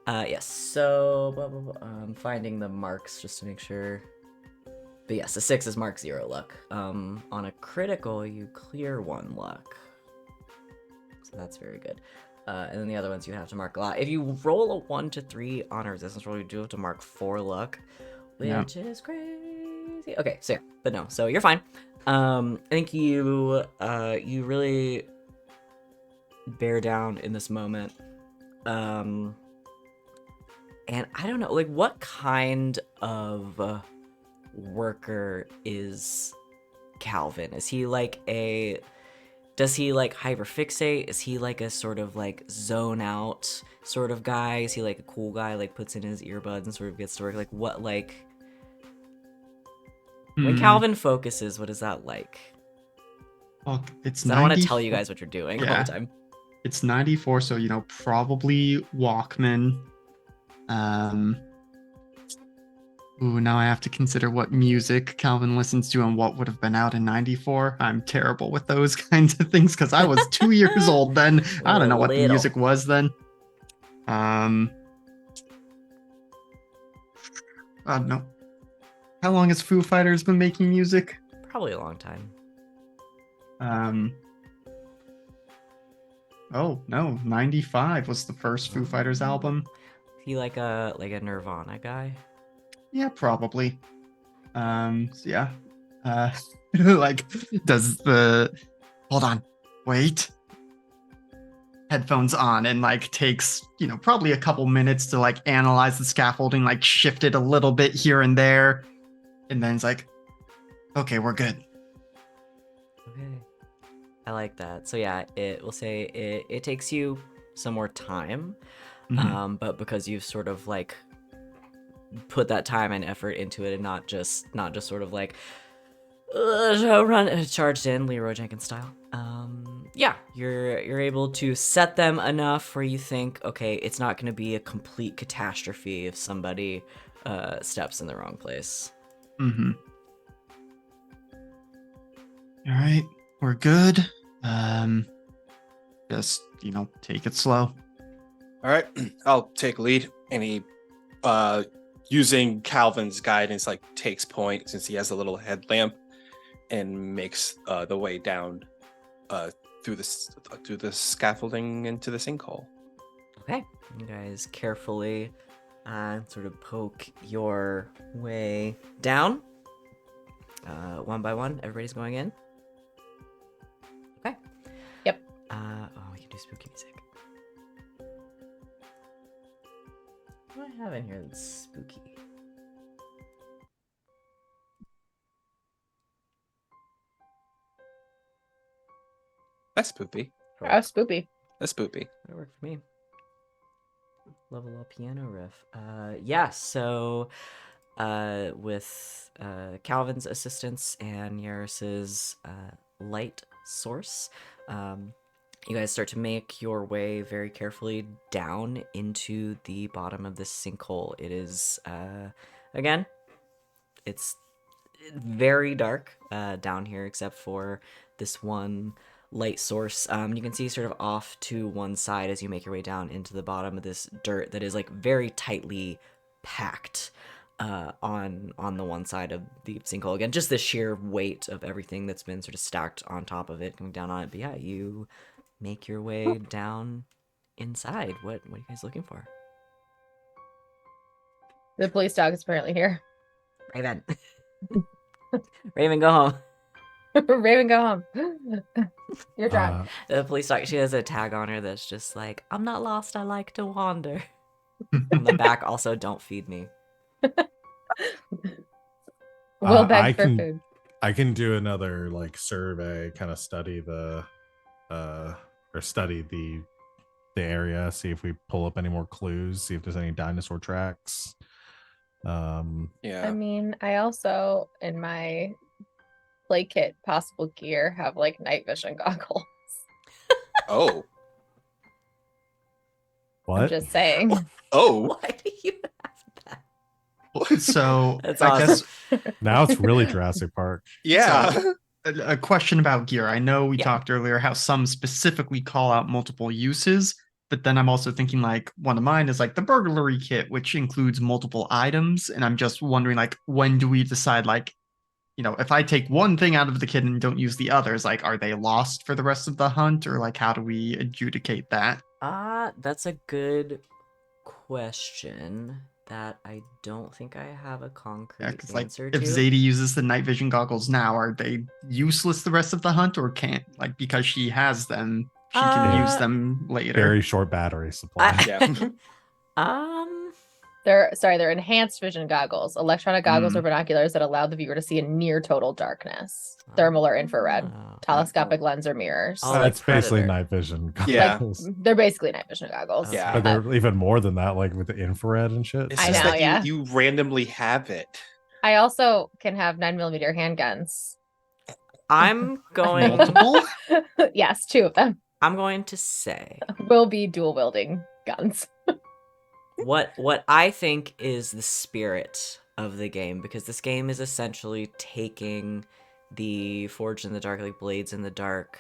Yes. So, I'm finding the marks just to make sure. But yes, a 6 is mark 0 luck. On a critical, you clear 1 luck. So that's very good. And then the other ones you have to mark a lot. If you roll a 1 to 3 on a resistance roll, you do have to mark 4 luck, which is crazy. Okay, so yeah, but no, so you're fine. I think you really bear down in this moment. And I don't know, like, what kind of worker is Calvin? Is he like does he like hyperfixate? Is he like a sort of like zone out sort of guy? Is he like a cool guy, like puts in his earbuds and sort of gets to work? Like what, like when Calvin focuses, what is that like? Well, it's 'Cause I don't want to 94 tell you guys what you're doing all Yeah. the time. It's 94, so probably Walkman. Ooh, now I have to consider what music Calvin listens to and what would have been out in 94. I'm terrible with those kinds of things because I was 2 years old then. I don't know what the Little. music was then. I don't know. How long has Foo Fighters been making music? Probably a long time. Oh no, 95 was the first Foo Fighters album. Is he like a Nirvana guy? Yeah, probably. So yeah. Like, does the hold on, wait. Headphones on and like takes, probably a couple minutes to like analyze the scaffolding, like shift it a little bit here and there. And then it's like, okay, we're good. Okay. I like that. So yeah, we'll say it takes you some more time. Mhm. But because you've sort of like put that time and effort into it and not just sort of like charged in Leroy Jenkins style. Yeah, you're able to set them enough where you think, okay, it's not going to be a complete catastrophe if somebody steps in the wrong place. Mm-hmm. All right, we're good. Just take it slow. All right, I'll take lead. And he, using Calvin's guidance, like takes point since he has a little headlamp, and makes the way down through the scaffolding into the sinkhole. Okay, you guys carefully sort of poke your way down. One by one, everybody's going in. Okay. Yep. We can do spooky music. What do I have in here that's spooky? That's spoopy. Oh, spoopy. That's spoopy. That worked for me. Level up piano riff. Yeah, so with Calvin's assistance and Yaris's light source, you guys start to make your way very carefully down into the bottom of this sinkhole. It is, again, it's very dark down here except for this one light source. You can see sort of off to one side as you make your way down into the bottom of this dirt that is like very tightly packed on the one side of the sinkhole. Again, just the sheer weight of everything that's been sort of stacked on top of it, coming down on it. But yeah, you make your way down inside. What are you guys looking for? The police dog is apparently here. Raven. Raven, go home. Raven, go home. Your turn. The police dog, she has a tag on her that's just like, I'm not lost, I like to wander. On the back, also, don't feed me. We'll beg I for can- food. I can do another like survey, kind of study the area, see if we pull up any more clues, see if there's any dinosaur tracks. I Yeah. mean, I also, in my play kit possible gear, have like night vision goggles. Oh. I'm What? just saying. Oh. Why do you have that? So That's I guess Now it's really Jurassic Park. Yeah. a question about gear. I know we Yeah. talked earlier how some specifically call out multiple uses, but then I'm also thinking like one of mine is like the burglary kit, which includes multiple items. And I'm just wondering like, when do we decide like if I take one thing out of the kit and don't use the others, like, are they lost for the rest of the hunt, or like, how do we adjudicate that? That's a good question that I don't think I have a concrete Yeah, because like, answer if to. Zadie uses the night vision goggles now, are they useless the rest of the hunt, or can't, like, because she has them, she can use Uh, them later? Very short battery supply. Yeah. They're enhanced vision goggles, electronic goggles or binoculars that allow the viewer to see in near total darkness, thermal or infrared, Oh. telescopic lens or mirrors. Oh, like That's basically Predator. night vision. Yeah. goggles. They're basically night vision goggles. Okay. Yeah. But they're even more than that, like with the infrared and shit. It's I just know, that yeah. you randomly have it. I also can have 9mm handguns. I'm going. Multiple? Yes, 2 of them I'm going to say will be dual wielding guns. what I think is the spirit of the game, because this game is essentially taking the Forged in the Dark, like Blades in the Dark.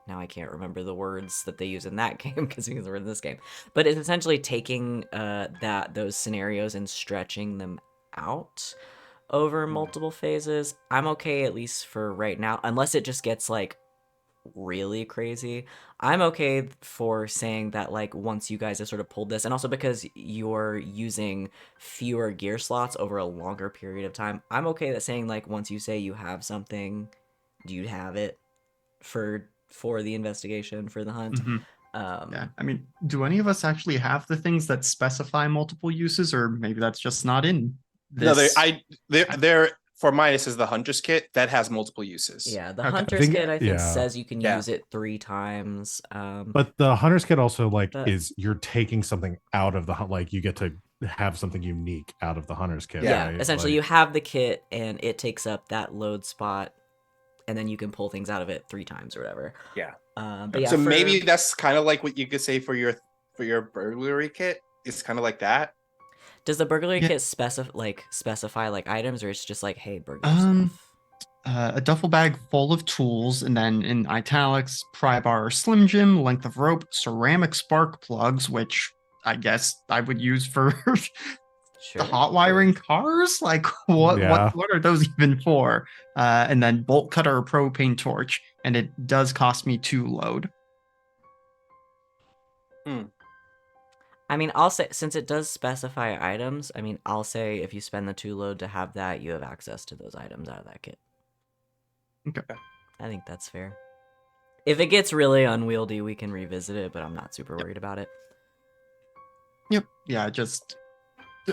Now I can't remember the words that they use in that game because they're in this game. But it's essentially taking those scenarios and stretching them out over multiple phases. I'm okay, at least for right now, unless it just gets like really crazy. I'm okay for saying that, like, once you guys have sort of pulled this, and also because you're using fewer gear slots over a longer period of time, I'm okay that saying, like, once you say you have something, you have it for the investigation, for the hunt. Mhm. Yeah, I mean, do any of us actually have the things that specify multiple uses, or maybe that's just not in this? No, they're for mine. This is the Hunter's kit that has multiple uses. Yeah, the Okay. Hunter's I think- Kit, I think, yeah. says you can Yeah. use it 3 times. But the hunter's kit also like But- is you're taking something out of the like you get to have something unique out of the hunter's kit. yeah, right? essentially Like, you have the kit and it takes up that load spot, and then you can pull things out of it 3 times or whatever. Yeah. But yeah, So for- maybe that's kind of like what you could say for your burglary kit. It's kind of like that. does the burglary Yeah. kit specify like items, or it's just like, hey, burglar Um, stuff? A duffel bag full of tools, and then in italics, pry bar or slim jim, length of rope, ceramic spark plugs, which I guess I would use for Sure. hot wiring cars. Like, what Yeah. what are those even for? And then bolt cutter or propane torch, and it does cost me 2 load. I mean, I'll say, since it does specify items, I mean, I'll say if you spend the 2 load to have that, you have access to those items out of that kit. Okay. I think that's fair. If it gets really unwieldy, we can revisit it, but I'm not super worried about it. Yep. Yeah,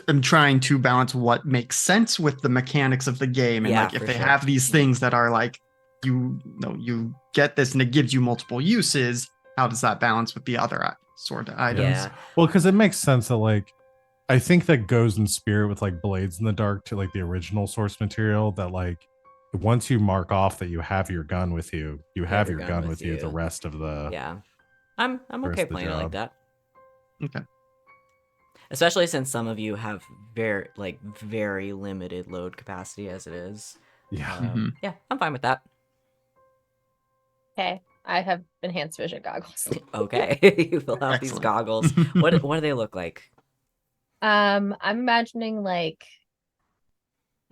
I'm trying to balance what makes sense with the mechanics of the game. And Yeah, like, if for they sure. have these things that are like, you get this and it gives you multiple uses, how does that balance with the other sort of items? Yeah. well, because it makes sense that like I think that goes in spirit with like Blades in the Dark to like the original source material, that like once you mark off that you have your gun with you, you have your gun with you the rest of the Yeah. I'm Where's okay the playing it like job? that. Okay. Especially since some of you have very limited load capacity as it is. yeah. Mhm. Yeah, I'm fine with that. Okay, I have enhanced vision goggles. Okay. You fill out these Excellent. goggles. What do they look like? I'm imagining like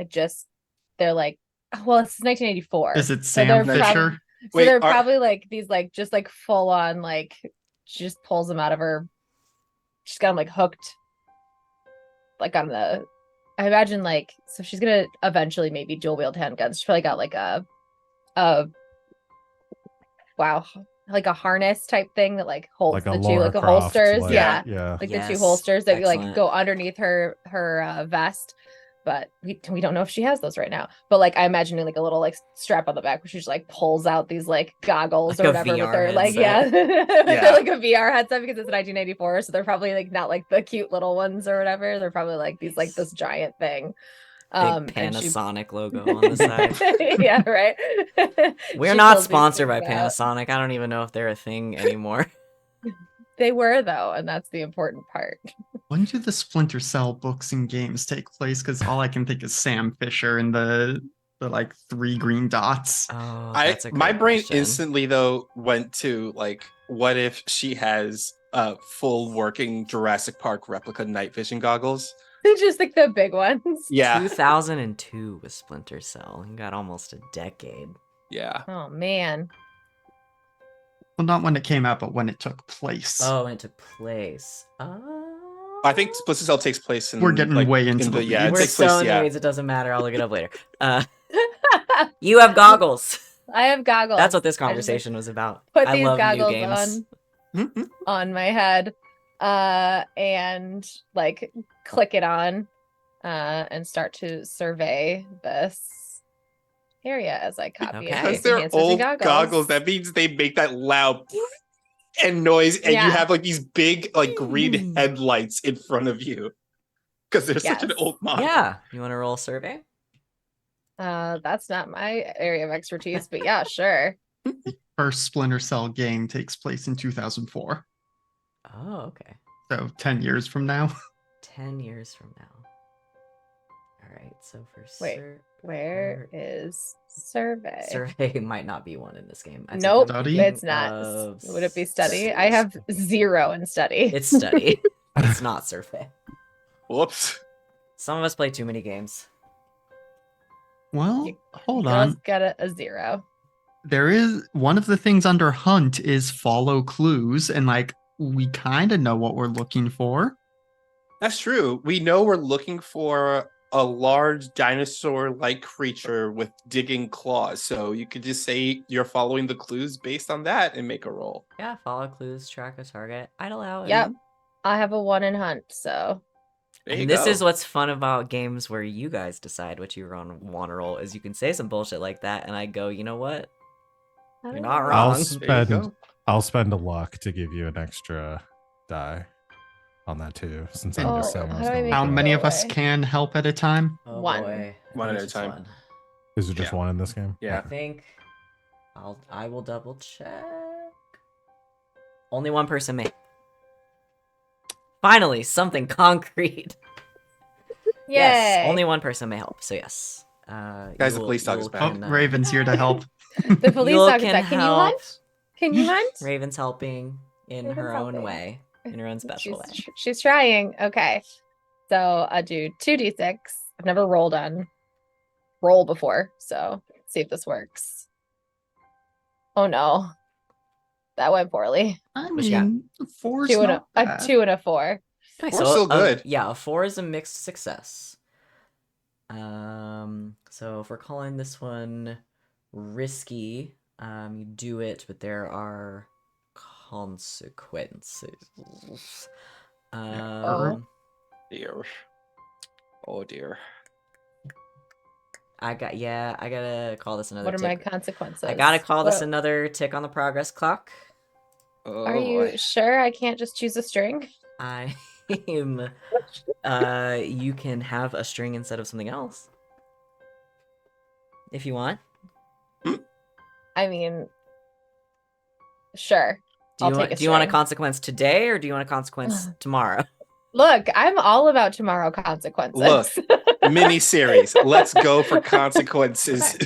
just they're like, well, it's 1984. Is it So Sam they're Fisher? So Wait, they're are- probably like these like just like full on like she just pulls them out of her. She's got them like hooked, like on the. I imagine like so she's gonna eventually maybe dual wield handguns. She's probably got like a wow, like a harness type thing that like holds Like the a two Lara like a Croft, holsters. like- Yeah, yeah. like the Yes, two holsters that like excellent. go underneath her vest. But we don't know if she has those right now. But like I imagine like a little like strap on the back where she just like pulls out these like goggles Like or a whatever with VR their like headset. they're like a VR headset because it's 1984, so they're probably like not like the cute little ones or whatever. They're probably like these like this giant thing. Big and she- Panasonic logo on the side. yeah, right. We're She not pulls these sponsored by things out. Panasonic. I don't even know if they're a thing anymore. They were though, and that's the important part. When do the Splinter Cell books and games take place? Because all I can think is Sam Fisher and the like 3 green dots. Oh, I that's a my great brain question. instantly though went to like, what if she has full working Jurassic Park replica night vision goggles? Just like the big ones. Yeah, 2002 was Splinter Cell. You got almost a decade. yeah. Oh man. Well, not when it came out, but when it took place. Oh, into place. I think Splinter Cell takes place in. We're getting like, way into in the yeah. It weeds. We're takes so place. in the Yeah. weeds, it doesn't matter. I'll look it up later. You have goggles. I have goggles. That's what this I just conversation was about. Put I these love new goggles games. on my head, and like click it on, and start to survey this area as I copy Okay. and Because paste they're enhancements and old goggles. goggles, that means they make that loud and noise, and you Yeah. have like these big like green Mm. headlights in front of you because they're such an Yes. old model. Yeah. You want to roll a survey? That's not my area of expertise, but yeah, sure. First Splinter Cell game takes place in 2004. Oh, okay. So 10 years from now. 10 years from now. All right. So for Wait, Where is survey? survey might not be one in this game. I think Nope, I'm Study? thinking it's not. of Would it be study? I have 0 in study. It's study. It's not survey. Whoops. Some of us play too many games. Well, You- hold Girls on. got a 0. There is one of the things under hunt is follow clues, and like we kind of know what we're looking for. That's true. We know we're looking for a large dinosaur-like creature with digging claws. So you could just say you're following the clues based on that and make a roll. Yeah, follow clues, track a target. I'd allow it. Yep. I have a 1 in hunt, so There you And this go. is what's fun about games where you guys decide what you want to roll, is you can say some bullshit like that, and I go, you know what? You're not Oh. wrong. There you spend go. I'll spend a luck to give you an extra die on that too, since I'm Oh, the same. how as do I the make How it leader. many go of us away? can help at a time? Oh One. boy. I One think at a it's time. one. Is it just Yeah. one in this game? Yeah. I think I will double check. Only one person may. Finally, something concrete. Yay. Yes, only one person may help. So yes. Guys, the police dog is back. Oh, Raven's here to help. The police Yule dog is can back. Can you help. hunt? Can you hunt? Raven's helping in Raven's her own helping. way, in her own special way. She's trying. Okay. So I do 2d6. I've never rolled on roll before, so let's see if this works. Oh no. That went poorly. I What you got? mean, four's 2 and not a bad. 2 and a 4. Nice. Four's still good. Yeah, a 4 is a mixed success. So if we're calling this one risky, you do it, but there are consequences. Dear. Oh dear. I gotta call this another What are my tick. consequences? I gotta call this What- another tick on the progress clock. Oh, Are you sure I can't just choose a string? I am you can have a string instead of something else. If you want. I mean, sure. Do I'll you take want a do you want a string. consequence today or do you want a consequence tomorrow? Look, I'm all about tomorrow consequences. Look, mini series. Let's go for consequences.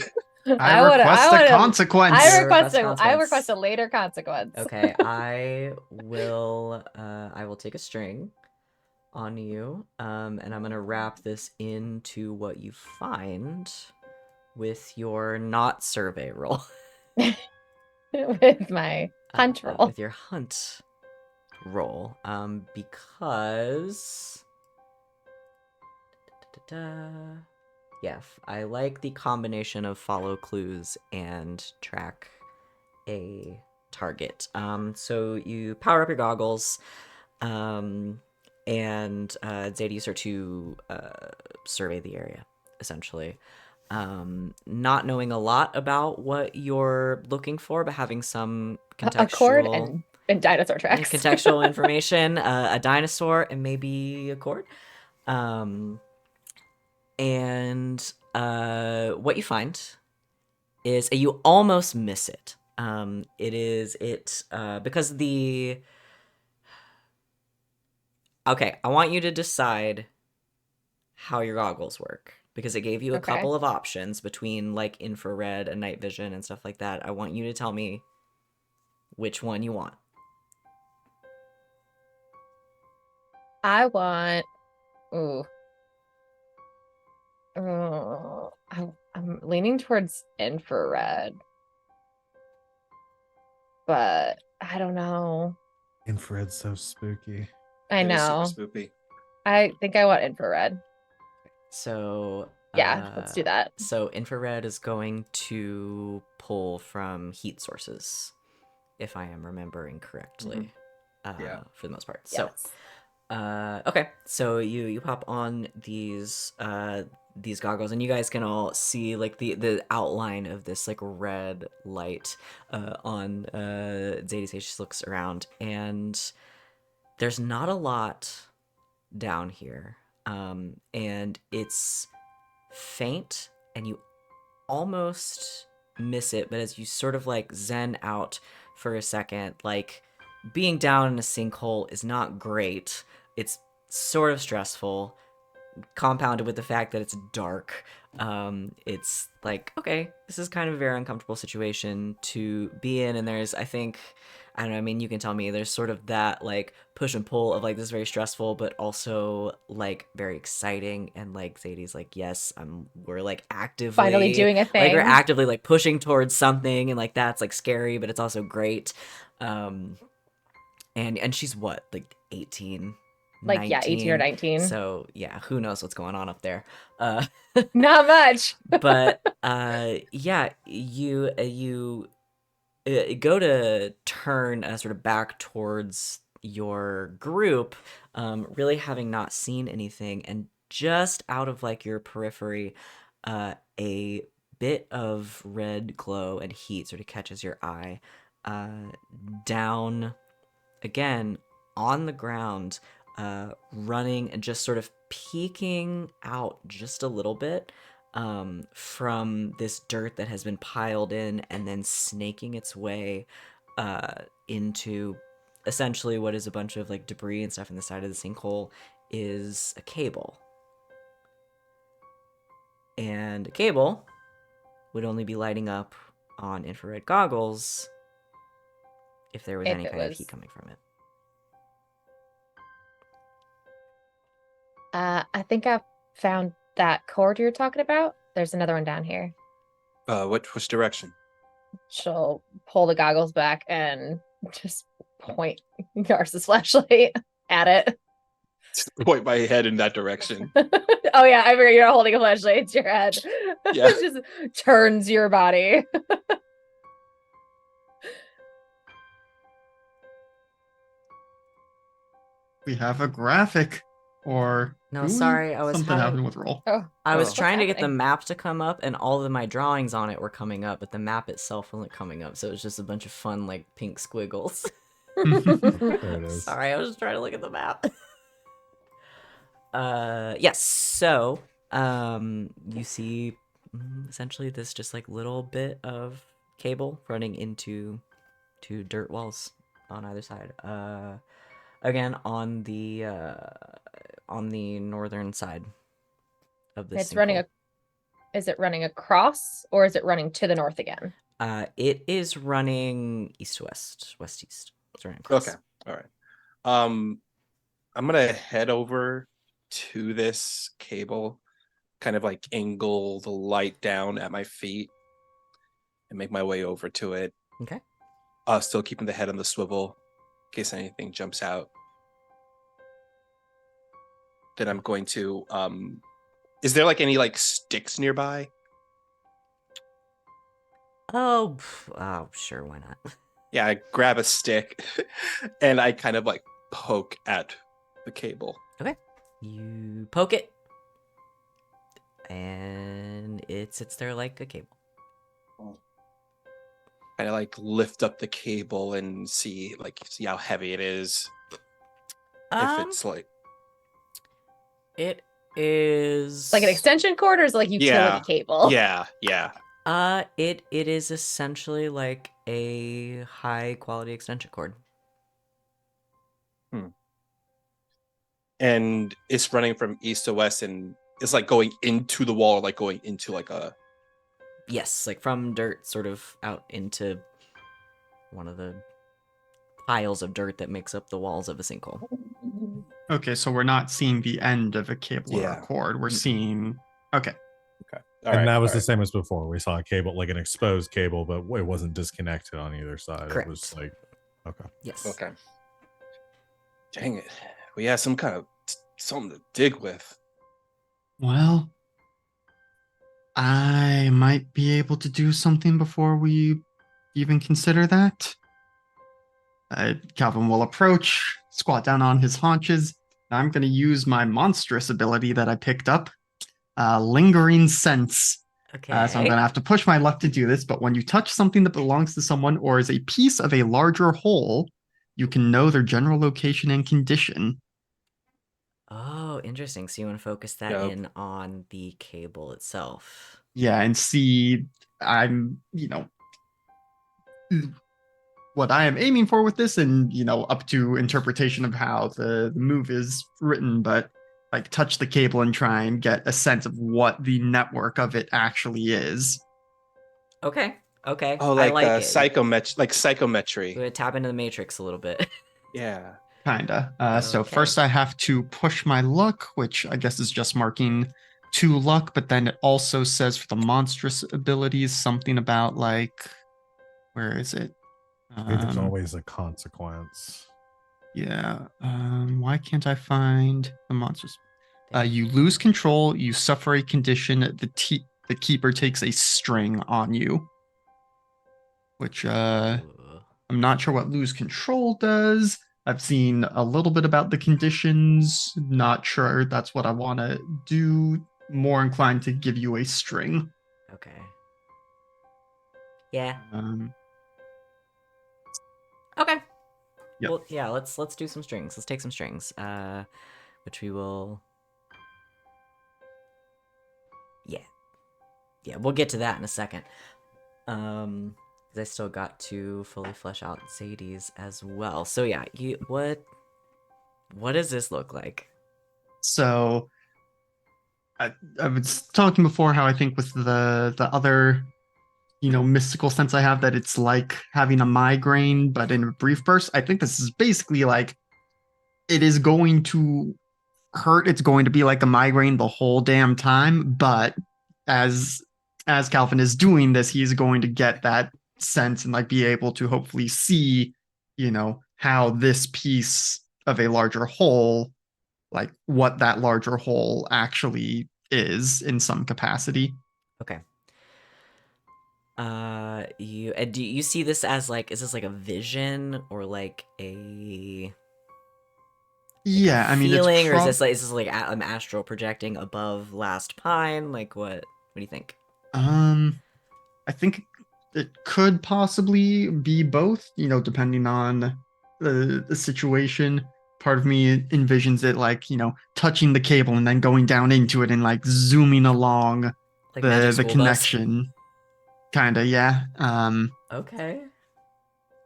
I would- request would- a consequence. I I request request consequence. a later consequence. Okay, I will take a string on you, and I'm gonna wrap this into what you find with your not survey roll. With my hunt roll. With your hunt roll. Because yeah, I like the combination of follow clues and track a target. So you power up your goggles, and Zeta, you start to survey the area, essentially. Not knowing a lot about what you're looking for, but having some A cord contextual and dinosaur tracks. contextual information, a dinosaur, and maybe a cord. And what you find is you almost miss it. Because the. Okay, I want you to decide how your goggles work because it gave you a Okay. couple of options between like infrared and night vision and stuff like that. I want you to tell me which one you want. I want. Ooh, I'm leaning towards infrared, but I don't know. Infrared's so spooky. I It is super know. spooky. I think I want infrared. So Yeah, let's do that. So infrared is going to pull from heat sources, if I am remembering correctly. Yeah. For the most part. Yes. So okay, so you pop on these goggles, and you guys can all see like the outline of this like red light on Zadie's face. She looks around, and there's not a lot down here, and it's faint, and you almost miss it, but as you sort of like zen out for a second, like being down in a sinkhole is not great. It's sort of stressful, compounded with the fact that it's dark. It's like, okay, this is kind of a very uncomfortable situation to be in, and there's, I think, I don't know, I mean, you can tell me, there's sort of that like push and pull of like this is very stressful, but also like very exciting, and like Zadie's like, yes, we're like actively Finally doing a thing. like we're actively like pushing towards something, and like that's like scary, but it's also great. And she's what, like 18, Like 19? yeah, 18 or 19. So yeah, who knows what's going on up there. Not much. But yeah, you go to turn sort of back towards your group, really having not seen anything, and just out of like your periphery, a bit of red glow and heat sort of catches your eye. Down again on the ground, running and just sort of peeking out just a little bit from this dirt that has been piled in, and then snaking its way into essentially what is a bunch of like debris and stuff in the side of the sinkhole, is a cable. And a cable would only be lighting up on infrared goggles if there was If any it kind of was- heat coming from it. I think I found that cord you're talking about. There's another one down here. Which direction? She'll pull the goggles back and just point Garza's flashlight at it. Point my head in that direction. Oh yeah, I figure you're not holding a flashlight, it's your head. Yeah. It just turns your body. We have a graphic, or No, do we? sorry, I was something having- happened with roll. Oh, I was Oh. trying to get the happening? map to come up, and all of my drawings on it were coming up, but the map itself wasn't coming up, so it was just a bunch of fun, like, pink squiggles. There it is. Sorry, I was just trying to look at the map. Yes, so, you see essentially this just, like, little bit of cable running into two dirt walls on either side. Again, on the northern side of this. It's running is it running across or is it running to the north again? It is running east to west, west east. It's running across. Okay. All right. I'm gonna head over to this cable, kind of like angle the light down at my feet, and make my way over to it. Okay. Still keeping the head on the swivel in case anything jumps out. Then I'm going to is there like any like sticks nearby? Oh, sure, why not? Yeah, I grab a stick and I kind of like poke at the cable. You poke it, and it sits there like a cable. Kind of like lift up the cable and see how heavy it is. If it's like It is Like an extension cord or is it like utility Yeah. cable? yeah. It is essentially like a high quality extension cord. And it's running from east to west, and it's like going into the wall, like going into like a Yes, like from dirt, sort of out into one of the piles of dirt that makes up the walls of a sinkhole. Okay, so we're not seeing the end of a cable or Yeah. a cord. We're Mm. seeing. Okay. Okay. And that was the same as before. We saw a cable, like an exposed cable, but it wasn't disconnected on either side. Correct. It was like, okay. Yes. Okay. Dang it. We have some kind of something to dig with. Well, I might be able to do something before we even consider that. Calvin will approach, squat down on his haunches. I'm going to use my monstrous ability that I picked up, Lingering Sense. Okay. So I'm going to have to push my luck to do this, but when you touch something that belongs to someone or is a piece of a larger whole, you can know their general location and condition. Oh, interesting. So you want to focus that Yep. in on the cable itself. Yeah, and see, what I am aiming for with this, and up to interpretation of how the move is written, but like touch the cable and try and get a sense of what the network of it actually is. Okay. Okay. Oh, I like like it. psychometry. We're gonna tap into the matrix a little bit. Yeah. Kinda. So Okay. first I have to push my luck, which I guess is just marking 2 luck, but then it also says for the monstrous abilities something about like, where is it? I think there's always a consequence. Yeah. Why can't I find the monsters? Dang. You lose control. You suffer a condition. The keeper takes a string on you, which Ooh. I'm not sure what lose control does. I've seen a little bit about the conditions. Not sure that's what I want to do. More inclined to give you a string. Okay. Yeah. Okay. Yep. Well, yeah. Let's do some strings. Let's take some strings. Which we will. Yeah. Yeah. We'll get to that in a second. 'Cause I still got to fully flesh out Zadie's as well. So yeah. What does this look like? So I was talking before how I think with the other mystical sense I have that it's like having a migraine, but in a brief burst. I think this is basically like it is going to hurt. It's going to be like a migraine the whole damn time. But as Calvin is doing this, he's going to get that sense and like be able to hopefully see, how this piece of a larger whole, like what that larger whole actually is in some capacity. Okay. Do you see this as like, is this like a vision or like a Yeah, I mean, feeling, it's or is this like I'm astral projecting above Last Pine? Like what do you think? I think it could possibly be both, depending on the situation. Part of me envisions it like, touching the cable and then going down into it and like zooming along Like Magic the School Bus? connection. Kinda, yeah. Okay.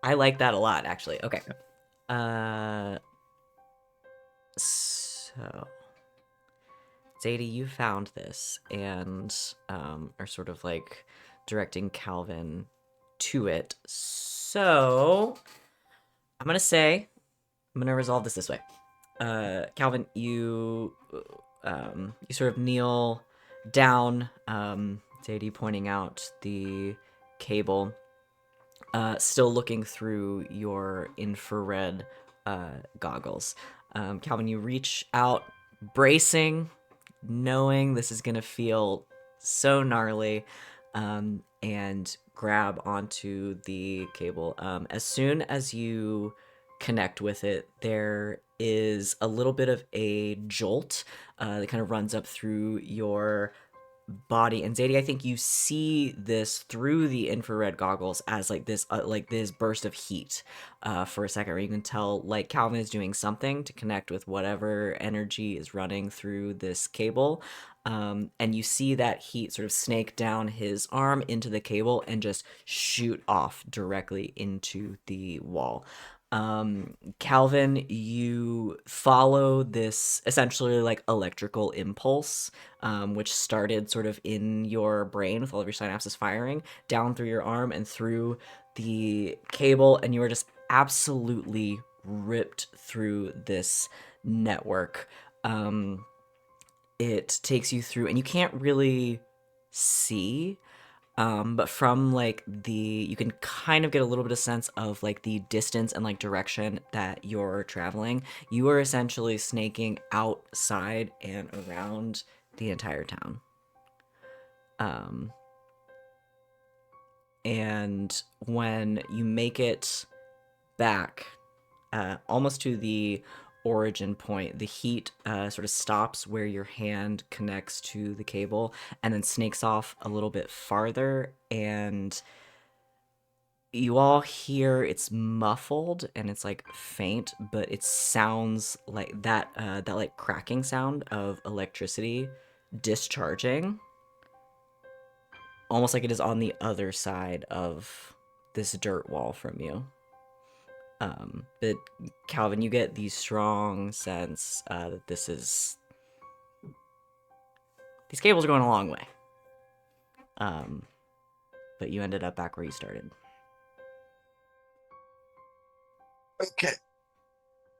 I like that a lot, actually. Okay. So Zadie, you found this and are sort of like directing Calvin to it. So I'm gonna resolve this way. Calvin, you sort of kneel down, Zadie pointing out the cable, still looking through your infrared goggles. Calvin, you reach out, bracing, knowing this is gonna feel so gnarly, and grab onto the cable. As soon as you connect with it, there is a little bit of a jolt that kind of runs up through your body. And Zadie, I think you see this through the infrared goggles as like this burst of heat for a second, where you can tell like Calvin is doing something to connect with whatever energy is running through this cable. And you see that heat sort of snake down his arm into the cable and just shoot off directly into the wall. Calvin, you follow this essentially like electrical impulse, which started sort of in your brain with all of your synapses firing down through your arm and through the cable, and you are just absolutely ripped through this network. It takes you through, and you can't really see. But from like you can kind of get a little bit of sense of like the distance and like direction that you're traveling. You are essentially snaking outside and around the entire town. And when you make it back, almost to the origin point, the heat sort of stops where your hand connects to the cable and then snakes off a little bit farther, and you all hear it's muffled and it's like faint, but it sounds like that like cracking sound of electricity discharging, almost like it is on the other side of this dirt wall from you. But Calvin, you get the strong sense that these cables are going a long way. But you ended up back where you started. Okay.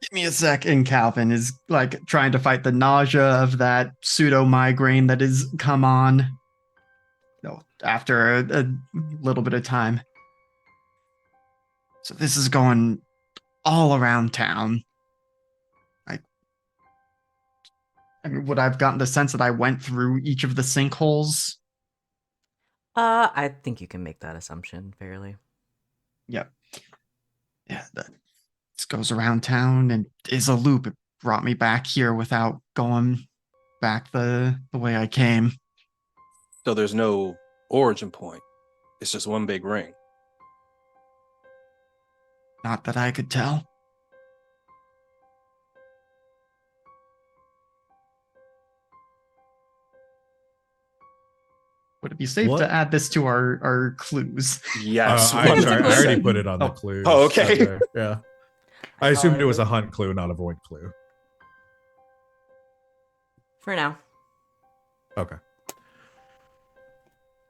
Give me a sec. And Calvin is like trying to fight the nausea of that pseudo migraine that has come on. No, after a little bit of time. So this is going all around town. I mean, would I've gotten the sense that I went through each of the sinkholes? I think you can make that assumption fairly. Yep. Yeah, this goes around town and is a loop. It brought me back here without going back the way I came. So there's no origin point. It's just one big ring. Not that I could tell. Would it be safe What? to add this to our clues? Yes. I 100%. already put it on the Oh. clues. Oh, okay. Yeah. I assumed it was a hunt clue, not a void clue. For now. Okay.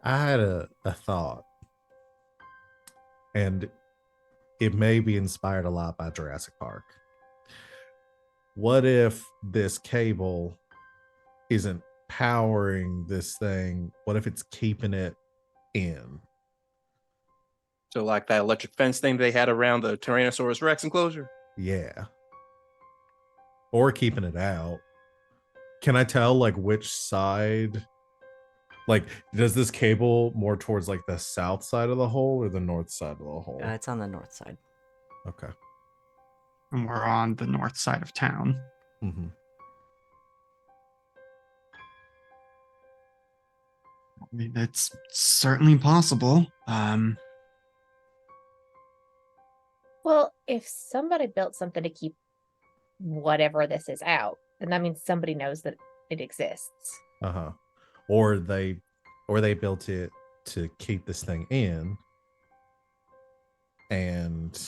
I had a thought, and it may be inspired a lot by Jurassic Park. What if this cable isn't powering this thing? What if it's keeping it in? So like that electric fence thing they had around the Tyrannosaurus Rex enclosure? Yeah. Or keeping it out. Can I tell like which side? Like, does this cable more towards like the south side of the hole or the north side of the hole? It's on the north side. Okay. And we're on the north side of town. Mm-hmm. I mean, it's certainly possible. Well, if somebody built something to keep whatever this is out, then that means somebody knows that it exists. Uh-huh. Or they built it to keep this thing in, and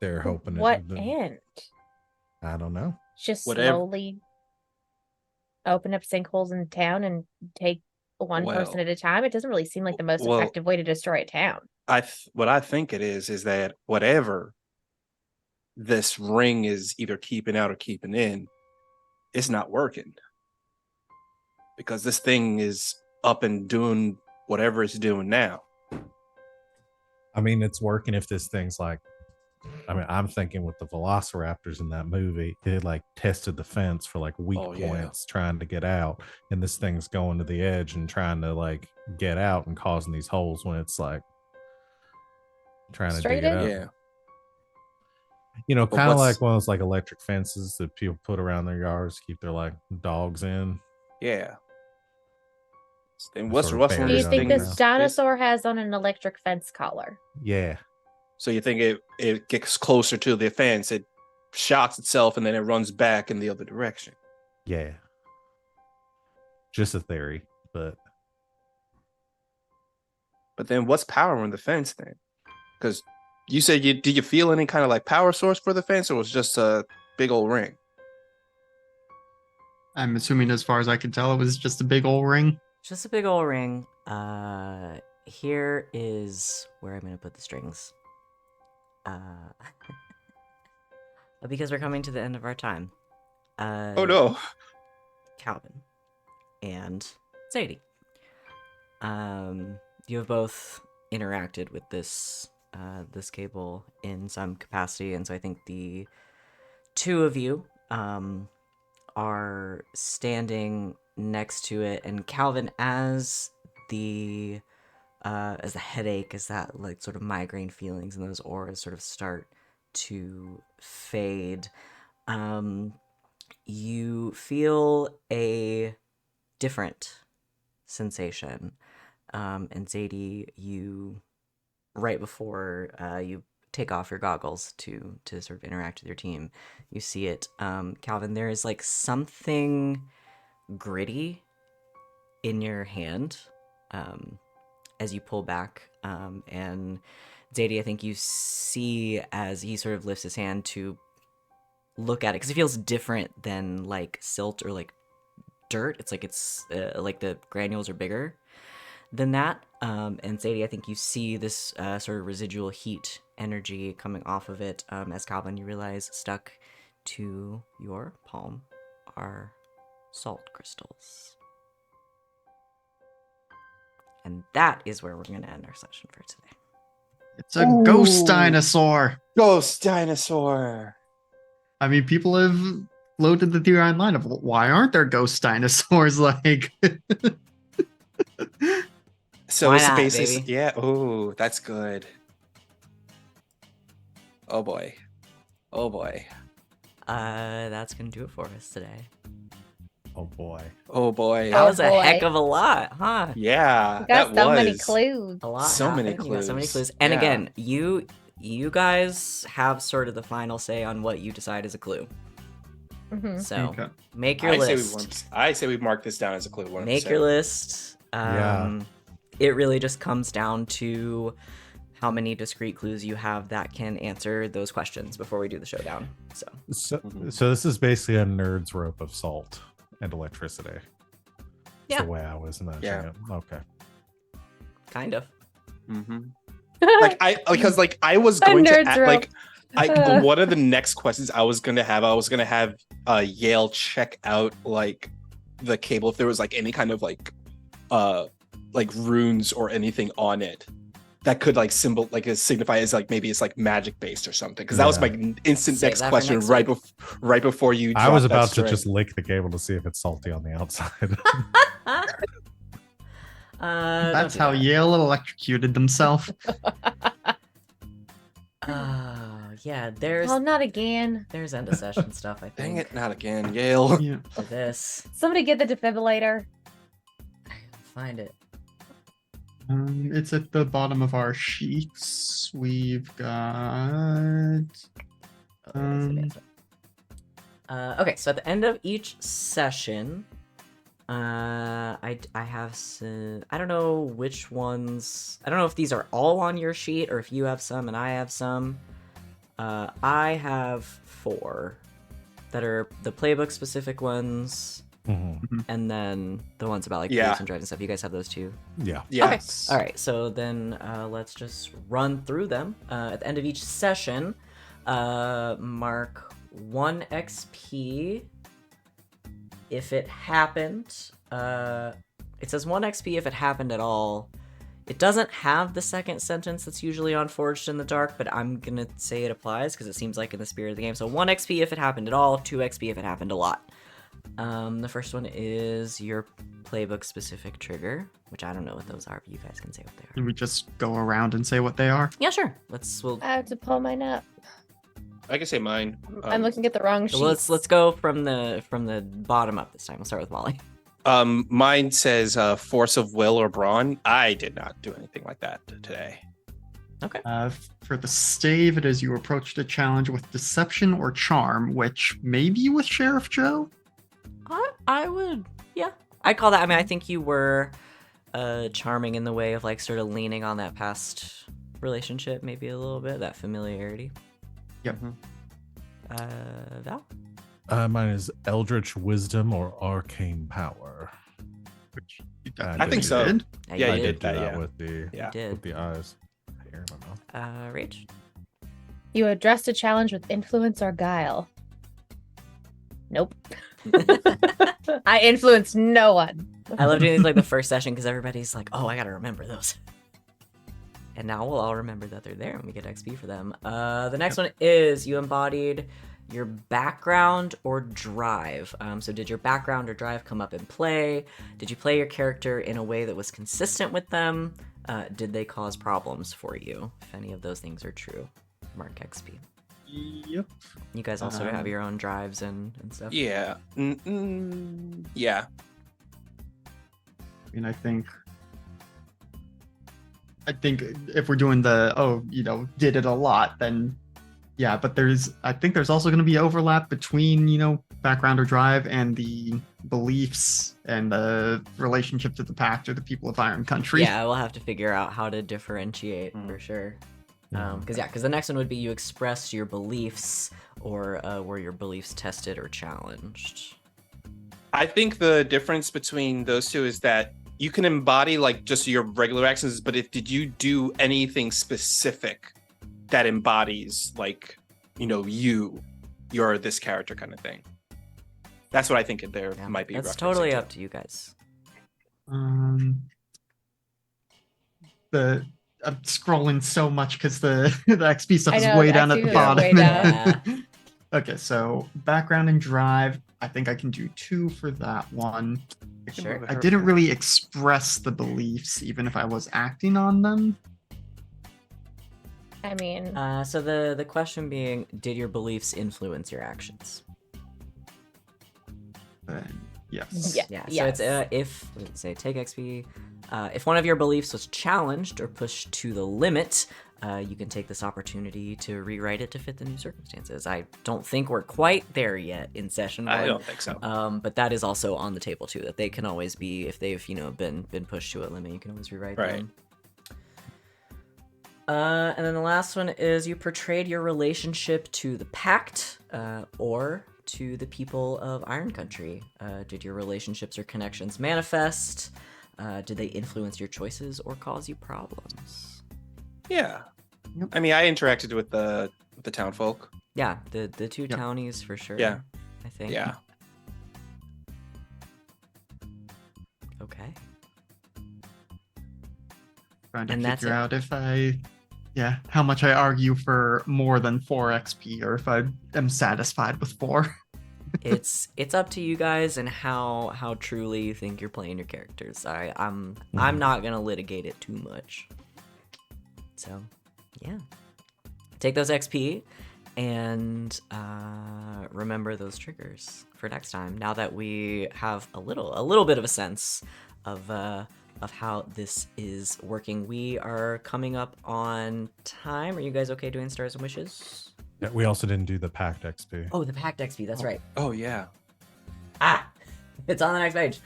they're hoping What it, end? I don't know. Just Whatever. slowly open up sinkholes in town and take one person Well, at a time? It doesn't really seem like the most well, effective way to destroy a town. What I think it is that whatever this ring is either keeping out or keeping in, it's not working. Because this thing is up and doing whatever it's doing now. I mean, it's working if this thing's like, I mean, I'm thinking with the velociraptors in that movie, it like tested the fence for like weak Oh, yeah. points trying to get out, and this thing's going to the edge and trying to like get out and causing these holes when it's like trying Straight to dig it in? up. Yeah. You know, But kind of what's- like one of those like electric fences that people put around their yards to keep their like dogs in. Yeah. And what's Sort of what's buried Do you this think thing? this now. dinosaur has on an electric fence collar? Yeah. So you think it gets closer to the fence, it shocks itself, and then it runs back in the other direction. Yeah. Just a theory, but But then what's powering the fence then? Because you said do you feel any kind of like power source for the fence, or was it just a big old ring? I'm assuming, as far as I could tell, it was just a big old ring. Just a big old ring. Here is where I'm gonna put the strings. Because we're coming to the end of our time. Oh no. Calvin and Sadie. You have both interacted with this this cable in some capacity, and so I think the two of you are standing next to it, and Calvin, as the headache, as that like sort of migraine feelings and those auras sort of start to fade, you feel a different sensation. And Zadie, you right before you take off your goggles to sort of interact with your team, you see it. Calvin, there is like something gritty in your hand as you pull back, and Zadie, I think you see as he sort of lifts his hand to look at it, because it feels different than like silt or like dirt. It's like the granules are bigger than that. And Zadie, I think you see this sort of residual heat energy coming off of it, as Calvin, you realize stuck to your palm are salt crystals. And that is where we're going to end our session for today. It's a ghost dinosaur. Ghost dinosaur. I mean, people have floated the theory online of why aren't there ghost dinosaurs? Like, So Why it's the not, basis. baby? Yeah. Oh, that's good. Oh boy. Oh boy. That's going to do it for us today. Oh boy. Oh boy. That Oh, was a heck boy. of a lot, huh? Yeah. You got that so many was. clues. A lot. So many happened. You got so many clues. clues. And Yeah. again, you guys have sort of the final say on what you decide is a clue. Mhm. So okay. make your list. I say we mark this down as a clue. 100%. Make your list. Yeah. It really just comes down to how many discrete clues you have that can answer those questions before we do the showdown. So So this is basically a nerd's rope of salt and electricity. That's Yeah. the way I was imagining Yeah. it. Okay. kind of. Mm-hmm. Like I was going to nerd's act, rope. like one of the next questions I was gonna have Yale check out like the cable if there was like any kind of like runes or anything on it that could like signify as like maybe it's like magic based or something, because that was Yeah. my instant Save next that for question next right before you I was dropped that about to string. just lick the cable to see if it's salty on the outside. That's how Yale electrocuted themselves. Yeah, there's Oh, not again. there's end of session stuff, I think. Dang it, not again, Yale. Yeah. For this. Somebody get the defibrillator. Find it. It's at the bottom of our sheets. We've got. Oh, there's the answer. Okay, so at the end of each session, I have some, I don't know which ones. I don't know if these are all on your sheet or if you have some and I have some. I have 4 that are the playbook specific ones, Mhm. and then the ones about like Yeah. clues and dread and stuff. You guys have those too. Yeah. Yes. All right, so then let's just run through them. At the end of each session, mark 1 XP if it happened. It says 1 XP if it happened at all. It doesn't have the second sentence that's usually on Forged in the Dark, but I'm going to say it applies because it seems like in the spirit of the game. So 1 XP if it happened at all, 2 XP if it happened a lot. The first one is your playbook specific trigger, which I don't know what those are, but you guys can say what they are. Can we just go around and say what they are? Yeah, sure. We'll I have to pull mine up. I can say mine. I'm looking at the wrong sheet. let's go from the bottom up this time. We'll start with Molly. Mine says force of will or brawn. I did not do anything like that today. Okay. For the stave, it is you approached a challenge with deception or charm, which maybe with Sheriff Joe. I would, yeah. I'd call that. I mean, I think you were charming in the way of like sort of leaning on that past relationship, maybe a little bit, that familiarity. Yep. Val? Mine is Eldritch Wisdom or Arcane Power. Which you I think definitely so. did. Yeah, I you did did do that, yeah. with the Yeah. Did. with the eyes. Here, I don't know. Rach? You addressed a challenge with influence or guile. Nope. I influenced no one. I love doing these like the first session because everybody's like, "Oh, I gotta remember those." And now we'll all remember that they're there and we get XP for them. The next one is you embodied your background or drive. So did your background or drive come up in play? Did you play your character in a way that was consistent with them? Did they cause problems for you? If any of those things are true, mark XP. Yep. You guys also have your own drives and stuff? Yeah. Yeah. I mean, I think if we're doing the did it a lot, then yeah, but I think there's also going to be overlap between background or drive and the beliefs and the relationship to the pact or the people of Iron Country. Yeah, we'll have to figure out how to differentiate for sure. Because the next one would be you express your beliefs or were your beliefs tested or challenged. I think the difference between those two is that you can embody like just your regular actions, but did you do anything specific that embodies like, you're this character kind of thing? That's what I think there might be. That's totally up to you guys. I'm scrolling so much because the XP stuff is I know, way the down at XP the is bottom. way down. Okay, so background and drive. I think I can do 2 for that one. Sure. I didn't really express the beliefs, even if I was acting on them. I mean, So the question being, did your beliefs influence your actions? Yes. Yeah. So it's if let's say take XP. If one of your beliefs was challenged or pushed to the limit, you can take this opportunity to rewrite it to fit the new circumstances. I don't think we're quite there yet in session 1. I don't think so. But that is also on the table too. That they can always be, if they've been pushed to a limit, you can always rewrite them. And then the last one is you portrayed your relationship to the Pact or to the people of Iron Country. Did your relationships or connections manifest? Did they influence your choices or cause you problems? Yeah. Yep. I mean, I interacted with the town folk. Yeah, the two townies for sure. Yeah. I think. Yeah. Okay. Trying to And that's figure it. out how much I argue for more than 4 XP or if I am satisfied with 4. It's up to you guys and how truly you think you're playing your characters. I'm not gonna litigate it too much. So, yeah, take those XP and remember those triggers for next time. Now that we have a little bit of a sense of how this is working, we are coming up on time. Are you guys okay doing stars and wishes? Yeah, we also didn't do the packed XP. Oh, the packed XP. That's right. Oh yeah. It's on the next page.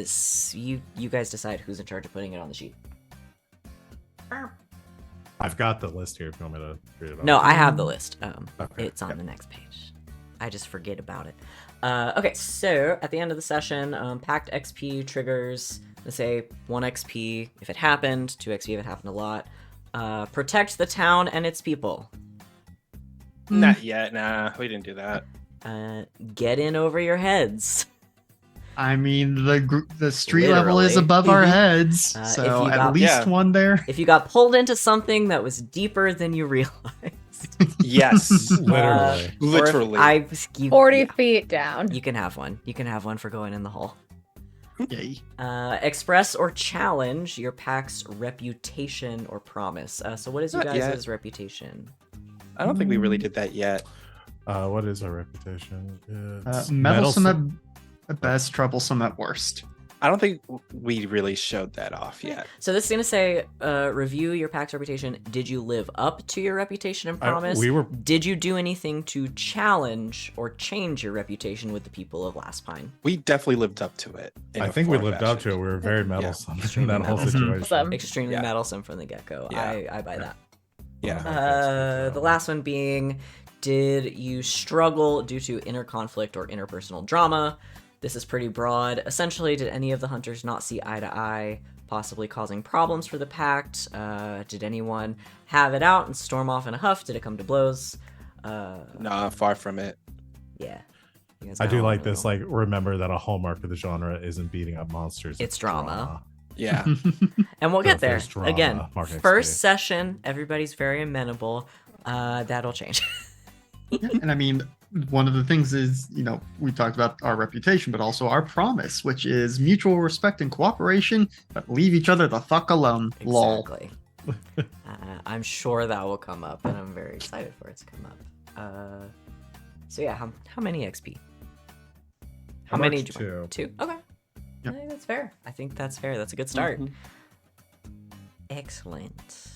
So you guys decide who's in charge of putting it on the sheet. I've got the list here if you want me to read it off. No, I have the list. Okay, It's on the next page. I just forget about it. Okay, so at the end of the session, packed XP triggers, let's say 1 XP if it happened, 2 XP if it happened a lot. Protect the town and its people. Not yet. Nah, we didn't do that. Get in over your heads. I mean, the street level is Literally. above our heads, If so you at got- least Yeah. one there. If you got pulled into something that was deeper than you realized. Yes. Literally. Literally. Or if 40 feet down. You can have one. You can have one for going in the hole. Yay. Express or challenge your pack's reputation or promise. So what is you Not guys' yet. reputation? I don't think we really did that yet. What is our reputation? It's Meddlesome at best, troublesome at worst. I don't think we really showed that off yet. So this is going to say, review your pack's reputation. Did you live up to your reputation and promise? we were- Did you do anything to challenge or change your reputation with the people of Last Pine? We definitely lived up to it. in I a think we form lived up to fashion. it. We were very meddlesome in Extremely that whole meddlesome. situation. Awesome. Extremely Yeah. meddlesome from the get-go. Yeah. I buy that. Yeah. The last one being, did you struggle due to inner conflict or interpersonal drama? This is pretty broad. Essentially, did any of the hunters not see eye to eye, possibly causing problems for the pact? Did anyone have it out and storm off in a huff? Did it come to blows? Nah, far from it. Yeah. You guys I got do all like really this. well. Like, remember that a hallmark of the genre isn't beating up monsters. It's drama. Yeah. And we'll So get if there. there's drama, Again, Mark XP. first session, everybody's very amenable. That'll change. Yeah, and I mean, one of the things is, we talked about our reputation, but also our promise, which is mutual respect and cooperation, but leave each other the fuck alone. Lol. Exactly. I'm sure that will come up, and I'm very excited for it to come up. So yeah, how many XP? How I many? marked did you mark? 2. Okay. Yep. I think that's fair. I think that's fair. That's a good start. Mhm. Excellent.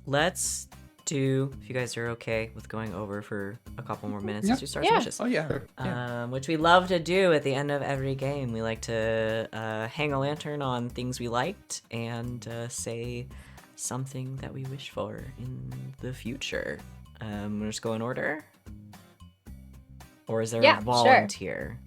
Let's do, if you guys are okay with going over for a couple more minutes as Yeah. we start Yeah. wishes. Oh yeah. Which we love to do at the end of every game. We like to hang a lantern on things we liked and say something that we wish for in the future. We'll just go in order? Or is there Yeah, a sure. volunteer?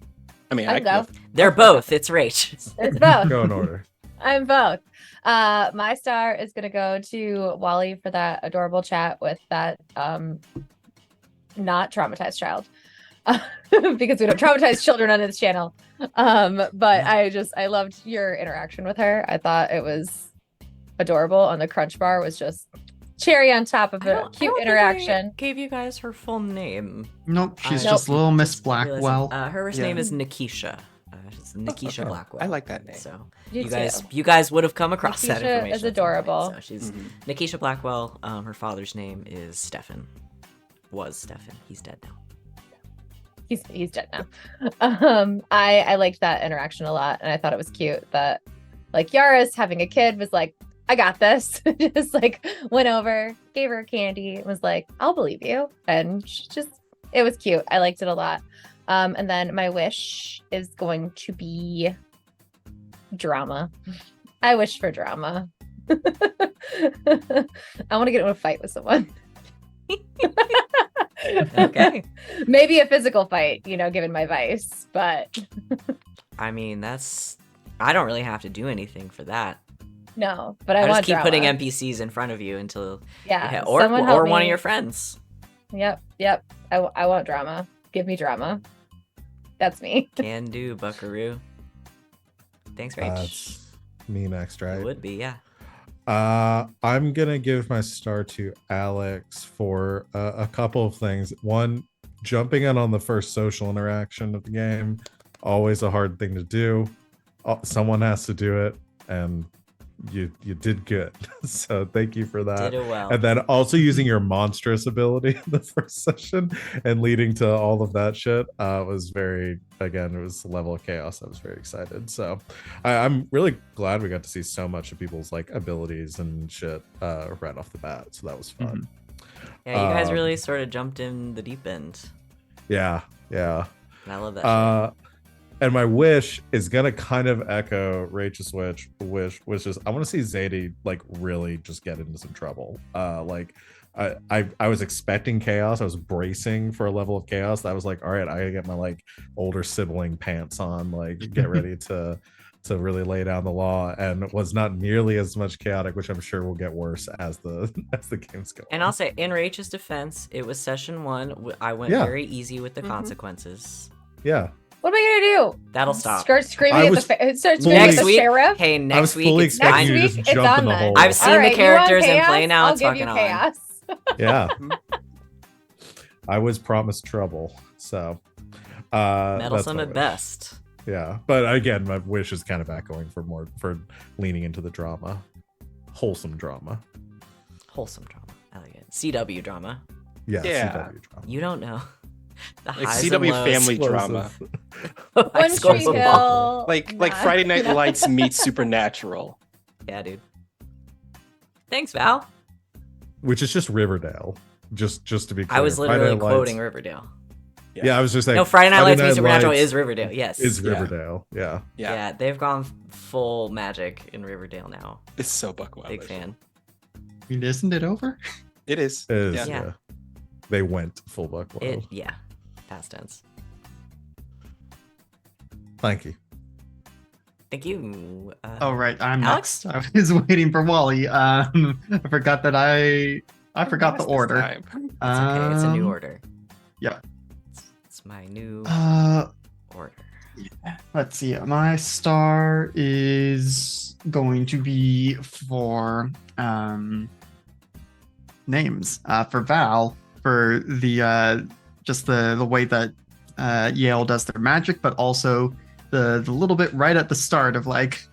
I mean, I can go. They're both. It's Rach. It's both. Go in order. I'm both. My star is gonna go to Wally for that adorable chat with that not traumatized child. Because we don't traumatize children on this channel. But I loved your interaction with her. I thought it was adorable, and the crunch bar was just cherry on top of I a don't cute think I interaction. gave you guys her full name. Nope, she's I just little Miss just realized- Blackwell. her first Yeah. name is Nikisha. She's Nikisha okay. Blackwell. I like that name. So You you guys would have come across that Nikisha is information. at some point. adorable. So she's Mhm. Nikisha Blackwell. Her father's name is Stefan. Was Stefan. He's dead now. He's dead now. I liked that interaction a lot, and I thought it was cute that like Yara's having a kid was like, I got this. Just like went over, gave her candy, and was like, I'll believe you. And she just it was cute. I liked it a lot. And then my wish is going to be drama. I wish for drama. I want to get in a fight with someone. Okay. Maybe a physical fight, given my vice, but I mean, I don't really have to do anything for that. no, but I I want just keep drama. putting NPCs in front of you until Yeah, or someone help one of me. your friends. Yep. I want drama. Give me drama. That's me. Can do, Buckaroo. Thanks, Rach. That's me next, right? It would be, yeah. I'm gonna give my star to Alex for a couple of things. One, jumping in on the first social interaction of the game, always a hard thing to do. Someone has to do it, and you did good. So thank you for that. Did it well. And then also using your monstrous ability in the first session and leading to all of that shit was it was a level of chaos. I was very excited. So I'm really glad we got to see so much of people's like abilities and shit right off the bat. So that was fun. Yeah, you guys Um, really sort of jumped in the deep end. Yeah. And I love that. Shit. And my wish is gonna kind of echo Rachel's wish, which is I want to see Zadie like really just get into some trouble. I was expecting chaos. I was bracing for a level of chaos. I was like, all right, I gotta get my like older sibling pants on, like get ready to really lay down the law, and it was not nearly as much chaotic, which I'm sure will get worse as the games go. And I'll say, in Rach's defense, it was session 1. I went Yeah. very easy with the Mhm. consequences. Yeah. What am I gonna do? That'll stop. Start screaming I at was start screaming fully- at Next the week, sheriff. hey, I was next week fully it's expecting fine. you to Next just week, it's jump in on the then. hole. I've seen All the right, you want characters in play chaos? now, I'll it's give you fucking on. chaos. Yeah. I was promised trouble, so Meddlesome that's my at wish. best. Yeah, but again, my wish is kind of echoing for leaning into the drama, wholesome drama. Wholesome drama. I like it. CW drama. Yeah, Yeah. CW drama. You don't know. The Like highs CW and lows. family drama. High One scores Tree of all. Hill. Like nah. Friday Night Lights meets Supernatural. Yeah, dude. Thanks, Val. Which is just Riverdale. Just to be clear. I was Friday literally Night Lights- quoting Riverdale. Yeah, I was just saying. No, Friday Night Lights meets Night Supernatural Lights is Riverdale. Yes. is Yeah. Riverdale. Yeah. Yeah. They've gone full magic in Riverdale now. It's so Buck Wild. Big fan. I mean, isn't it over? It is. It is, Yeah. Yeah. They went full buck wild. Yeah. Past tense. Thank you. Thank you. Oh right, I'm Alex? next. I was waiting for Wally. I forgot that I forgot the This order. time. It's okay. It's a new Um, order. yeah. It's is my new order. Let's see. My star is going to be for names. For Val, for the just the way that Yale does their magic, but also the little bit right at the start of like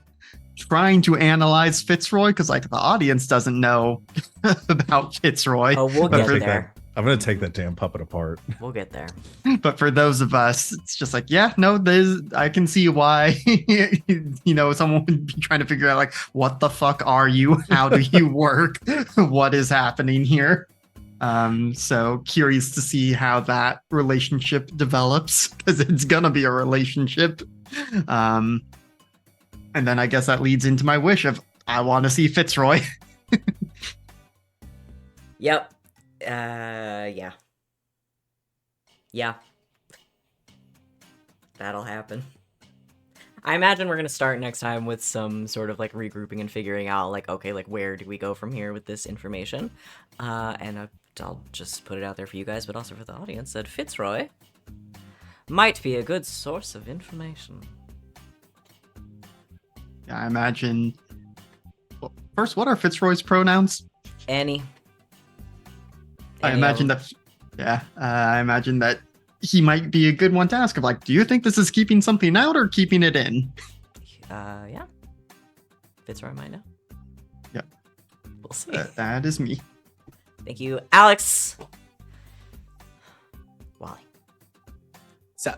trying to analyze Fitzroy, because like the audience doesn't know about Fitzroy. Oh, we'll But get for there. I'm gonna take that damn puppet apart. We'll get there. But for those of us, it's just like, yeah, no, I can see why, someone would be trying to figure out like, what the fuck are you? How do you work? What is happening here? So curious to see how that relationship develops, because it's gonna be a relationship. And then I guess that leads into my wish of I want to see Fitzroy. Yep. Yeah. Yeah. That'll happen. I imagine we're gonna start next time with some sort of like regrouping and figuring out like, okay, like where do we go from here with this information? And I'll just put it out there for you guys, but also for the audience, that Fitzroy might be a good source of information. Yeah, I imagine. Well, first, what are Fitzroy's pronouns? Annie. I imagine that. Yeah, I imagine that he might be a good one to ask. Of like, do you think this is keeping something out or keeping it in? Yeah. Fitzroy might know. Yep. We'll see. That is me. Thank you, Alex. Wally. So,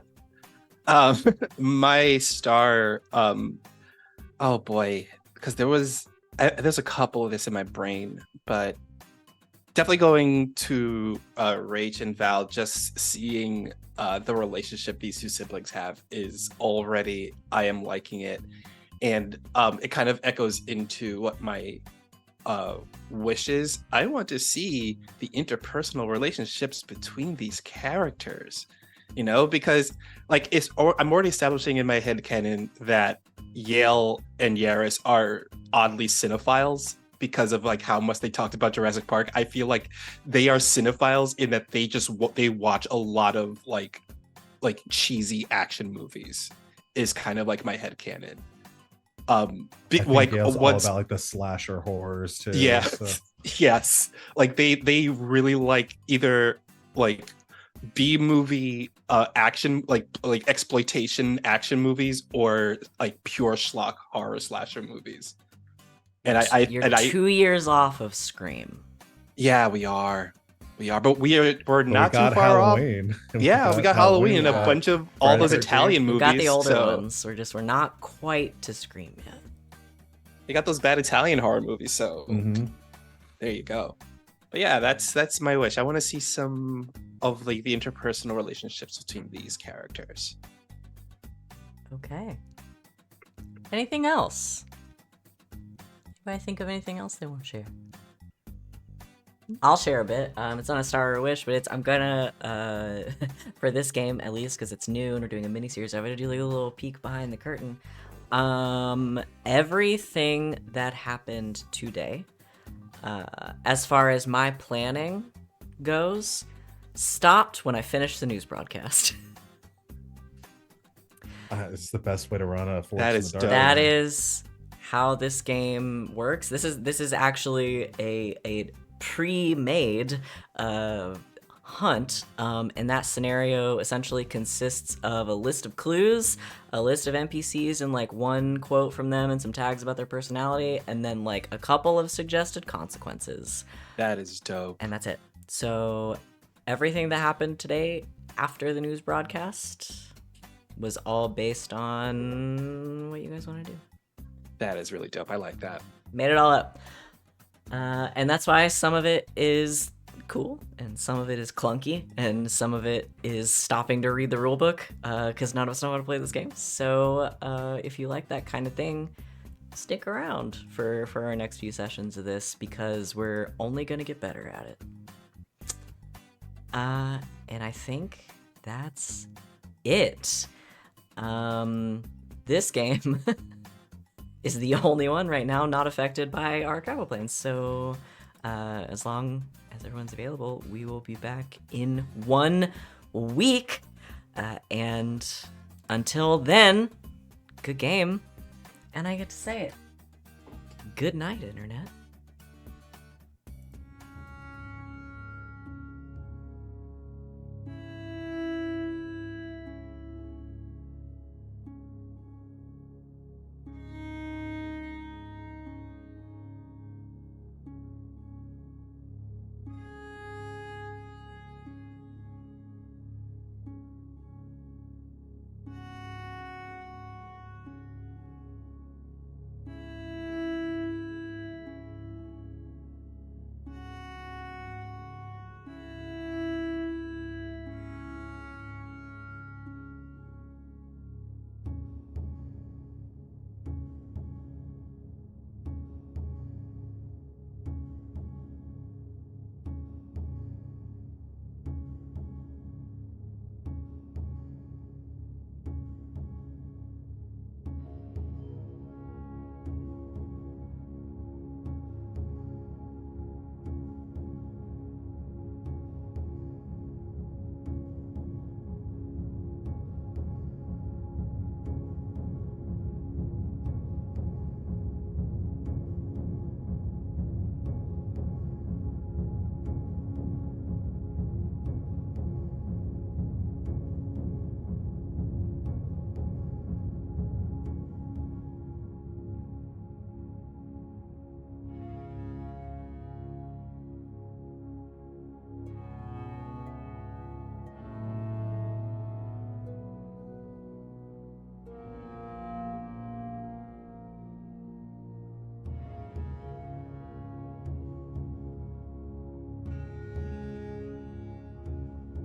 my star, oh boy, because there's a couple of this in my brain, but definitely going to Rach and Val. Just seeing the relationship these two siblings have is already, I am liking it, and it kind of echoes into what my wishes. I want to see the interpersonal relationships between these characters, because like I'm already establishing in my head canon that Yale and Yaris are oddly cinephiles because of like how much they talked about Jurassic Park. I feel like they are cinephiles in that they watch a lot of like cheesy action movies is kind of like my headcanon. I think Like Yale's all what's about like the slasher horrors too. yeah so. yes, like they really like either like B movie action, like exploitation action movies, or like pure schlock horror slasher movies. And You're 2 years off of Scream. yeah, we are, but we're But not we got too far Halloween. off. Yeah, we got Halloween and a got bunch of all Friday those the 13th. Italian We movies. got the older so ones. We're not quite to Scream yet. you got those bad Italian horror movies. So Mhm. there you go. But yeah, that's my wish. I want to see some of like the interpersonal relationships between these characters. Okay. Anything else? Do I think of anything else they want to share? I'll share a bit. It's not a star or a wish, but I'm gonna for this game at least, because it's new and we're doing a mini series. I'm gonna do like a little peek behind the curtain. Everything that happened today, as far as my planning goes, stopped when I finished the news broadcast. It's the best way to run a Force That in is the Dark. dope. That is how this game works. This is actually a pre-made hunt, and that scenario essentially consists of a list of clues, a list of NPCs, and like one quote from them and some tags about their personality, and then like a couple of suggested consequences, That is dope. and that's it. So everything that happened today after the news broadcast was all based on what you guys want to do. That is really dope. I like that. Made it all up. And that's why some of it is cool, and some of it is clunky, and some of it is stopping to read the rulebook, because none of us know how to play this game. So if you like that kind of thing, stick around for our next few sessions of this, because we're only going to get better at it. And I think that's it. This game is the only one right now not affected by our travel plans. So as long as everyone's available, we will be back in 1 week. And until then, good game. And I get to say it. Good night, Internet.